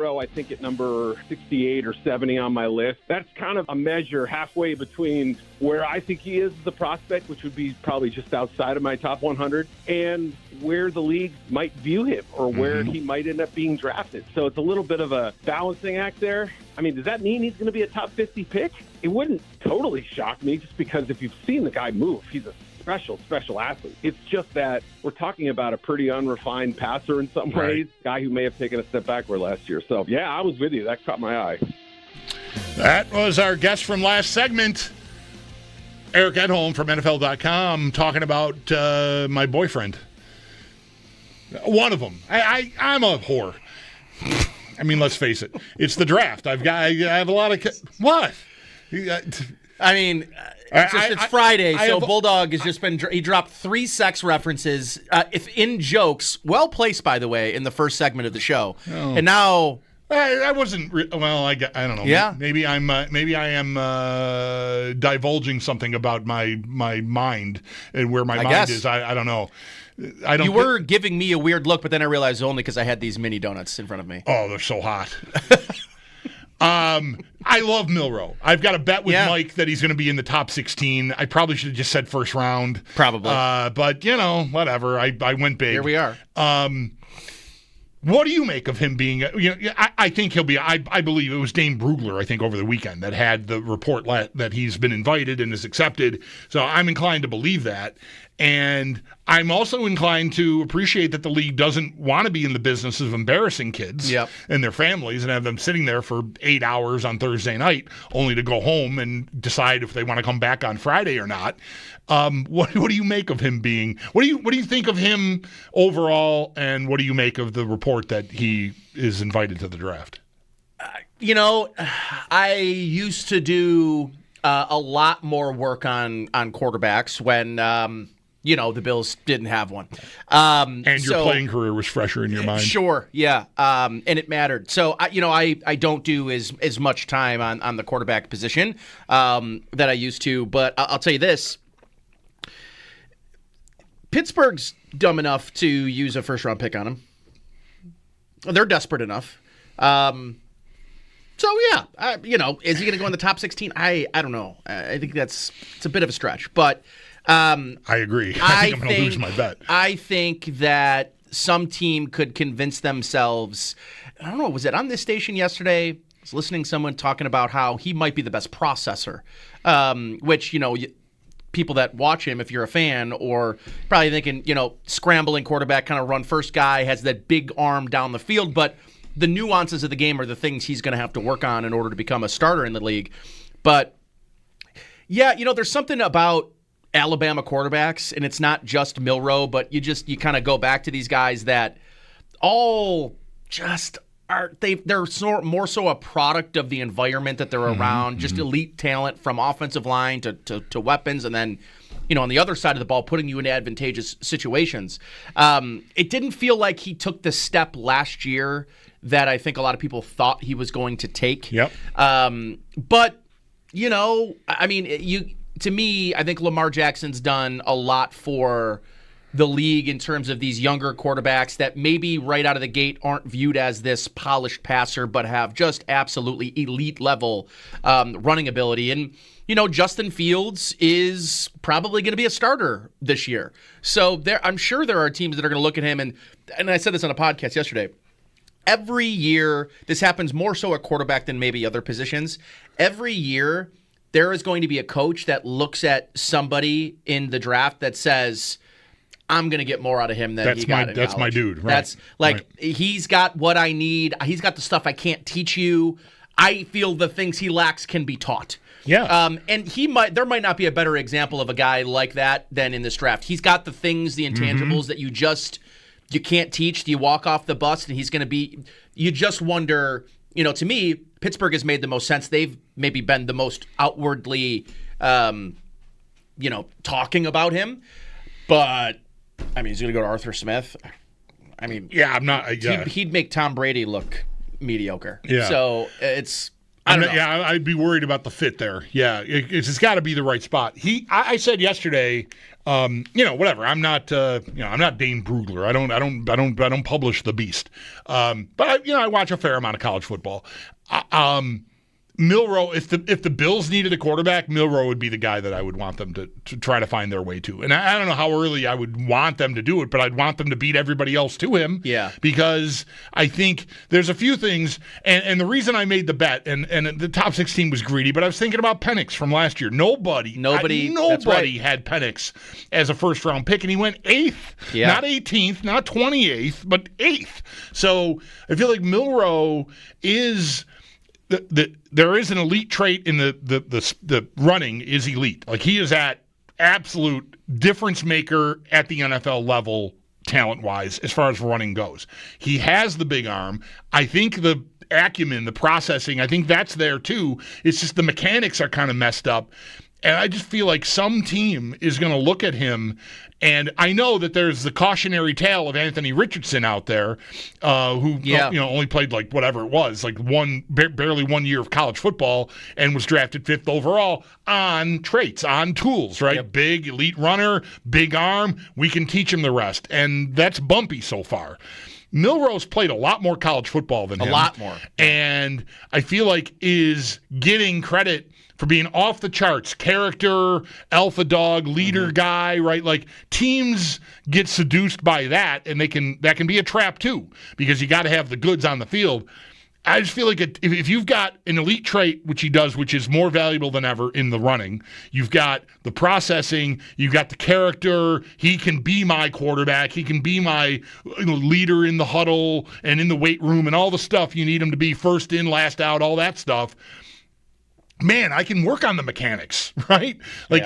I think at number 68 or 70 on my list. That's kind of a measure halfway between where I think he is the prospect, which would be probably just outside of my top 100, and where the league might view him or where he might end up being drafted. So it's a little bit of a balancing act there. I mean, does that mean he's going to be a top 50 pick? It wouldn't totally shock me just because if you've seen the guy move, he's a special athlete. It's just that we're talking about a pretty unrefined passer in some ways, guy who may have taken a step backward last year. So, yeah, I was with you. That caught my eye. That was our guest from last segment, Eric Edholm from NFL.com, talking about my boyfriend. One of them. I'm a whore. I mean, let's face it. It's the draft. I have a lot of... What? I mean... It's Friday, so Bulldog has just been... He dropped 3 sex references, if in jokes, well placed, by the way, in the first segment of the show. Oh. And now... I wasn't... Well, I don't know. Yeah? Maybe I am divulging something about my mind and where my mind is. I don't know. You were giving me a weird look, but then I realized only because I had these mini donuts in front of me. Oh, they're so hot. I love Milroe. I've got a bet with Mike that he's going to be in the top 16. I probably should have just said first round. Probably. But, whatever. I went big. Here we are. What do you make of him being? I think he'll be. I believe it was Dane Brugler, I think, over the weekend that had the report that he's been invited and is accepted. So I'm inclined to believe that. And I'm also inclined to appreciate that the league doesn't want to be in the business of embarrassing kids and their families and have them sitting there for 8 hours on Thursday night only to go home and decide if they want to come back on Friday or not. What do you make of him being? What do you think of him overall? And what do you make of the report that he is invited to the draft? I used to do a lot more work on quarterbacks when. The Bills didn't have one. And your playing career was fresher in your mind. Sure, yeah. And it mattered. So, I don't do as much time on the quarterback position that I used to. But I'll tell you this. Pittsburgh's dumb enough to use a first-round pick on him. They're desperate enough. So, yeah, is he going to go in the top 16? I don't know. I think it's a bit of a stretch. But... I agree. I think I'm going to lose my bet. I think that some team could convince themselves. I don't know. Was it on this station yesterday? I was listening to someone talking about how he might be the best processor, which, people that watch him, if you're a fan, or probably thinking, scrambling quarterback, kind of run first guy, has that big arm down the field. But the nuances of the game are the things he's going to have to work on in order to become a starter in the league. But, yeah, there's something about Alabama quarterbacks, and it's not just Milroe, but you kind of go back to these guys that all just are they're more so a product of the environment that they're around, just elite talent from offensive line to weapons, and then on the other side of the ball, putting you in advantageous situations. It didn't feel like he took the step last year that I think a lot of people thought he was going to take. Yep. But to me, I think Lamar Jackson's done a lot for the league in terms of these younger quarterbacks that maybe right out of the gate aren't viewed as this polished passer, but have just absolutely elite level running ability. And, Justin Fields is probably going to be a starter this year. So I'm sure there are teams that are going to look at him. And I said this on a podcast yesterday. Every year, this happens more so at quarterback than maybe other positions. Every year, there is going to be a coach that looks at somebody in the draft that says, I'm going to get more out of him than he got in That's college. my dude. Right. That's he's got what I need. He's got the stuff I can't teach you. I feel the things he lacks can be taught. Yeah. And there might not be a better example of a guy like that than in this draft. He's got the things, the intangibles that you can't teach. You walk off the bus and he's going to be, you just wonder, to me, Pittsburgh has made the most sense. They've maybe been the most outwardly, talking about him. But, he's going to go to Arthur Smith. Yeah, I'm not. He'd make Tom Brady look mediocre. Yeah. So it's, I don't know. Yeah, I'd be worried about the fit there. Yeah, it's got to be the right spot. I said yesterday, whatever. I'm not, I'm not Dane Brugler. I don't publish the beast. But I watch a fair amount of college football. Milroe, if the Bills needed a quarterback, Milroe would be the guy that I would want them to try to find their way to. And I don't know how early I would want them to do it, but I'd want them to beat everybody else to him. Yeah. Because I think there's a few things, and the reason I made the bet, and the top 16 was greedy, but I was thinking about Penix from last year. Nobody had Penix as a first-round pick, and he went 8th. Yeah. Not 18th, not 28th, but 8th. So I feel like Milroe is... there is an elite trait in the running is elite. Like he is at absolute difference maker at the NFL level talent-wise as far as running goes. He has the big arm. I think the acumen, the processing, I think that's there too. It's just the mechanics are kind of messed up. And I just feel like some team is going to look at him, and I know that there's the cautionary tale of Anthony Richardson out there, who only played like whatever it was, like barely 1 year of college football, and was drafted 5th overall on traits, on tools, right? Yep. Big elite runner, big arm. We can teach him the rest, and that's bumpy so far. Milroe's played a lot more college football than him. A lot more. And I feel like is getting credit for being off the charts, character, alpha dog, leader guy, right? Like teams get seduced by that, and that can be a trap too, because you got to have the goods on the field. I just feel like if you've got an elite trait, which he does, which is more valuable than ever in the running, you've got the processing, you've got the character, he can be my quarterback, he can be my leader in the huddle and in the weight room and all the stuff you need him to be, first in, last out, all that stuff. Man, I can work on the mechanics, right? Like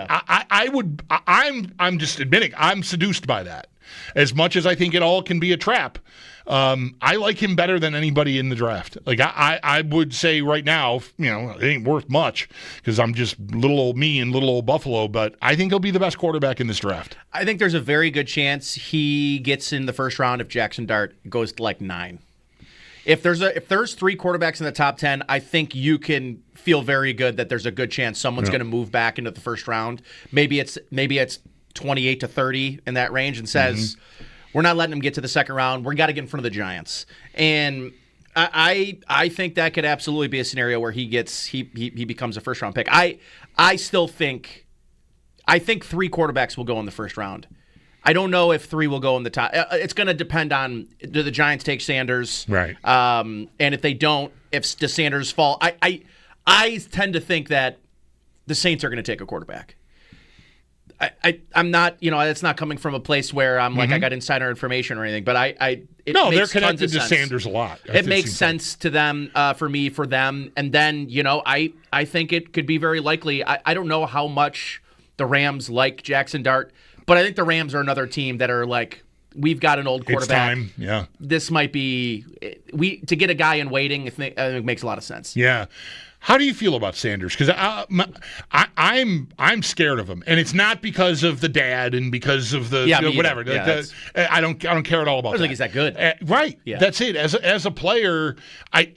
I'm just admitting I'm seduced by that. As much as I think it all can be a trap, I like him better than anybody in the draft. Like I would say right now, it ain't worth much because I'm just little old me and little old Buffalo, but I think he'll be the best quarterback in this draft. I think there's a very good chance he gets in the first round if Jackson Dart goes to like 9. If there's 3 quarterbacks in the top 10, I think you can feel very good that there's a good chance someone's going to move back into the first round. Maybe it's 28 to 30 in that range and says, we're not letting him get to the second round. We got to get in front of the Giants. And I think that could absolutely be a scenario where he becomes a first round pick. I think 3 quarterbacks will go in the first round. I don't know if 3 will go in the top. It's going to depend on, do the Giants take Sanders? Right. And if they don't, does Sanders fall? I tend to think that the Saints are going to take a quarterback. I'm not, it's not coming from a place where I'm like, I got insider information or anything, but they're connected to Sanders a lot. It makes sense to them, for them. And then, I think it could be very likely. I don't know how much the Rams like Jackson Dart, but I think the Rams are another team that are like, we've got an old quarterback. It's time, yeah. This might be, to get a guy in waiting, I think it makes a lot of sense. Yeah. How do you feel about Sanders? Because I'm scared of him, and it's not because of the dad and because of the whatever. I don't care at all about. I don't think he's that good. Right. Yeah. That's it. As a player,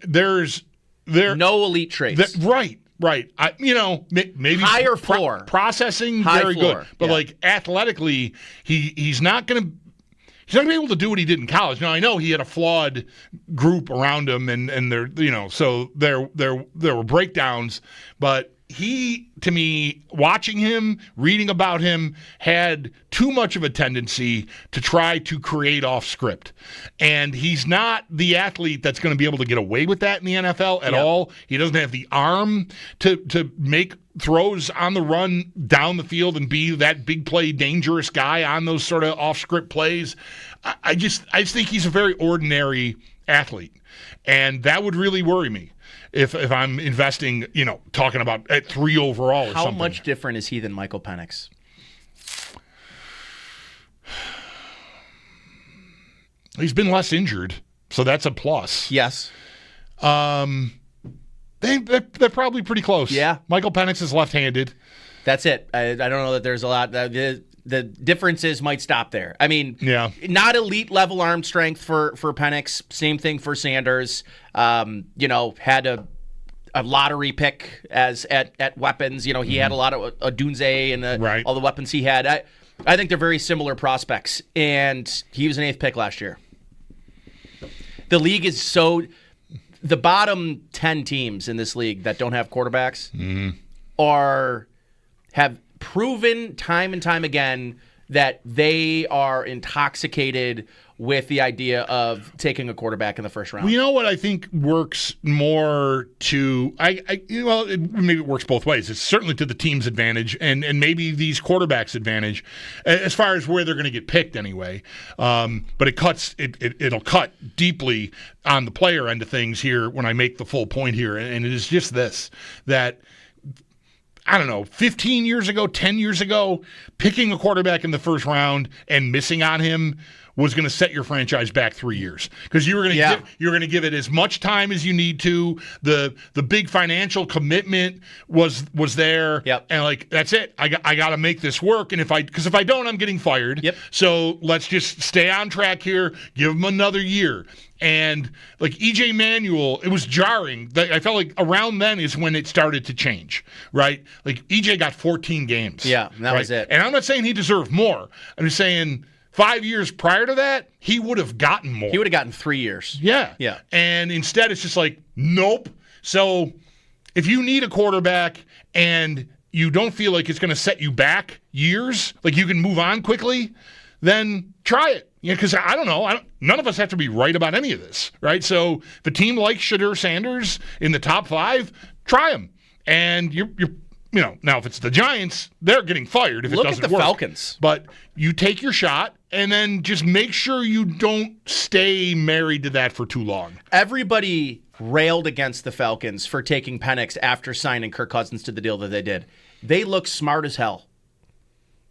there's no elite traits. Right. Right. Maybe higher floor. Processing, High very floor. good. But, like, athletically, he's not going to be able to do what he did in college. Now, I know he had a flawed group around him, and so there were breakdowns, but he, to me, watching him, reading about him, had too much of a tendency to try to create off script. And he's not the athlete that's going to be able to get away with that in the NFL at all. He doesn't have the arm to make throws on the run down the field and be that big play dangerous guy on those sort of off script plays. I just think he's a very ordinary athlete. And that would really worry me. If I'm investing, talking about at 3 overall or something. How much different is he than Michael Penix? He's been less injured, so that's a plus. Yes. They're probably pretty close. Yeah. Michael Penix is left-handed. That's it. I don't know that there's a lot. The differences might stop there. I mean, not elite level arm strength for Penix. Same thing for Sanders. Had a lottery pick at weapons. He had a lot of Odunze and all the weapons he had. I think they're very similar prospects, and he was an 8th pick last year. The league is the bottom 10 teams in this league that don't have quarterbacks have proven time and time again that they are intoxicated with the idea of taking a quarterback in the first round. Well, you know what I think works more to maybe it works both ways. It's certainly to the team's advantage and maybe these quarterbacks' advantage as far as where they're going to get picked anyway. But it'll cut deeply on the player end of things here when I make the full point here, and it is just this that. I don't know, 15 years ago, 10 years ago, picking a quarterback in the first round and missing on him was going to set your franchise back 3 years because you were going to give it as much time as you need to. The big financial commitment was there, and like that's it. I got to make this work, and if I don't, I'm getting fired. So let's just stay on track here. Give him another year. And like EJ Manuel, it was jarring. I felt like around then is when it started to change, right? Like EJ got 14 games. Yeah, that was it. And I'm not saying he deserved more. I'm just saying 5 years prior to that, he would have gotten more. He would have gotten 3 years. Yeah. Yeah. And instead it's just like, nope. So if you need a quarterback and you don't feel like it's going to set you back years, like you can move on quickly, then try it. Yeah, because I don't know. None of us have to be right about any of this, right? So if a team like Shadur Sanders in the top 5, try him. And you're now if it's the Giants, they're getting fired if it doesn't work. Look at the Falcons. But you take your shot and then just make sure you don't stay married to that for too long. Everybody railed against the Falcons for taking Penix after signing Kirk Cousins to the deal that they did. They look smart as hell.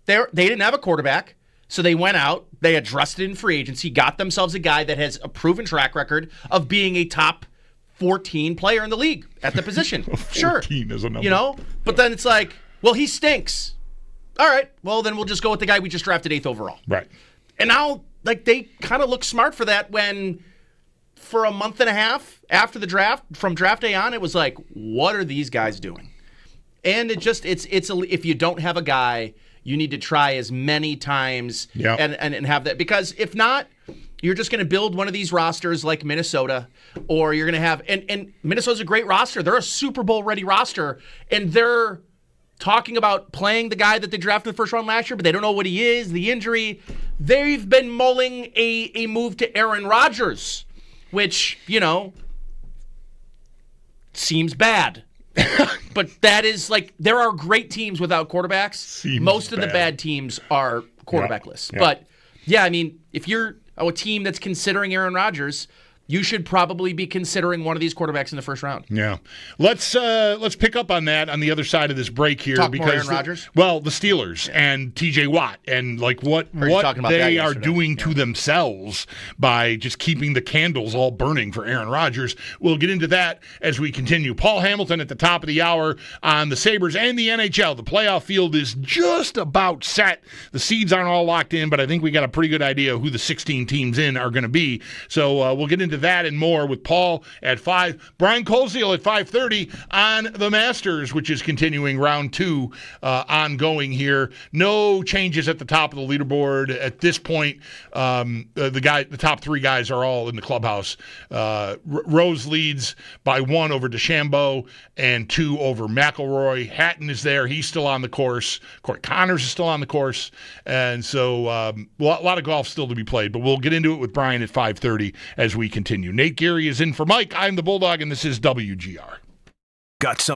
They didn't have a quarterback. So they went out, they addressed it in free agency, got themselves a guy that has a proven track record of being a top 14 player in the league at the position. 14 is a number. But then it's like, well, he stinks. All right, well, then we'll just go with the guy we just drafted 8th overall. Right. And now, like, they kind of look smart for that when for a month and a half after the draft, from draft day on, it was like, what are these guys doing? And if you don't have a guy, you need to try as many times and have that. Because if not, you're just going to build one of these rosters like Minnesota, or you're going to have – and Minnesota's a great roster. They're a Super Bowl-ready roster, and they're talking about playing the guy that they drafted in the first round last year, but they don't know what he is, the injury. They've been mulling a move to Aaron Rodgers, which, seems bad. But that is like, there are great teams without quarterbacks. Most of the bad teams are quarterbackless. Yeah. But yeah, I mean, if you're a team that's considering Aaron Rodgers, you should probably be considering one of these quarterbacks in the first round. Yeah. Let's pick up on that on the other side of this break here. Talk more Aaron Rodgers? The Steelers and TJ Watt and like what they are doing to themselves by just keeping the candles all burning for Aaron Rodgers. We'll get into that as we continue. Paul Hamilton at the top of the hour on the Sabres and the NHL. The playoff field is just about set. The seeds aren't all locked in, but I think we got a pretty good idea who the 16 teams in are going to be. So we'll get into into that and more with Paul at 5. Brian Koziel at 5:30 on the Masters, which is continuing round 2 ongoing here. No changes at the top of the leaderboard at this point. The top 3 guys are all in the clubhouse. Rose leads by 1 over DeChambeau and 2 over McIlroy. Hatton is there. He's still on the course. Corey Connors is still on the course. And so a lot of golf still to be played, but we'll get into it with Brian at 5:30 as we continue. Nate Geary is in for Mike. I'm the Bulldog, and this is WGR. Got some.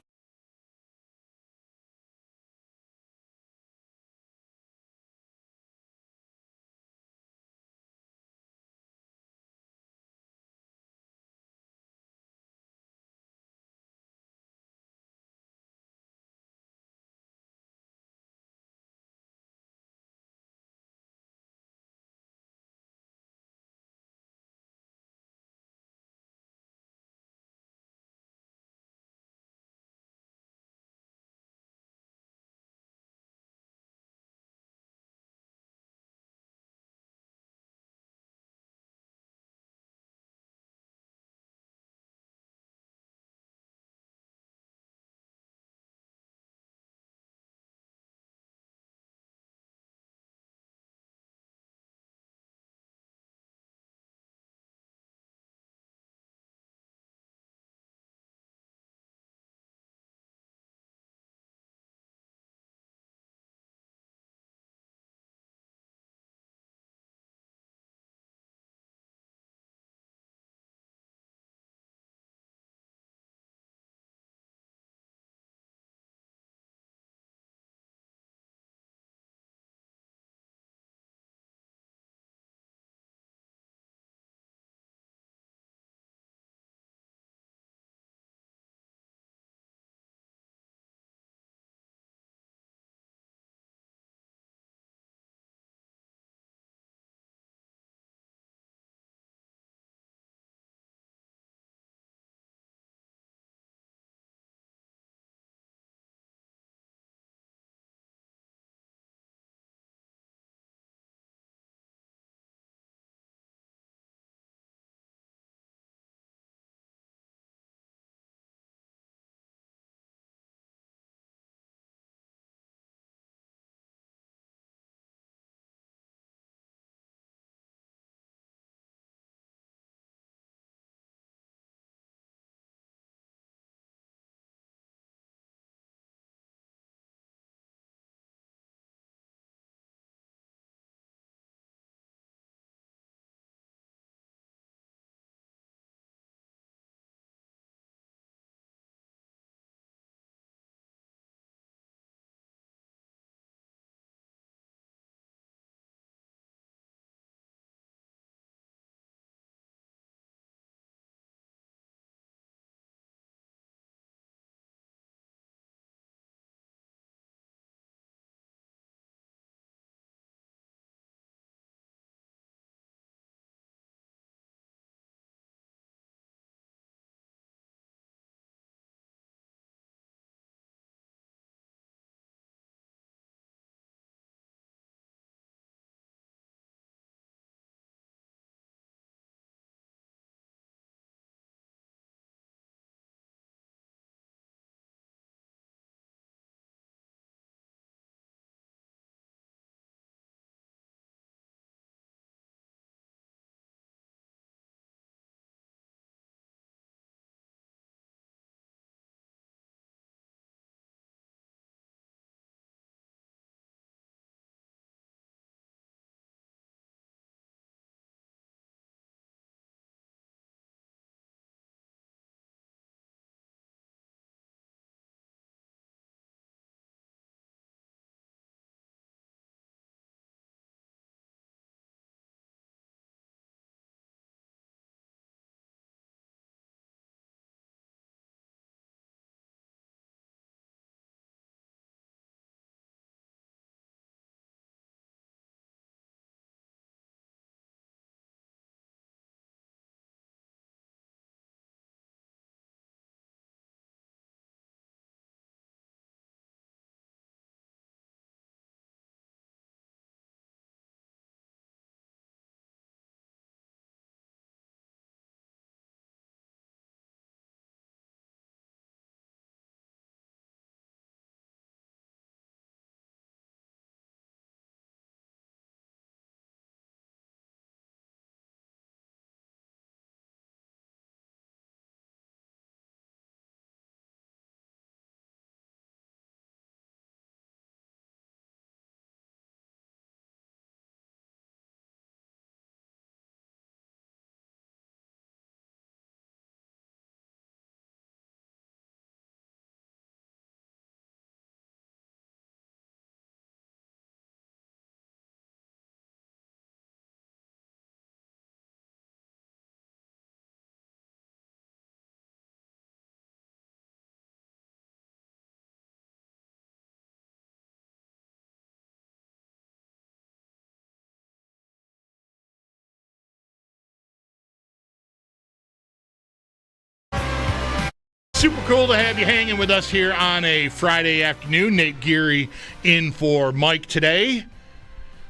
Super cool to have you hanging with us here on a Friday afternoon. Nate Geary in for Mike today.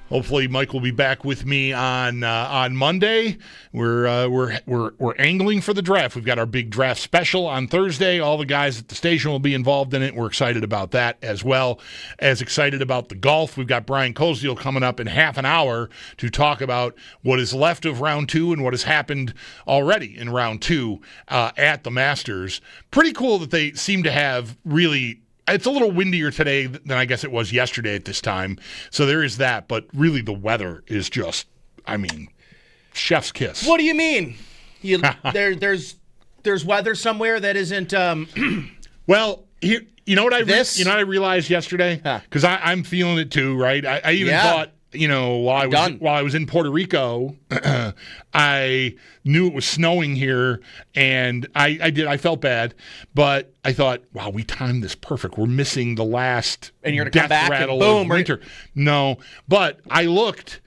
Hopefully, Mike will be back with me on Monday. We're angling for the draft. We've got our big draft special on Thursday. All the guys at the station will be involved in it. We're excited about that as well as excited about the golf. We've got Brian Koziel coming up in half an hour to talk about what is left of round 2 and what has happened already in round 2 at the Masters. Pretty cool that they seem to have really. It's a little windier today than I guess it was yesterday at this time. So there is that. But really the weather is just, chef's kiss. What do you mean? There's weather somewhere that isn't. Well, here, you know what I realized yesterday? Because I'm feeling it too, right? I even thought, while I was in Puerto Rico, I knew it was snowing here, and I felt bad, but I thought, wow, we timed this perfect. We're missing the last and you're gonna come back rattle and boom, of winter. right? No, but I looked.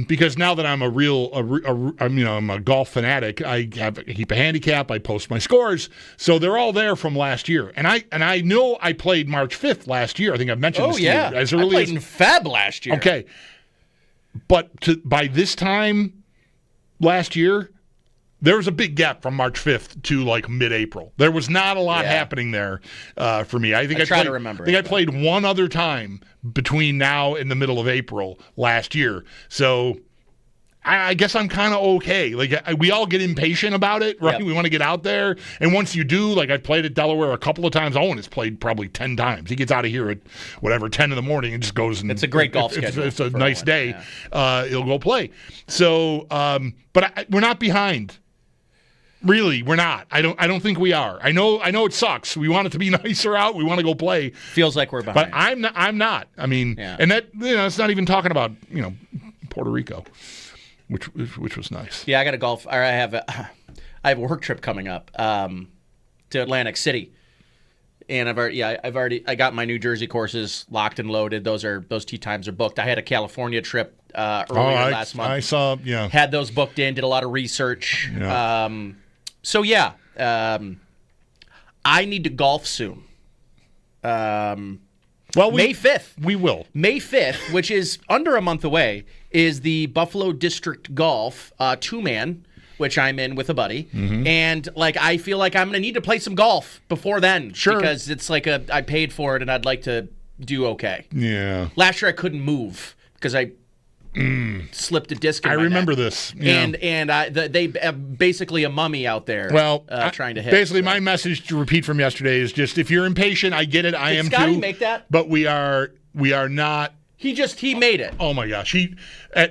Because now that I'm I'm a golf fanatic, I keep a handicap, I post my scores, so they're all there from last year. And I know I played March 5th last year. I think I've mentioned this to you. As early I played in Feb last year. Okay. But by this time last year, there was a big gap from March 5th to like mid-April. There was not a lot happening there for me. I played one other time between now and the middle of April last year. So I guess I'm kind of okay. Like we all get impatient about it, right? Yep. We want to get out there. And once you do, like I've played at Delaware a couple of times. Owen has played probably 10 times. He gets out of here at 10 in the morning and just goes. And it's a great golf schedule. It's a nice day. Yeah. He'll go play. So, but we're not behind. Really, we're not. I don't think we are. I know it sucks. We want it to be nicer out. We want to go play. Feels like we're behind. But I'm not. And that it's not even talking about, Puerto Rico, which was nice. Yeah, I got to golf. I have a work trip coming up to Atlantic City. And I got my New Jersey courses locked and loaded. Those tee times are booked. I had a California trip earlier last month. I saw, had those booked in. Did a lot of research. Yeah. I need to golf soon. May 5th. We will. May 5th, which is under a month away, is the Buffalo District Golf 2-man, which I'm in with a buddy. Mm-hmm. And I feel like I'm going to need to play some golf before then. Sure. Because it's I paid for it and I'd like to do okay. Yeah. Last year I couldn't move because I slipped a disc in my remember neck. this. Yeah. And they basically a mummy out there trying to hit. Basically, my message to repeat from yesterday is just if you're impatient, I get it. I am Scotty too. Make that? But we are not. He made it. Oh, my gosh.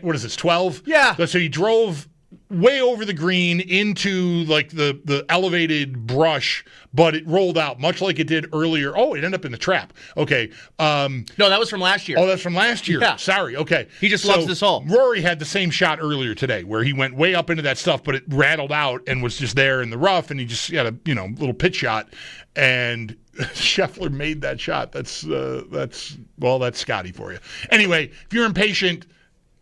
What is this, 12? Yeah. So he drove way over the green into the elevated brush, but it rolled out much like it did earlier. Oh, it ended up in the trap. Okay. No, that was from last year. Oh, that's from last year. Yeah. Sorry. Okay. He just loves this hole. Rory had the same shot earlier today where he went way up into that stuff, but it rattled out and was just there in the rough, and he just had a little pitch shot, and Scheffler made that shot. That's Scotty for you. Anyway, if you're impatient,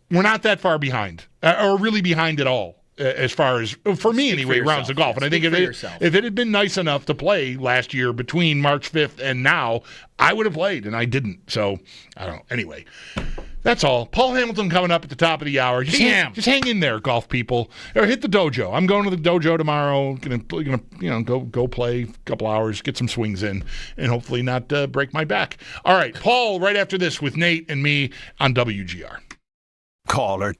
we're not that far behind, or really behind at all, as far as, for me anyway, rounds of golf. And I think if it had been nice enough to play last year between March 5th and now, I would have played, and I didn't. So, I don't know. Anyway, that's all. Paul Hamilton coming up at the top of the hour. Just hang in there, golf people. Or hit the dojo. I'm going to the dojo tomorrow. Gonna go play a couple hours, get some swings in, and hopefully not break my back. All right, Paul, right after this with Nate and me on WGR. Caller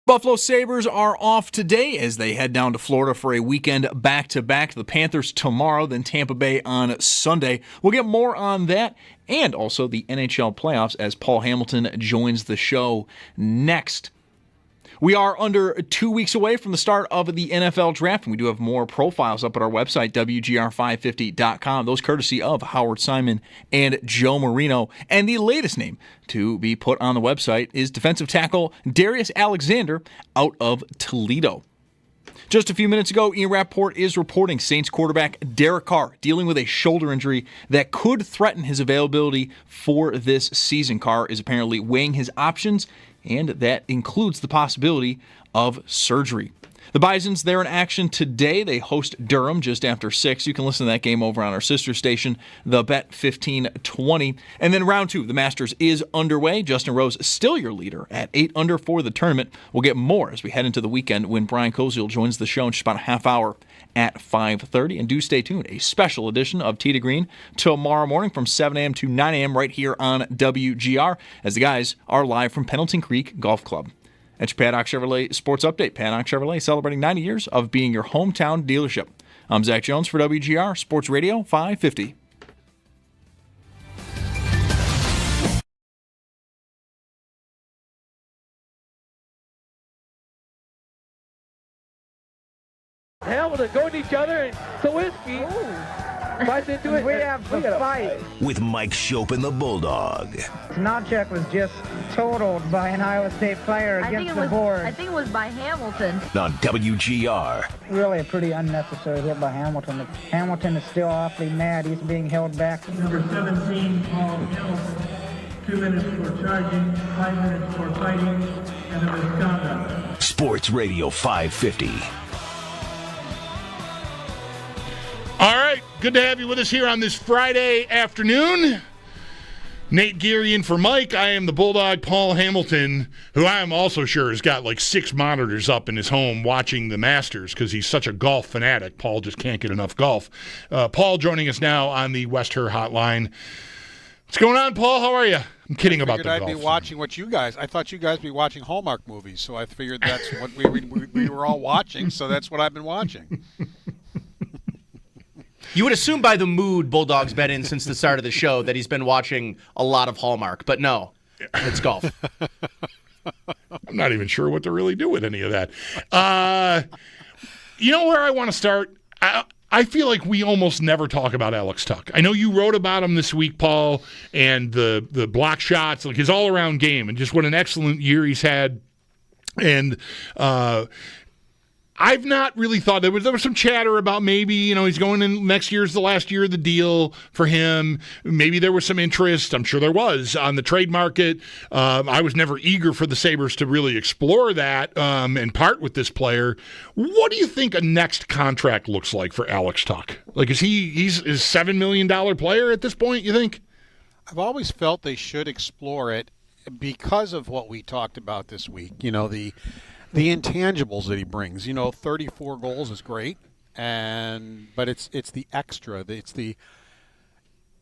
Buffalo Sabres are off today as they head down to Florida for a weekend back-to-back. The Panthers tomorrow, then Tampa Bay on Sunday. We'll get more on that and also the NHL playoffs as Paul Hamilton joins the show next. We are under 2 weeks away from the start of the NFL draft, and we do have more profiles up at our website, WGR550.com. Those courtesy of Howard Simon and Joe Marino. And the latest name to be put on the website is defensive tackle Darius Alexander out of Toledo. Just a few minutes ago, Ian Rappaport is reporting Saints quarterback Derek Carr dealing with a shoulder injury that could threaten his availability for this season. Carr is apparently weighing his options, and that includes the possibility of surgery. The Bisons, they're in action today. They host Durham just after 6. You can listen to that game over on our sister station, the Bet 1520. And then round 2, the Masters is underway. Justin Rose still your leader at 8 under for the tournament. We'll get more as we head into the weekend when Brian Koziel joins the show in just about a half hour at 5:30. And do stay tuned. A special edition of Tee to Green tomorrow morning from 7 a.m. to 9 a.m. right here on WGR as the guys are live from Pendleton Creek Golf Club. That's your Paddock Chevrolet Sports Update. Paddock Chevrolet celebrating 90 years of being your hometown dealership. I'm Zach Jones for WGR Sports Radio 550. Hamilton going to each other and Sawinski fights into it. We have to fight. With Mike Schopp and the Bulldog. Snodcheck was just totaled by an Iowa State player against the board. I think it was by Hamilton. On WGR. Really a pretty unnecessary hit by Hamilton. Hamilton is still awfully mad. He's being held back. Number 17, Paul Hamilton. 2 minutes for charging, 5 minutes for fighting, and a misconduct. Sports Radio 550. All right, good to have you with us here on this Friday afternoon. Nate Geary in for Mike. I am the Bulldog, Paul Hamilton, who I am also sure has got like 6 monitors up in his home watching the Masters because he's such a golf fanatic. Paul just can't get enough golf. Paul joining us now on the West Her hotline. What's going on, Paul? How are you? I'm kidding about the golf. I'd be watching what you guys. I thought you guys would be watching Hallmark movies, so I figured that's what we were all watching. So that's what I've been watching. You would assume by the mood Bulldog's been in since the start of the show that he's been watching a lot of Hallmark, but no, it's golf. I'm not even sure what to really do with any of that. You know where I want to start? I feel like we almost never talk about Alex Tuck. I know you wrote about him this week, Paul, and the block shots, like his all-around game, and just what an excellent year he's had. And I've not really thought there was some chatter about maybe, he's going in next year's the last year of the deal for him. Maybe there was some interest. I'm sure there was on the trade market. I was never eager for the Sabres to really explore that and part with this player. What do you think a next contract looks like for Alex Tuck? Like, he's a $7 million player at this point, you think? I've always felt they should explore it because of what we talked about this week. The intangibles that he brings. 34 goals is great, but it's the extra. It's the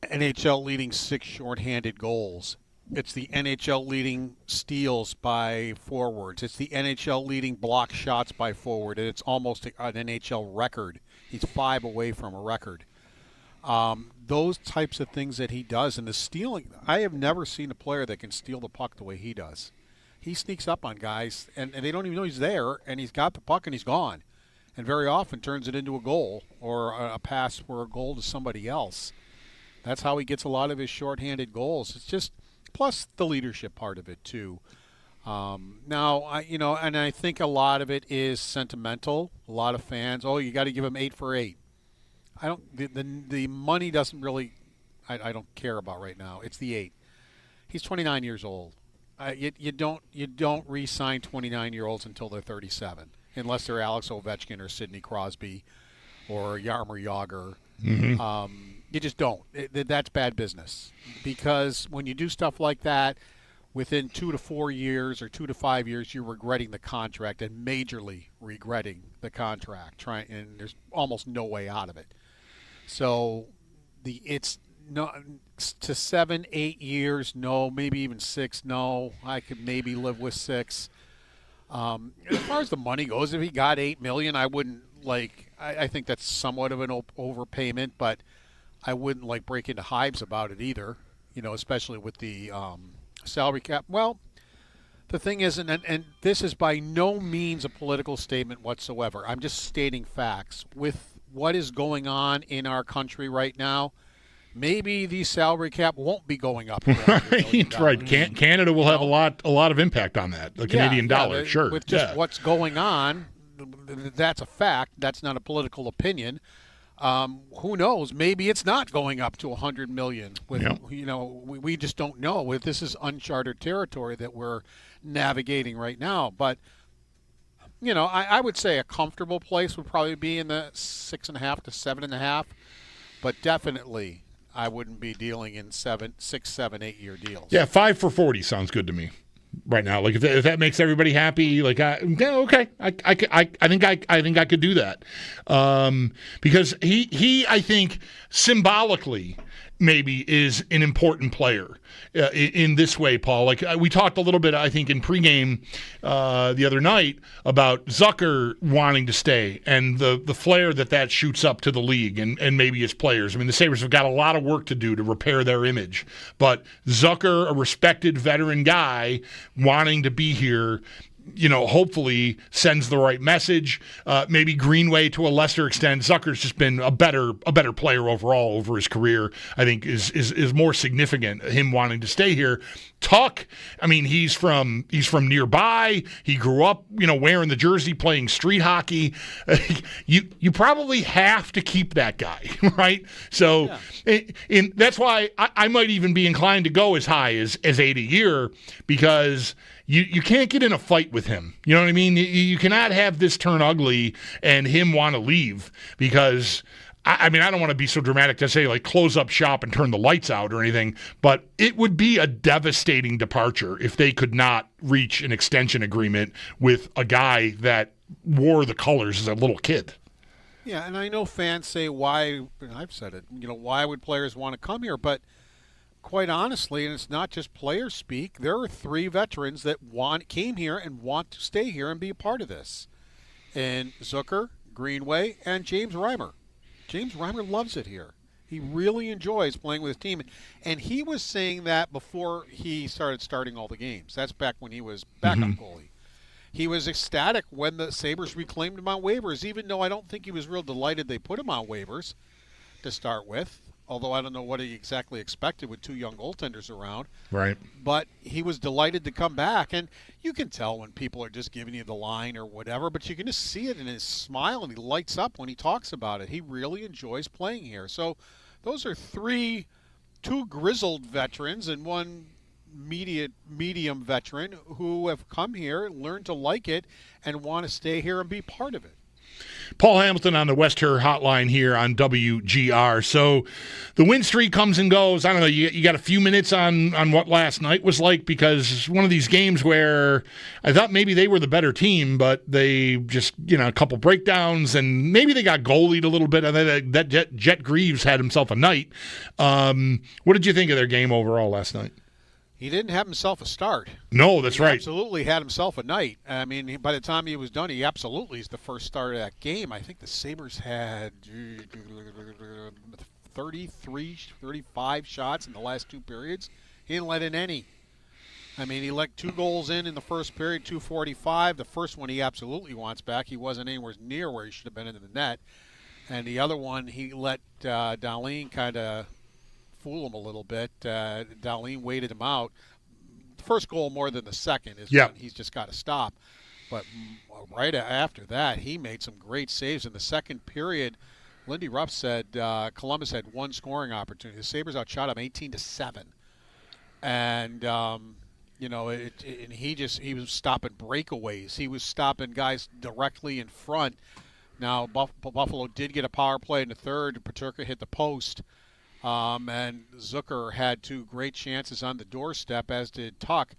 NHL leading 6 shorthanded goals. It's the NHL leading steals by forwards. It's the NHL leading block shots by forward. And it's almost an NHL record. He's 5 away from a record. Those types of things that he does, and the stealing. I have never seen a player that can steal the puck the way he does. He sneaks up on guys, and they don't even know he's there, and he's got the puck, and he's gone. And very often turns it into a goal or a pass for a goal to somebody else. That's how he gets a lot of his shorthanded goals. It's just, plus the leadership part of it, too. And I think a lot of it is sentimental. A lot of fans, you got to give him 8 for 8. The money doesn't really, I don't care about right now. It's the 8. He's 29 years old. You don't re-sign 29-year-olds until they're 37, unless they're Alex Ovechkin or Sidney Crosby or Jaromir Jagr. Mm-hmm. You just don't. That's bad business, because when you do stuff like that, within 2 to 4 years or 2 to 5 years, you're regretting the contract and majorly regretting the contract. And there's almost no way out of it. So it's no to 7, 8 years, no, maybe even 6. No, I could maybe live with 6. As far as the money goes, if he got $8 million, I wouldn't I think that's somewhat of an overpayment, but I wouldn't break into hives about it either. Especially with the salary cap. Well, the thing is, and this is by no means a political statement whatsoever. I'm just stating facts. With what is going on in our country right now, maybe the salary cap won't be going up. Right. Canada will have a lot of impact on that. The Canadian dollar, sure. With just what's going on, that's a fact. That's not a political opinion. Who knows? Maybe it's not going up to $100 million. We just don't know. This is uncharted territory that we're navigating right now. But I would say a comfortable place would probably be in the 6.5 to 7.5. But definitely, I wouldn't be dealing in 6, 7, 8 year deals. Yeah, 5 for 40 sounds good to me right now. If that makes everybody happy, okay, I think I could do that, because he I think symbolically maybe is an important player in this way, Paul. We talked a little bit, I think, in pregame the other night about Zucker wanting to stay and the flare that shoots up to the league and maybe his players. I mean, the Sabres have got a lot of work to do to repair their image. But Zucker, a respected veteran guy, wanting to be here, hopefully sends the right message. Maybe Greenway to a lesser extent. Zucker's just been a better player overall over his career. I think is more significant, him wanting to stay here. Tuck, I mean, he's from nearby. He grew up, wearing the jersey, playing street hockey. You probably have to keep that guy, right? So, that's why I might even be inclined to go as high as 8 a year, because you can't get in a fight with him. You know what I mean? You cannot have this turn ugly and him want to leave, because I don't want to be so dramatic to say close up shop and turn the lights out or anything, but it would be a devastating departure if they could not reach an extension agreement with a guy that wore the colors as a little kid. Yeah, and I know fans say why, and I've said it, why would players want to come here? But quite honestly, and it's not just player speak, there are 3 veterans that came here and want to stay here and be a part of this. And Zucker, Greenway, and James Reimer. James Reimer loves it here. He really enjoys playing with his team. And he was saying that before he starting all the games. That's back when he was backup goalie. He was ecstatic when the Sabres reclaimed him on waivers, even though I don't think he was real delighted they put him on waivers to start with. Although I don't know what he exactly expected with 2 young goaltenders around. Right. But he was delighted to come back. And you can tell when people are just giving you the line or whatever, but you can just see it in his smile, and he lights up when he talks about it. He really enjoys playing here. So those are 2 grizzled veterans and 1 medium veteran who have come here, learned to like it, and want to stay here and be part of it. Paul Hamilton on the West Her Hotline here on WGR. So the win streak comes and goes. I don't know, you got a few minutes on what last night was like, because it's one of these games where I thought maybe they were the better team, but they just, a couple breakdowns, and maybe they got goalied a little bit. That Jet Greaves had himself a night. What did you think of their game overall last night? He didn't have himself a start. No, that's right. He absolutely had himself a night. I mean, by the time he was done, he absolutely is the first start of that game. I think the Sabres had 33, 35 shots in the last 2 periods. He didn't let in any. I mean, he let 2 goals in the first period, 2:45. The first one he absolutely wants back. He wasn't anywhere near where he should have been in the net. And the other one, he let Dahlin kind of fool him a little bit. Dahlin waited him out. The first goal more than the second is when he's just got to stop. But right after that, he made some great saves in the second period. Lindy Ruff said Columbus had 1 scoring opportunity. The Sabres outshot him 18-7, and and he was stopping breakaways. He was stopping guys directly in front. Now Buffalo did get a power play in the third. Paterka hit the post. And Zucker had 2 great chances on the doorstep, as did Tuck.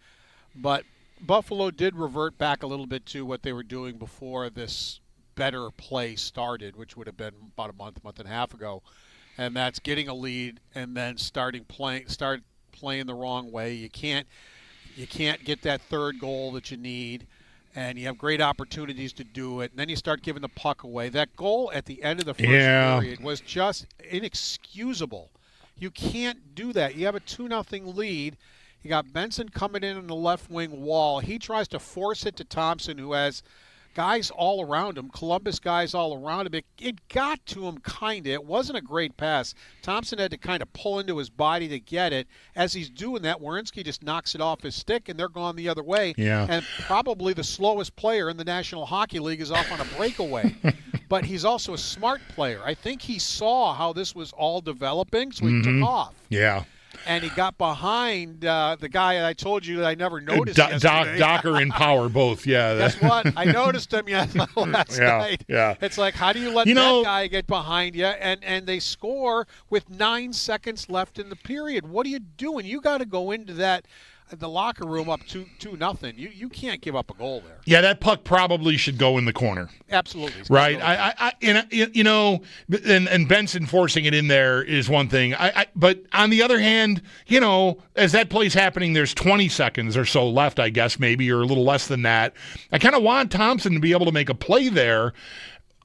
But Buffalo did revert back a little bit to what they were doing before this better play started, which would have been about a month and a half ago. And that's getting a lead and then start playing the wrong way. You can't get that third goal that you need. and you have great opportunities to do it, and then you start giving the puck away. That goal at the end of the first period was just inexcusable. You can't do that. You have a 2-0 lead. You got Benson coming in on the left wing wall. He tries to force it to Thompson, who has guys all around him, Columbus guys all around him. It got to him kind of. It wasn't a great pass. Thompson had to kind of pull into his body to get it. As he's doing that, Werenski just knocks it off his stick, and they're gone the other way. Yeah. And probably the slowest player in the National Hockey League is off on a breakaway. But he's also a smart player. I think he saw how this was all developing, so he took off. Yeah. And he got behind the guy I told you that I never noticed yesterday. Docker and Power both, yeah. Guess what? I noticed him last night. Yeah. It's like, how do you let that guy get behind you? And they score with 9 seconds left in the period. What are you doing? You got to go into the locker room up 2-0. You can't give up a goal there. Yeah, that puck probably should go in the corner. Absolutely. Right. And Benson forcing it in there is one thing. But on the other hand, as that play's happening, there's 20 seconds or so left, I guess, maybe, or a little less than that. I kind of want Thompson to be able to make a play there.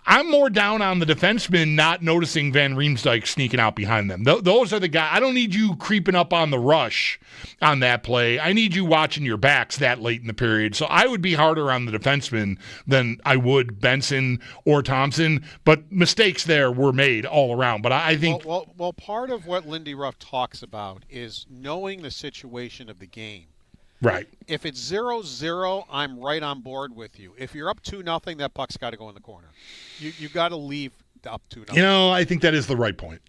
I'm more down on the defenseman not noticing Van Riemsdyk sneaking out behind them. Those are the guys. I don't need you creeping up on the rush on that play. I need you watching your backs that late in the period. So I would be harder on the defenseman than I would Benson or Thompson. But mistakes there were made all around. But I think... Well, part of what Lindy Ruff talks about is knowing the situation of the game. Right. If it's 0-0, I'm right on board with you. If you're up 2-0, that puck's got to go in the corner. You got to leave up 2-0. I think that is the right point.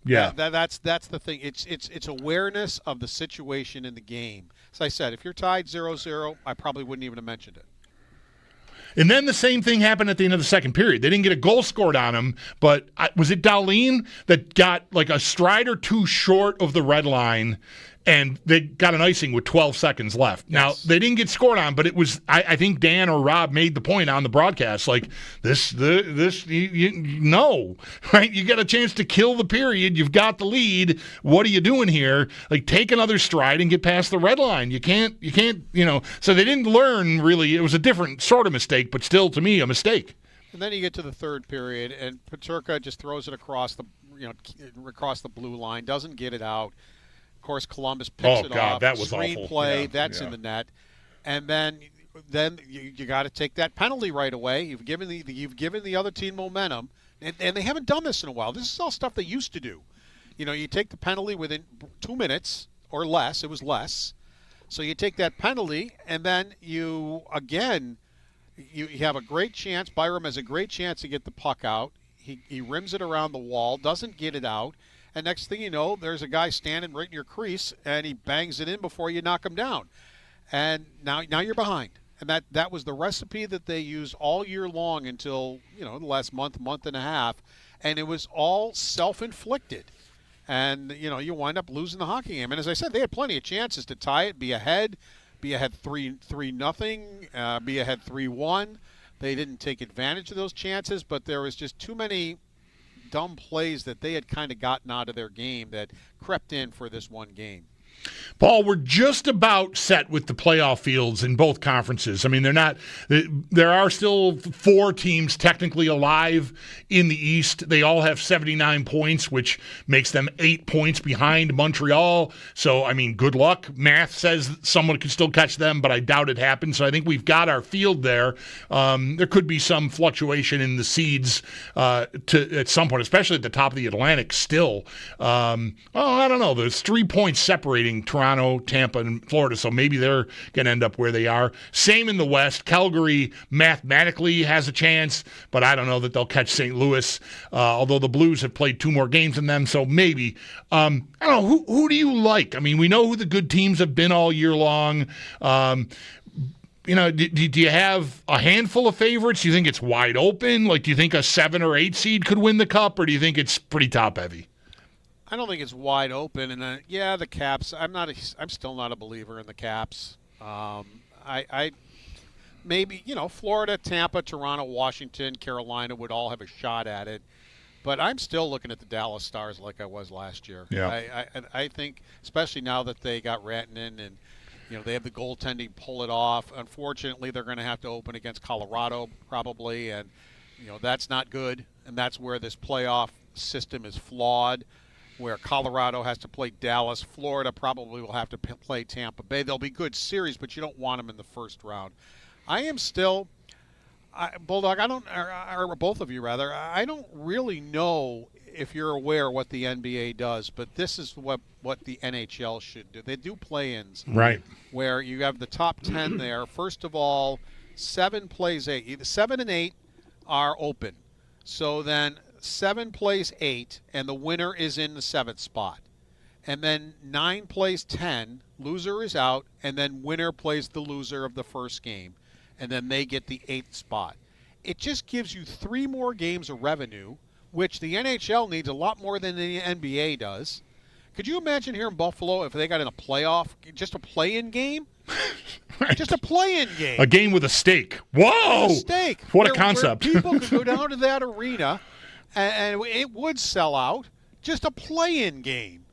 Yeah. That's the thing. It's awareness of the situation in the game. As I said, if you're tied 0-0, I probably wouldn't even have mentioned it. And then the same thing happened at the end of the second period. They didn't get a goal scored on him, but was it Dahlin that got like a stride or two short of the red line, and they got an icing with 12 seconds left. Yes. Now, they didn't get scored on, but it was, I think Dan or Rob made the point on the broadcast, like, no, right? You got a chance to kill the period. You've got the lead. What are you doing here? Like, take another stride and get past the red line. You can't, so they didn't learn, really. It was a different sort of mistake, but still, to me, a mistake. And then you get to the third period, and Peterka just throws it across the blue line, doesn't get it out. Of course, Columbus picks it off. That was Screenplay, awful. That's in the net. And then you got to take that penalty right away. You've given the other team momentum, and they haven't done this in a while. This is all stuff they used to do. You take the penalty within 2 minutes or less. It was less. So you take that penalty, and then you have a great chance. Byram has a great chance to get the puck out. He rims it around the wall, doesn't get it out. And next thing you know, there's a guy standing right in your crease, and he bangs it in before you knock him down. And now you're behind. And that was the recipe that they used all year long until, the last month and a half. And it was all self-inflicted. And, you wind up losing the hockey game. And as I said, they had plenty of chances to tie it, be ahead 3-0, be ahead 3-1. They didn't take advantage of those chances, but there was just too many dumb plays that they had kind of gotten out of their game that crept in for this one game. Paul, we're just about set with the playoff fields in both conferences. I mean, there are still 4 teams technically alive in the East. They all have 79 points, which makes them 8 points behind Montreal. So, I mean, good luck. Math says someone could still catch them, but I doubt it happens. So I think we've got our field there. There could be some fluctuation in the seeds at some point, especially at the top of the Atlantic still. I don't know. There's 3 points separating Toronto, Tampa, and Florida, so maybe they're going to end up where they are. Same in the West. Calgary mathematically has a chance, but I don't know that they'll catch St. Louis, although the Blues have played 2 more games than them, so maybe. I don't know. Who do you like? I mean, we know who the good teams have been all year long. Do you have a handful of favorites? Do you think it's wide open? Like, do you think a 7 or 8 seed could win the Cup, or do you think it's pretty top-heavy? I don't think it's wide open, and the Caps. I'm still not a believer in the Caps. Maybe Florida, Tampa, Toronto, Washington, Carolina would all have a shot at it, but I'm still looking at the Dallas Stars like I was last year. Yeah. I think, especially now that they got Rantanen and They have the goaltending, pull it off. Unfortunately, they're going to have to open against Colorado probably, and that's not good. And that's where this playoff system is flawed, where Colorado has to play Dallas. Florida probably will have to play Tampa Bay. They'll be good series, but you don't want them in the first round. I am still, Bulldog, or both of you rather, I don't really know if you're aware what the NBA does, but this is what the NHL should do. They do play-ins. Right. Where you have the top 10 there. First of all, 7 plays 8. Either 7 and 8 are open. So then 7 plays 8, and the winner is in the 7th spot. And then 9 plays 10, loser is out, and then winner plays the loser of the first game. And then they get the 8th spot. It just gives you 3 more games of revenue, which the NHL needs a lot more than the NBA does. Could you imagine here in Buffalo if they got in a playoff, just a play-in game? Right. Just a play-in game. A game with a stake. Whoa! A stake. What a concept. Where people could go down to that arena, and it would sell out. Just a play-in game.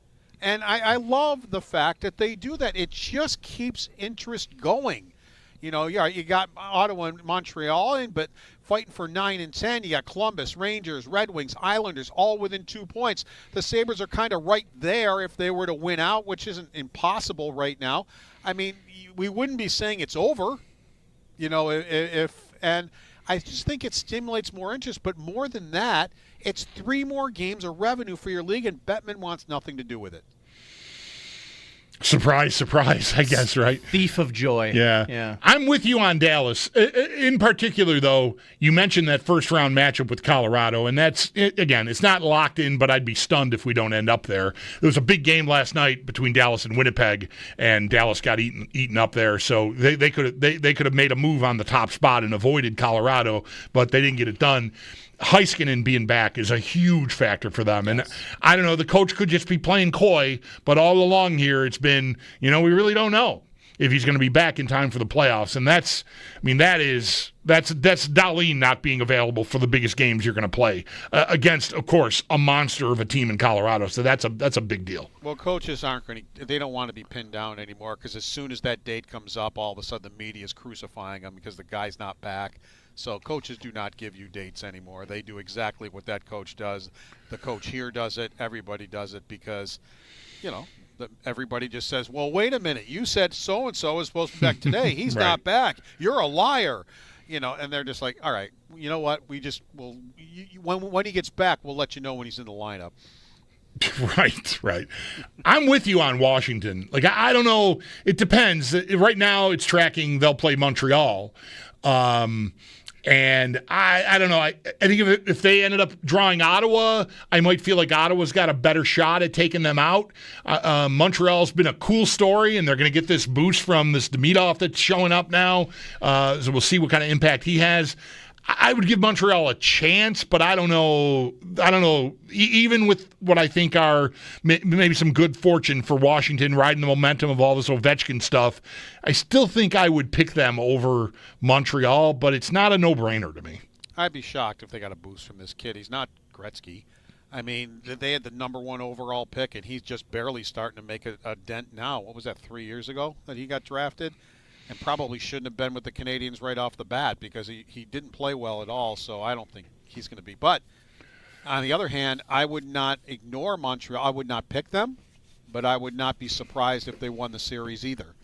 And I love the fact that they do that. It just keeps interest going. You got Ottawa and Montreal in, but fighting for 9 and 10. You got Columbus, Rangers, Red Wings, Islanders, all within 2 points. The Sabres are kind of right there if they were to win out, which isn't impossible right now. I mean, we wouldn't be saying it's over, and I just think it stimulates more interest. But more than that, it's 3 more games of revenue for your league, and Bettman wants nothing to do with it. Surprise, surprise, I guess, right? Thief of joy. Yeah. I'm with you on Dallas. In particular, though, you mentioned that first-round matchup with Colorado, and that's, again, it's not locked in, but I'd be stunned if we don't end up there. There was a big game last night between Dallas and Winnipeg, and Dallas got eaten up there, so they could have made a move on the top spot and avoided Colorado, but they didn't get it done. Heiskanen being back is a huge factor for them. And I don't know, the coach could just be playing coy, but all along here it's been, we really don't know if he's going to be back in time for the playoffs. And that's Dahlin not being available for the biggest games you're going to play against, of course, a monster of a team in Colorado. So that's a big deal. Well, coaches they don't want to be pinned down anymore, because as soon as that date comes up, all of a sudden the media is crucifying them because the guy's not back. So coaches do not give you dates anymore. They do exactly what that coach does. The coach here does it. Everybody does it because, everybody just says, well, wait a minute. You said so-and-so is supposed to be back today. He's Right. not back. You're a liar. And they're just like, all right, you know what? We just will. When he gets back, we'll let you know when he's in the lineup. Right. I'm with you on Washington. Like, I don't know. It depends. Right now it's tracking they'll play Montreal. And I don't know. I think if they ended up drawing Ottawa, I might feel like Ottawa's got a better shot at taking them out. Montreal's been a cool story, and they're going to get this boost from this Demidov that's showing up now. So we'll see what kind of impact he has. I would give Montreal a chance, but I don't know. Even with what I think are maybe some good fortune for Washington riding the momentum of all this Ovechkin stuff, I still think I would pick them over Montreal, but it's not a no-brainer to me. I'd be shocked if they got a boost from this kid. He's not Gretzky. I mean, they had the number 1 overall pick, and he's just barely starting to make a dent now. What was that, 3 years ago that he got drafted? And probably shouldn't have been with the Canadians right off the bat, because he didn't play well at all, so I don't think he's going to be. But on the other hand, I would not ignore Montreal. I would not pick them, but I would not be surprised if they won the series either,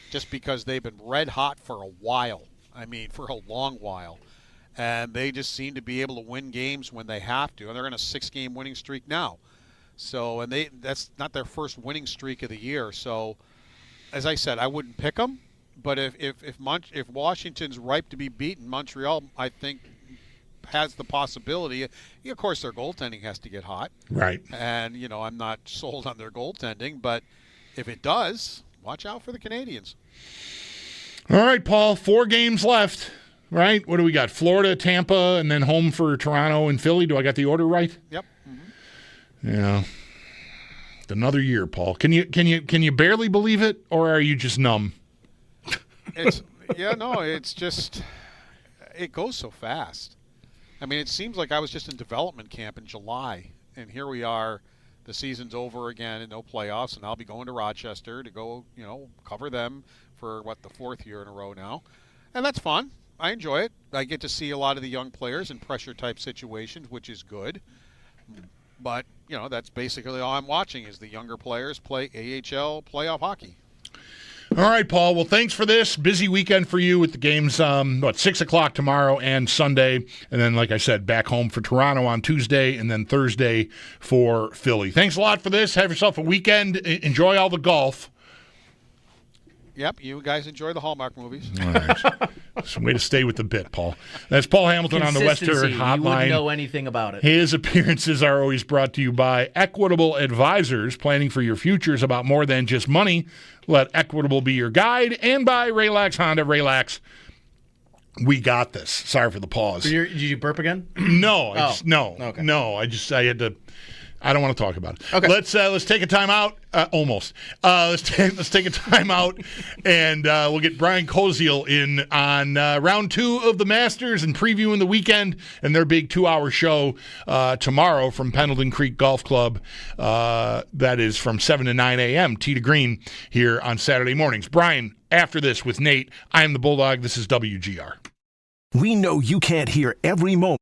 just because they've been red hot for a while. I mean, for a long while. And they just seem to be able to win games when they have to. And they're in a 6-game winning streak now. So, and that's not their first winning streak of the year. So, as I said, I wouldn't pick them. But if Washington's ripe to be beaten, Montreal, I think, has the possibility. Of course, their goaltending has to get hot. Right. And, I'm not sold on their goaltending. But if it does, watch out for the Canadians. All right, Paul, 4 games left, right? What do we got? Florida, Tampa, and then home for Toronto and Philly. Do I got the order right? Yep. Mm-hmm. Yeah. Another year, Paul. Can you barely believe it, or are you just numb? It's just, it goes so fast. I mean, it seems like I was just in development camp in July, and here we are, the season's over again and no playoffs, and I'll be going to Rochester to go, cover them for the fourth year in a row now, and that's fun. I enjoy it. I get to see a lot of the young players in pressure type situations, which is good. But that's basically all I'm watching is the younger players play AHL playoff hockey. All right, Paul. Well, thanks for this. Busy weekend for you with the games, 6 o'clock tomorrow and Sunday. And then, like I said, back home for Toronto on Tuesday and then Thursday for Philly. Thanks a lot for this. Have yourself a weekend. Enjoy all the golf. Yep, you guys enjoy the Hallmark movies. All right. Some way to stay with the bit, Paul. That's Paul Hamilton on the Western Hotline. You wouldn't know anything about it. His appearances are always brought to you by Equitable Advisors. Planning for your future is about more than just money. Let Equitable be your guide. And by Raylax Honda. Raylax, we got this. Sorry for the pause. Did you burp again? No. Okay. No. I had to. I don't want to talk about it. Okay. Let's take a time out. Almost. Let's take a time out, and we'll get Brian Koziel in on round 2 of the Masters and previewing the weekend and their big 2-hour show tomorrow from Pendleton Creek Golf Club. That is from 7 to 9 a.m. Tee to Green here on Saturday mornings. Brian, after this with Nate. I am the Bulldog. This is WGR. We know you can't hear every moment.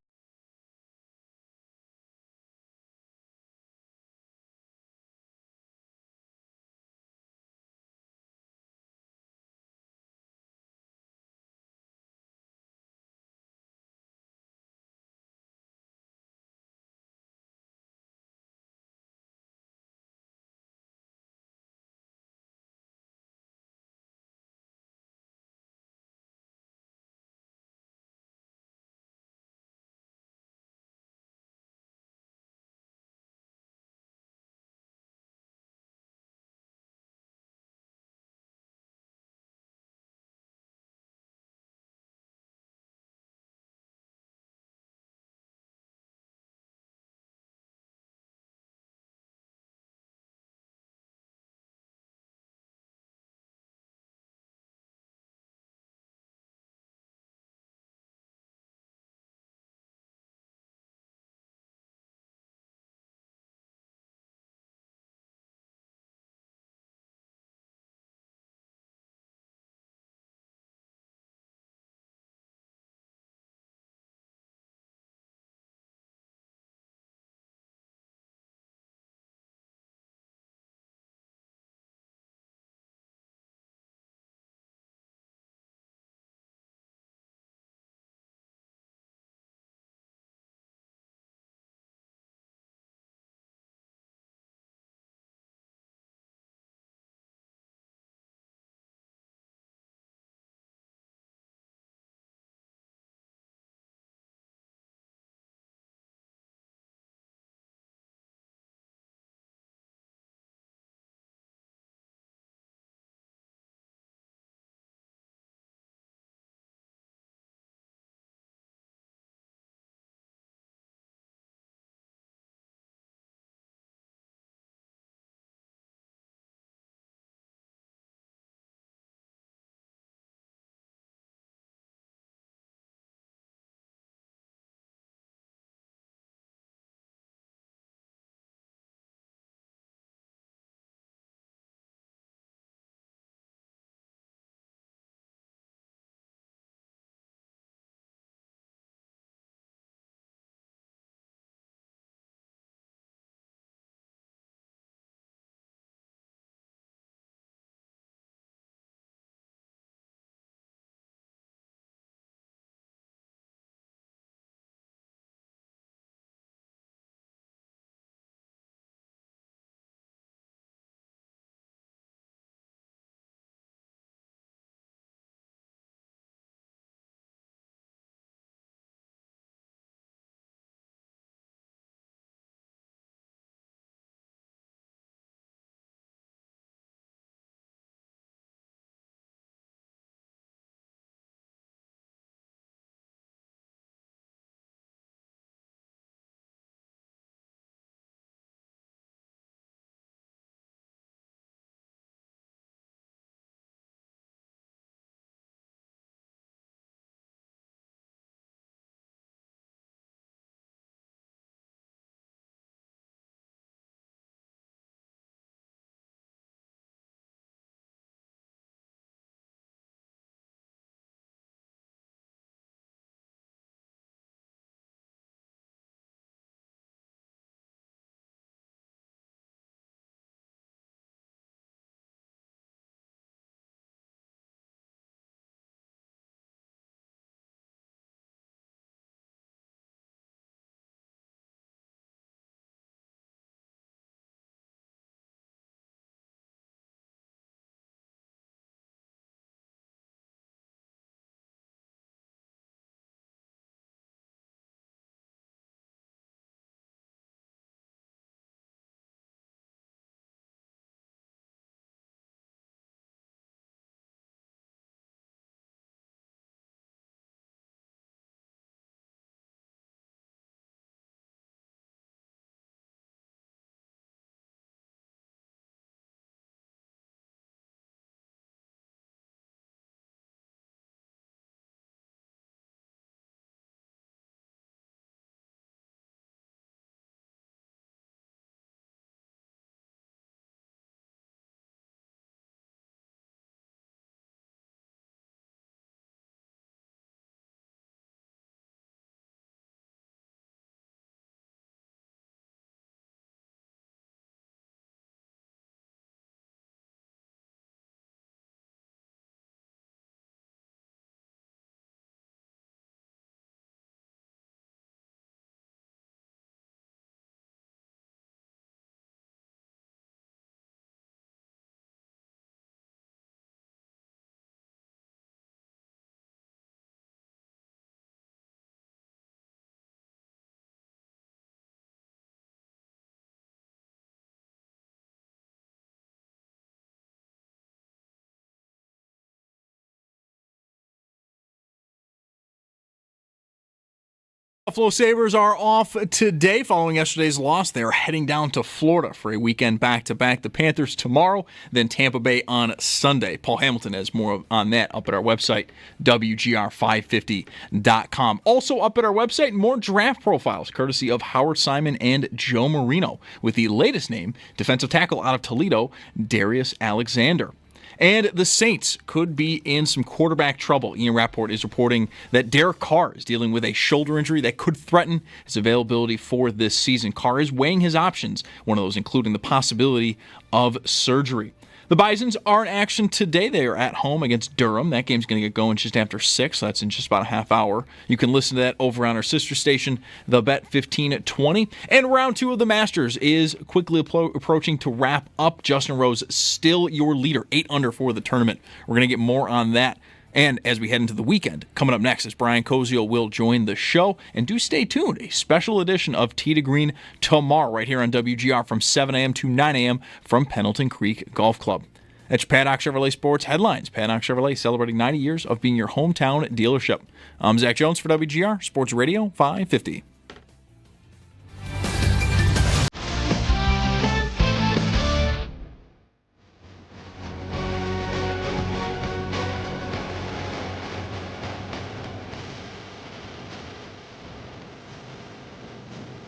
Buffalo Sabres are off today following yesterday's loss. They are heading down to Florida for a weekend back-to-back. The Panthers tomorrow, then Tampa Bay on Sunday. Paul Hamilton has more on that up at our website, WGR550.com. Also up at our website, more draft profiles, courtesy of Howard Simon and Joe Marino, with the latest name, defensive tackle out of Toledo, Darius Alexander. And the Saints could be in some quarterback trouble. Ian Rappaport is reporting that Derek Carr is dealing with a shoulder injury that could threaten his availability for this season. Carr is weighing his options, one of those including the possibility of surgery. The Bisons are in action today. They are at home against Durham. That game's going to get going just after 6, so that's in just about a half hour. You can listen to that over on our sister station, The Bet 1520. And round 2 of the Masters is quickly approaching to wrap up. Justin Rose still your leader, 8 under for the tournament. We're going to get more on that. And as we head into the weekend, coming up next is Brian Koziel will join the show. And do stay tuned, a special edition of Tee to Green tomorrow right here on WGR from 7 a.m. to 9 a.m. from Pendleton Creek Golf Club. That's Paddock Chevrolet Sports Headlines. Paddock Chevrolet celebrating 90 years of being your hometown dealership. I'm Zach Jones for WGR Sports Radio 550.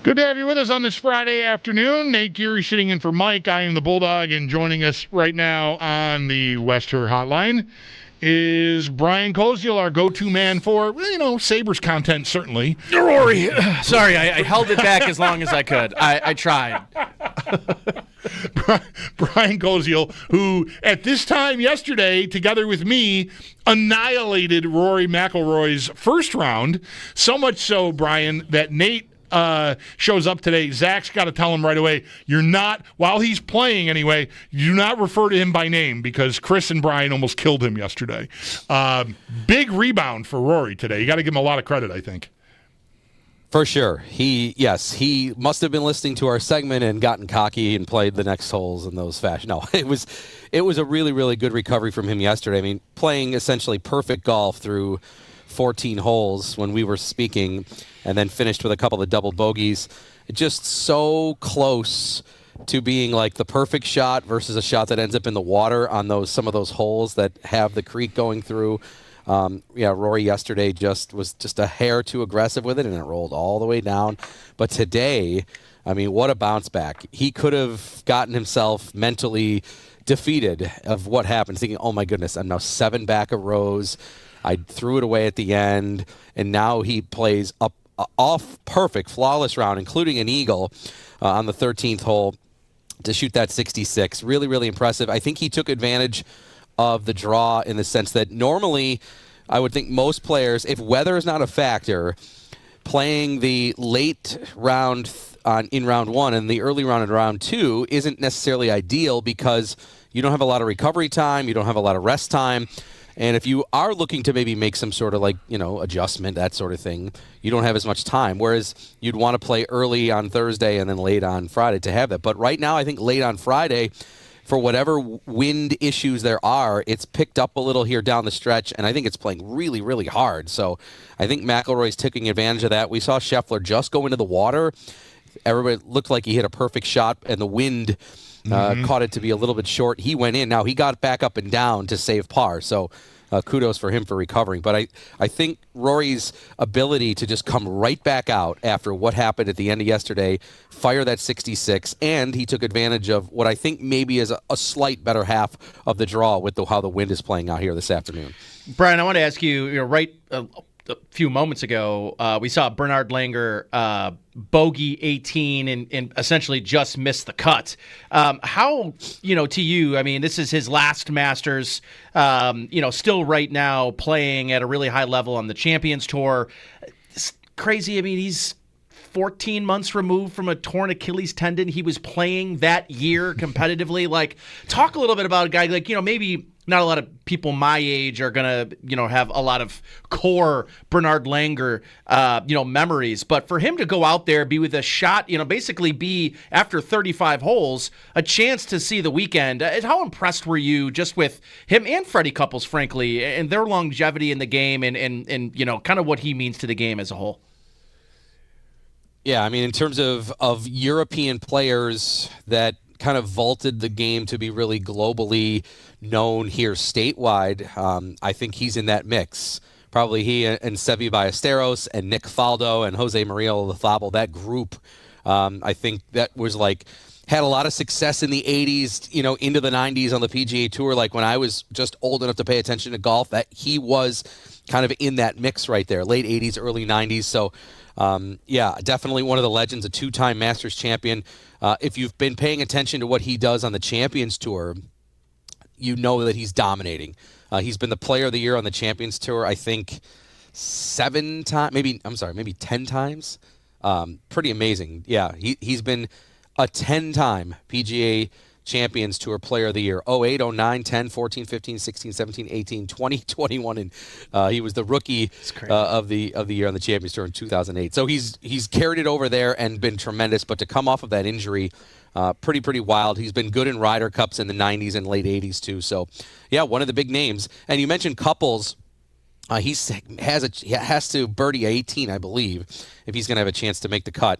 Good to have you with us on this Friday afternoon. Nate Geary sitting in for Mike. I am the Bulldog, and joining us right now on the Wester Hotline is Brian Koziel, our go-to man for, Sabres content, certainly. Rory, sorry, I held it back as long as I could. I tried. Brian Koziel, who at this time yesterday, together with me, annihilated Rory McIlroy's first round. So much so, Brian, that Nate shows up today. Zach's got to tell him right away, you're not, while he's playing anyway, you do not refer to him by name because Chris and Brian almost killed him yesterday. Big rebound for Rory today. You got to give him a lot of credit, I think. For sure. He must have been listening to our segment and gotten cocky and played the next holes in those fashion. No, it was a really, really good recovery from him yesterday. I mean, playing essentially perfect golf through 14 holes when we were speaking, and then finished with a couple of double bogeys. Just so close to being like the perfect shot versus a shot that ends up in the water on some of those holes that have the creek going through. Rory yesterday was just a hair too aggressive with it, and it rolled all the way down. But today, I mean, what a bounce back. He could have gotten himself mentally defeated of what happened, thinking, oh my goodness, I'm now 7 back of rows. I threw it away at the end, and now he plays off perfect, flawless round, including an eagle on the 13th hole to shoot that 66. Really, really impressive. I think he took advantage of the draw in the sense that normally I would think most players, if weather is not a factor, playing the late round in round 1 and the early round in round 2 isn't necessarily ideal because you don't have a lot of recovery time, you don't have a lot of rest time. And if you are looking to maybe make some sort of adjustment, that sort of thing, you don't have as much time. Whereas you'd want to play early on Thursday and then late on Friday to have that. But right now, I think late on Friday, for whatever wind issues there are, it's picked up a little here down the stretch, and I think it's playing really, really hard. So I think McIlroy's taking advantage of that. We saw Scheffler just go into the water. Everybody looked like he hit a perfect shot, and the wind caught it to be a little bit short. He went in. Now, he got back up and down to save par, so kudos for him for recovering. But I think Rory's ability to just come right back out after what happened at the end of yesterday, fire that 66, and he took advantage of what I think maybe is a slight better half of the draw with how the wind is playing out here this afternoon. Brian, I want to ask you, right a few moments ago, we saw Bernard Langer bogey 18 and essentially just missed the cut. How, to you, I mean, this is his last Masters, still right now playing at a really high level on the Champions Tour. It's crazy. I mean, he's 14 months removed from a torn Achilles tendon. He was playing that year competitively. Talk a little bit about a guy maybe not a lot of people my age are going to, have a lot of core Bernard Langer, memories. But for him to go out there, be with a shot, basically be, after 35 holes, a chance to see the weekend. How impressed were you just with him and Freddie Couples, frankly, and their longevity in the game and kind of what he means to the game as a whole? Yeah, I mean, in terms of European players that kind of vaulted the game to be really globally known here statewide, I think he's in that mix. Probably he and Sevi Ballesteros and Nick Faldo and Jose Maria Olazabal, that group, I think that was had a lot of success in the 80s, into the 90s on the PGA Tour. Like when I was just old enough to pay attention to golf, that he was kind of in that mix right there, late 80s, early 90s. So, definitely one of the legends, a two-time Masters champion. If you've been paying attention to what he does on the Champions Tour, you know that he's dominating. He's been the player of the year on the Champions Tour, I think 7 times, maybe 10 times. Pretty amazing. Yeah, he's been a 10-time PGA Champions Tour player of the year. 08, 09, 10, 14, 15, 16, 17, 18, 20, 21, and he was the rookie of the year on the Champions Tour in 2008. So he's carried it over there and been tremendous, but to come off of that injury, pretty wild. He's been good in Ryder Cups in the 90s and late 80s too. So, yeah, one of the big names. And you mentioned Couples. He has to birdie 18, I believe, if he's going to have a chance to make the cut.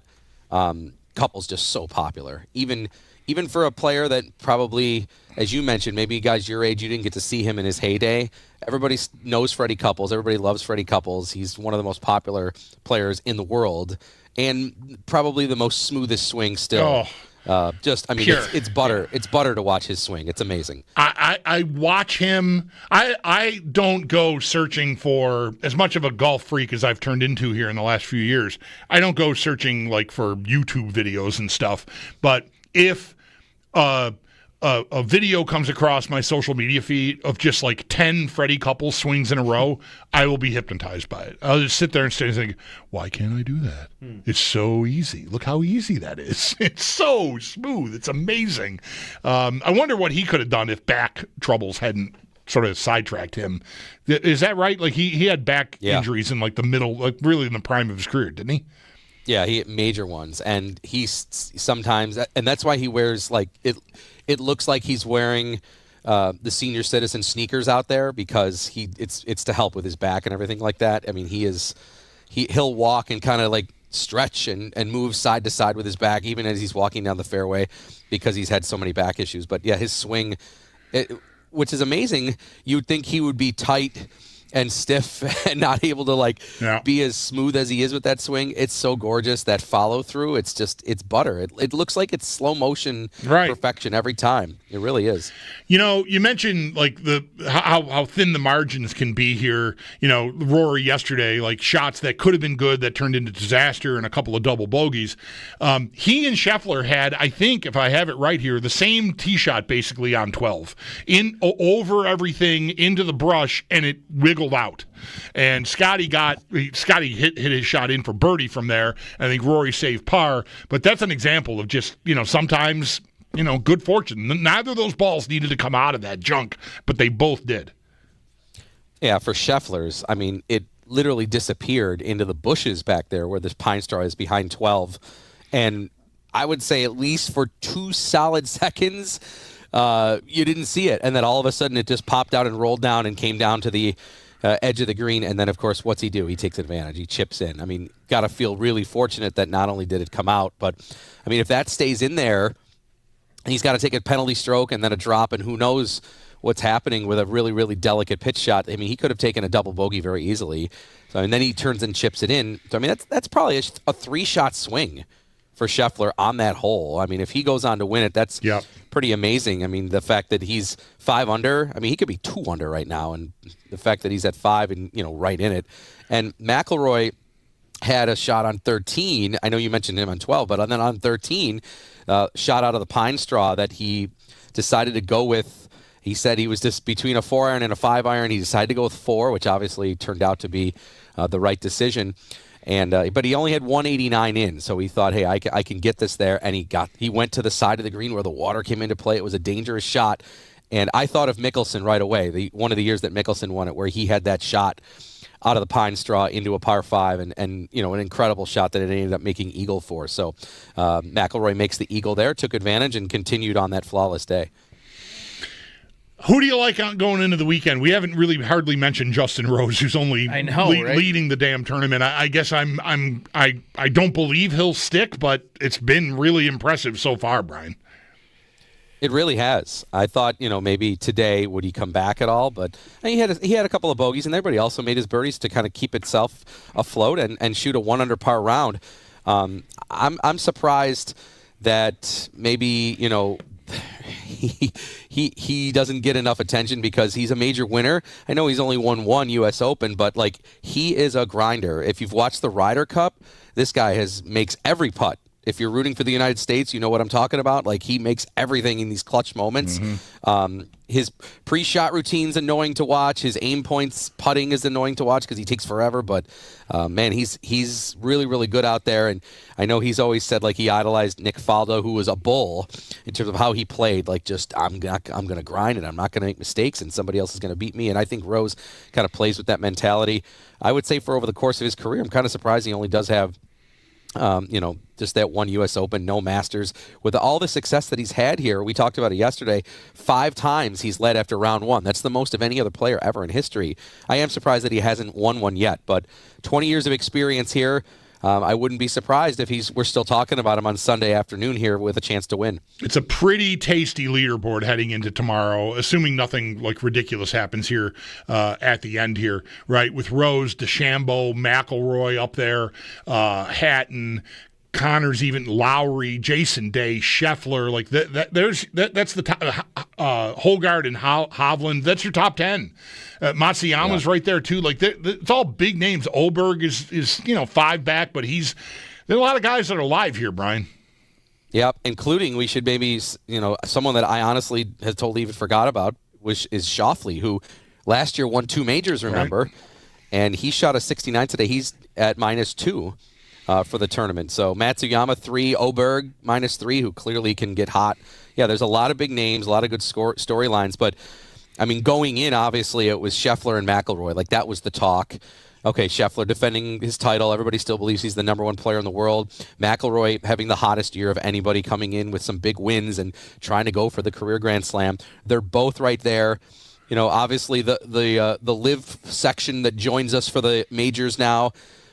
Couples just so popular. Even for a player that probably, as you mentioned, maybe guys your age, you didn't get to see him in his heyday. Everybody knows Freddie Couples. Everybody loves Freddie Couples. He's one of the most popular players in the world and probably the most smoothest swing still. It's butter. It's butter to watch his swing. It's amazing. I watch him. I don't go searching for, as much of a golf freak as I've turned into here in the last few years, I don't go searching for YouTube videos and stuff. But if a video comes across my social media feed of just 10 Freddie Couples swings in a row, I will be hypnotized by it. I'll just sit there and think, why can't I do that? It's so easy. Look how easy that is. It's so smooth. It's amazing. I wonder what he could have done if back troubles hadn't sort of sidetracked him. Is that right? He had back injuries in the middle, really in the prime of his career, didn't he? Yeah, he had major ones, and he's sometimes, and that's why he wears it looks like he's wearing the senior citizen sneakers out there because it's to help with his back and everything like that. I mean, he'll walk and kind of stretch and move side to side with his back even as he's walking down the fairway because he's had so many back issues. But yeah, his swing, which is amazing. You'd think he would be tight and stiff and not able to be as smooth as he is with that swing. It's so gorgeous, that follow through. It's butter. It looks like it's slow motion perfection every time. It really is. You mentioned how thin the margins can be here. Rory yesterday, shots that could have been good that turned into disaster and a couple of double bogeys. He and Scheffler had, I think, if I have it right here, the same tee shot basically on 12, over everything into the brush, and it wiggled out. And Scotty hit his shot in for birdie from there. I think Rory saved par, but that's an example of just sometimes good fortune. Neither of those balls needed to come out of that junk, but they both did. Yeah, for Scheffler's, I mean, it literally disappeared into the bushes back there where this pine straw is behind 12, and I would say at least for 2 solid seconds you didn't see it, and then all of a sudden it just popped out and rolled down and came down to the edge of the green, and then of course what's he do? He takes advantage. He chips in. I mean, got to feel really fortunate that not only did it come out, but I mean, if that stays in there, he's got to take a penalty stroke and then a drop, and who knows what's happening with a really, really delicate pitch shot. I mean, he could have taken a double bogey very easily. So, and then he turns and chips it in. So, I mean, that's probably a 3-shot swing for Scheffler on that hole. I mean, if he goes on to win it, that's pretty amazing. I mean, the fact that he's 5 under, I mean, he could be 2 under right now, and the fact that he's at 5 and, right in it. And McIlroy had a shot on 13. I know you mentioned him on 12, but then on 13, shot out of the pine straw that he decided to go with. He said he was just between a 4-iron and a 5-iron. He decided to go with 4, which obviously turned out to be the right decision. And but he only had 189 in, so he thought, hey, I can get this there. And he went to the side of the green where the water came into play. It was a dangerous shot. And I thought of Mickelson right away, one of the years that Mickelson won it, where he had that shot out of the pine straw into a par 5, and an incredible shot that it ended up making eagle for. So McIlroy makes the eagle there, took advantage, and continued on that flawless day. Who do you like going into the weekend? We haven't really hardly mentioned Justin Rose, who's only leading the damn tournament. I guess I don't believe he'll stick, but it's been really impressive so far, Brian. It really has. I thought, maybe today would he come back at all, but he had a couple of bogeys, and everybody also made his birdies to kind of keep itself afloat and shoot a 1 under par round. I'm surprised that maybe he doesn't get enough attention because he's a major winner. I know he's only won one U.S. Open, but he is a grinder. If you've watched the Ryder Cup, this guy makes every putt. If you're rooting for the United States, you know what I'm talking about. He makes everything in these clutch moments. Mm-hmm. His pre-shot routine's annoying to watch. His aim points putting is annoying to watch because he takes forever. But man, he's really, really good out there. And I know he's always said he idolized Nick Faldo, who was a bull in terms of how he played. I'm going to grind and I'm not going to make mistakes and somebody else is going to beat me. And I think Rose kind of plays with that mentality. I would say for over the course of his career, I'm kind of surprised he only does have just that one U.S. Open, no Masters. With all the success that he's had here, we talked about it yesterday, 5 times he's led after round 1. That's the most of any other player ever in history. I am surprised that he hasn't won one yet, but 20 years of experience here. I wouldn't be surprised if we're still talking about him on Sunday afternoon here with a chance to win. It's a pretty tasty leaderboard heading into tomorrow, assuming nothing ridiculous happens here at the end here, right? With Rose, DeChambeau, McIlroy up there, Hatton, Connors, even Lowry, Jason Day, Scheffler, that's the top. Holgard and Hovland, that's your top 10. Matsuyama's right there too. It's all big names. Oberg is 5 back, but there's a lot of guys that are live here, Brian. Yep, including we should maybe someone that I honestly had totally even forgot about is Schauffele, who last year won 2 majors. Remember, right. And he shot a 69 today. He's at -2. For the tournament. So Matsuyama 3, Oberg -3, who clearly can get hot. Yeah, there's a lot of big names, a lot of good storylines. But, going in, obviously, it was Scheffler and McIlroy. That was the talk. Okay, Scheffler defending his title. Everybody still believes he's the number 1 player in the world. McIlroy having the hottest year of anybody, coming in with some big wins and trying to go for the career Grand Slam. They're both right there. Obviously, the live section that joins us for the majors now,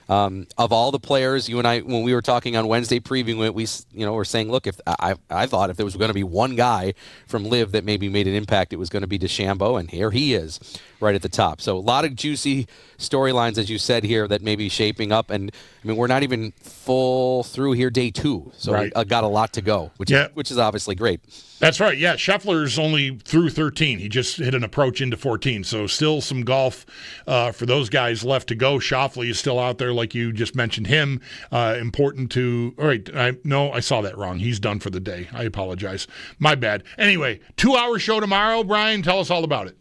of all the players, you and I, when we were talking on Wednesday previewing it, we were saying, look, if I thought if there was going to be one guy from Live that maybe made an impact, it was going to be DeChambeau, and here he is right at the top. So a lot of juicy storylines, as you said here, that may be shaping up. And we're not even full through here day 2, so right. We got a lot to go, which is obviously great. That's right. Yeah, Scheffler's only through 13. He just hit an approach into 14. So still some golf for those guys left to go. Schauffele is still out there, like you just mentioned him. Important to. All right. I saw that wrong. He's done for the day. I apologize. My bad. Anyway, 2-hour show tomorrow. Brian, tell us all about it.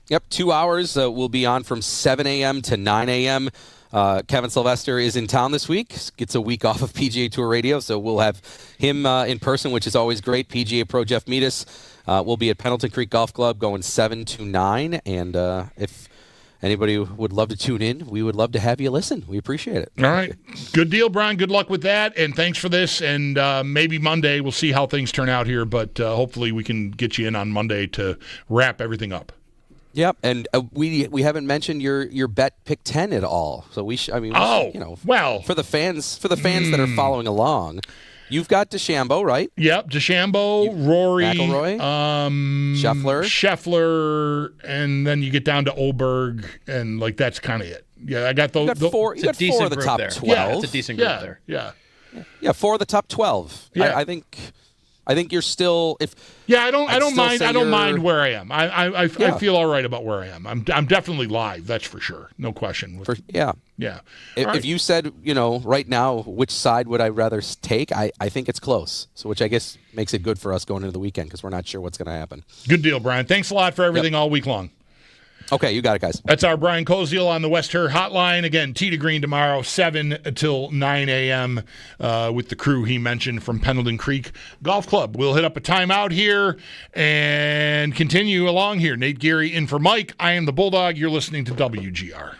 Yep, 2 hours. We'll be on from 7 a.m. to 9 a.m. Kevin Sylvester is in town this week, gets a week off of PGA Tour Radio, so we'll have him in person, which is always great. PGA Pro Jeff Meadis will be at Pendleton Creek Golf Club going 7 to 9, and if anybody would love to tune in, we would love to have you listen. We appreciate it. All right. Good deal, Brian. Good luck with that, and thanks for this, and maybe Monday we'll see how things turn out here, but hopefully we can get you in on Monday to wrap everything up. Yep, and we haven't mentioned your bet pick 10 at all. So for the fans that are following along, you've got DeChambeau, right? Yep, DeChambeau, Rory, McIlroy, Scheffler, and then you get down to Oberg, and that's kind of it. Yeah, I got those. You got 4 of the top 12. Yeah, it's a decent group there. Yeah, 4 of the top 12. Yeah. I think you're still I don't mind where I am. I feel all right about where I am. I'm definitely live. That's for sure. No question. Yeah. If you said right now which side would I rather take, I think it's close. So which I guess makes it good for us going into the weekend because we're not sure what's going to happen. Good deal, Brian. Thanks a lot for everything all week long. Okay, you got it, guys. That's our Brian Koziel on the West Her Hotline. Again, tee to green tomorrow, 7 until 9 a.m. With the crew he mentioned from Pendleton Creek Golf Club. We'll hit up a timeout here and continue along here. Nate Geary in for Mike. I am the Bulldog. You're listening to WGR.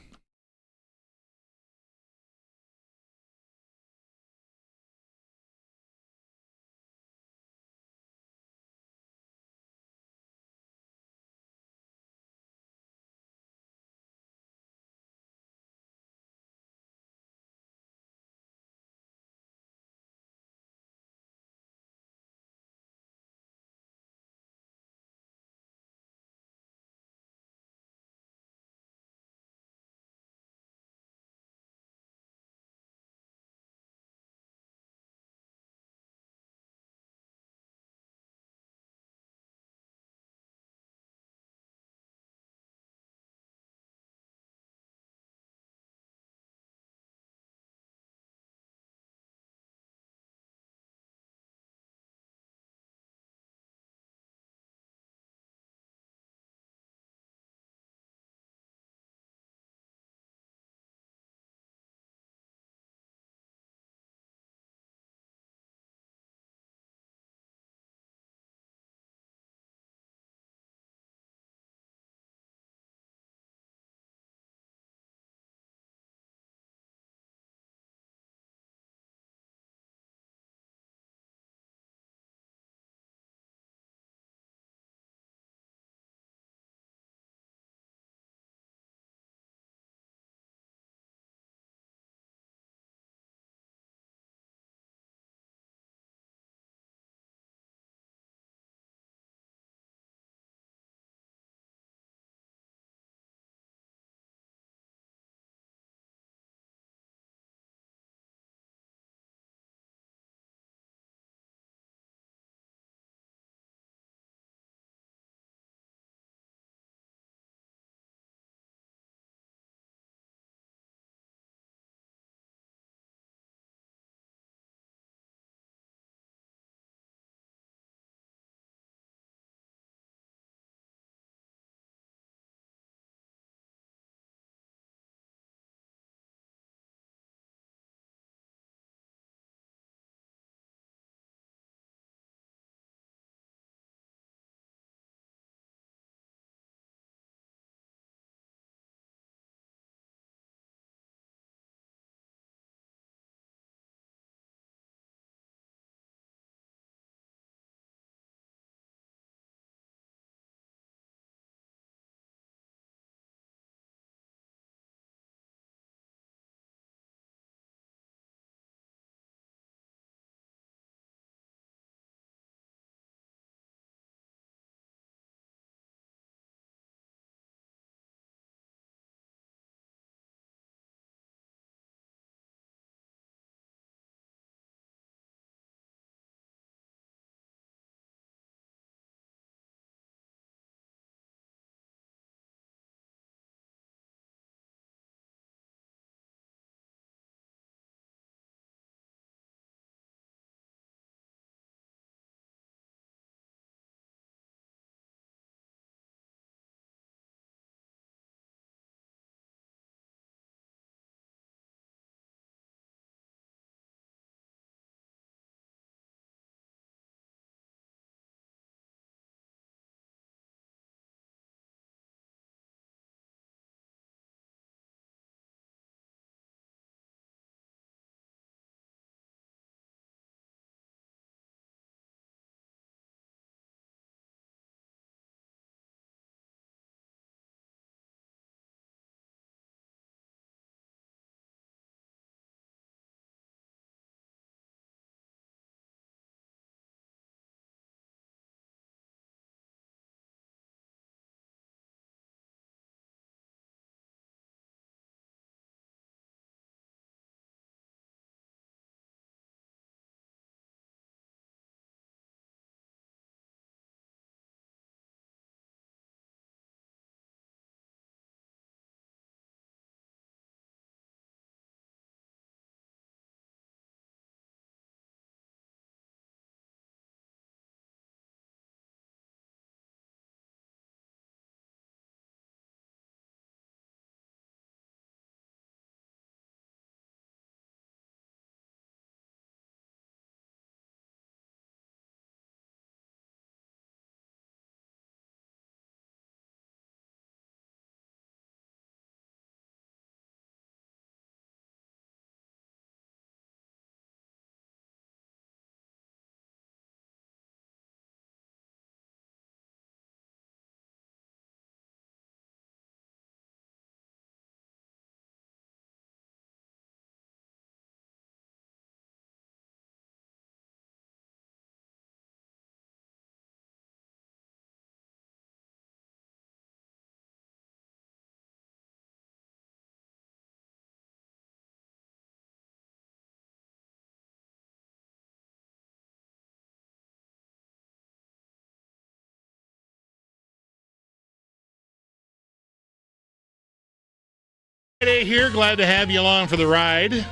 Friday here. Glad to have you along for the ride.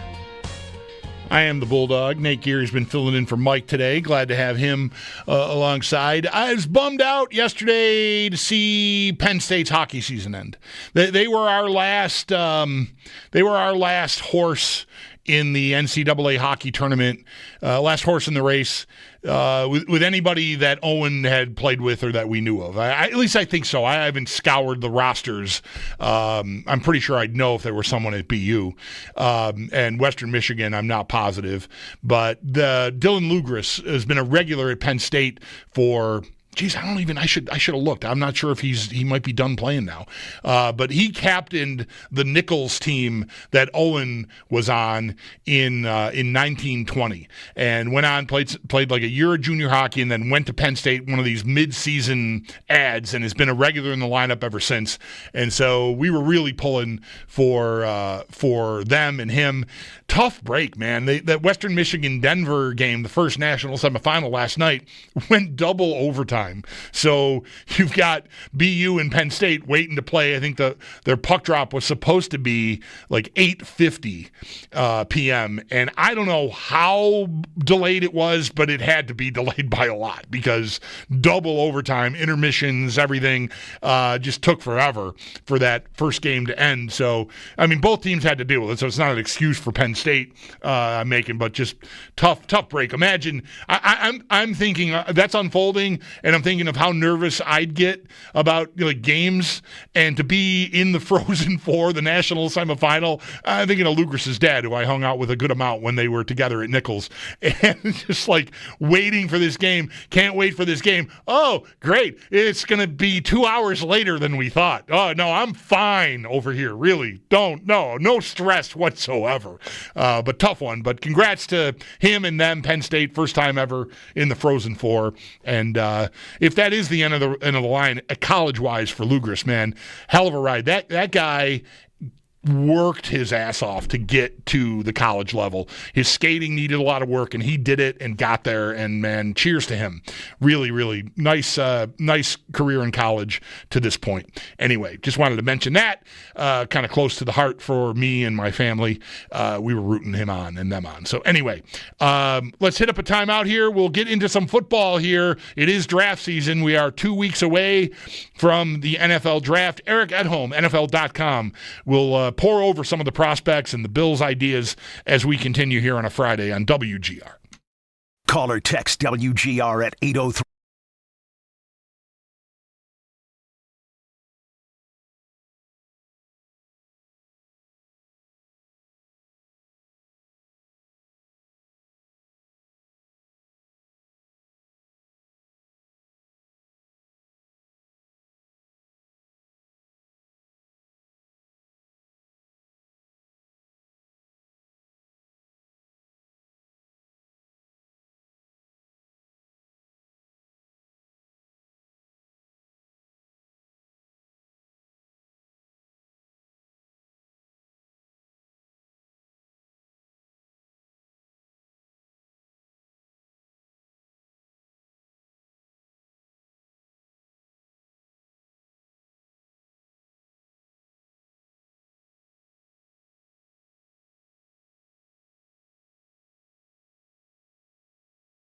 I am the Bulldog. Nate Geary's been filling in for Mike today. Glad to have him alongside. I was bummed out yesterday to see Penn State's hockey season end. They were our last. They were our last horse in the NCAA hockey tournament. Last horse in the race. With anybody that Owen had played with or that we knew of. At least I think so. I haven't scoured the rosters. I'm pretty sure I'd know if there was someone at BU. And Western Michigan, I'm not positive. But Dylan Lugris has been a regular at Penn State for... Geez, I should have looked. I'm not sure if he might be done playing now. But he captained the Nichols team that Owen was on in 1920 and went on, played like a year of junior hockey and then went to Penn State, one of these mid-season ads, and has been a regular in the lineup ever since. And so we were really pulling for them and him. Tough break, man. That Western Michigan-Denver game, the first national semifinal last night, went double overtime. So you've got BU and Penn State waiting to play. I think their puck drop was supposed to be like 8:50 p.m. And I don't know how delayed it was, but it had to be delayed by a lot because double overtime, intermissions, everything just took forever for that first game to end. So, I mean, both teams had to deal with it, so it's not an excuse for Penn State I'm making, but just tough break. Imagine, I'm thinking that's unfolding, and I'm thinking of how nervous I'd get about games, and to be in the Frozen Four, the national semifinal. I'm thinking of Lugris' dad, who I hung out with a good amount when they were together at Nichols, and just waiting for this game. Can't wait for this game. Oh, great. It's going to be 2 hours later than we thought. Oh, no, I'm fine over here. Really. No stress whatsoever. But tough one. But congrats to him and them, Penn State, first time ever in the Frozen Four. And if that is the end of the line, college-wise for Lugris, man, hell of a ride. That guy worked his ass off to get to the college level. His skating needed a lot of work, and he did it and got there, and man, cheers to him. Really, really nice career in college to this point. Anyway, just wanted to mention that, kind of close to the heart for me and my family. We were rooting him on and them on. So anyway, let's hit up a timeout here. We'll get into some football here. It is draft season. We are 2 weeks away from the NFL draft. Eric Edholm, NFL.com, will pour over some of the prospects and the Bills' ideas as we continue here on a Friday on WGR. Call or text WGR at 803.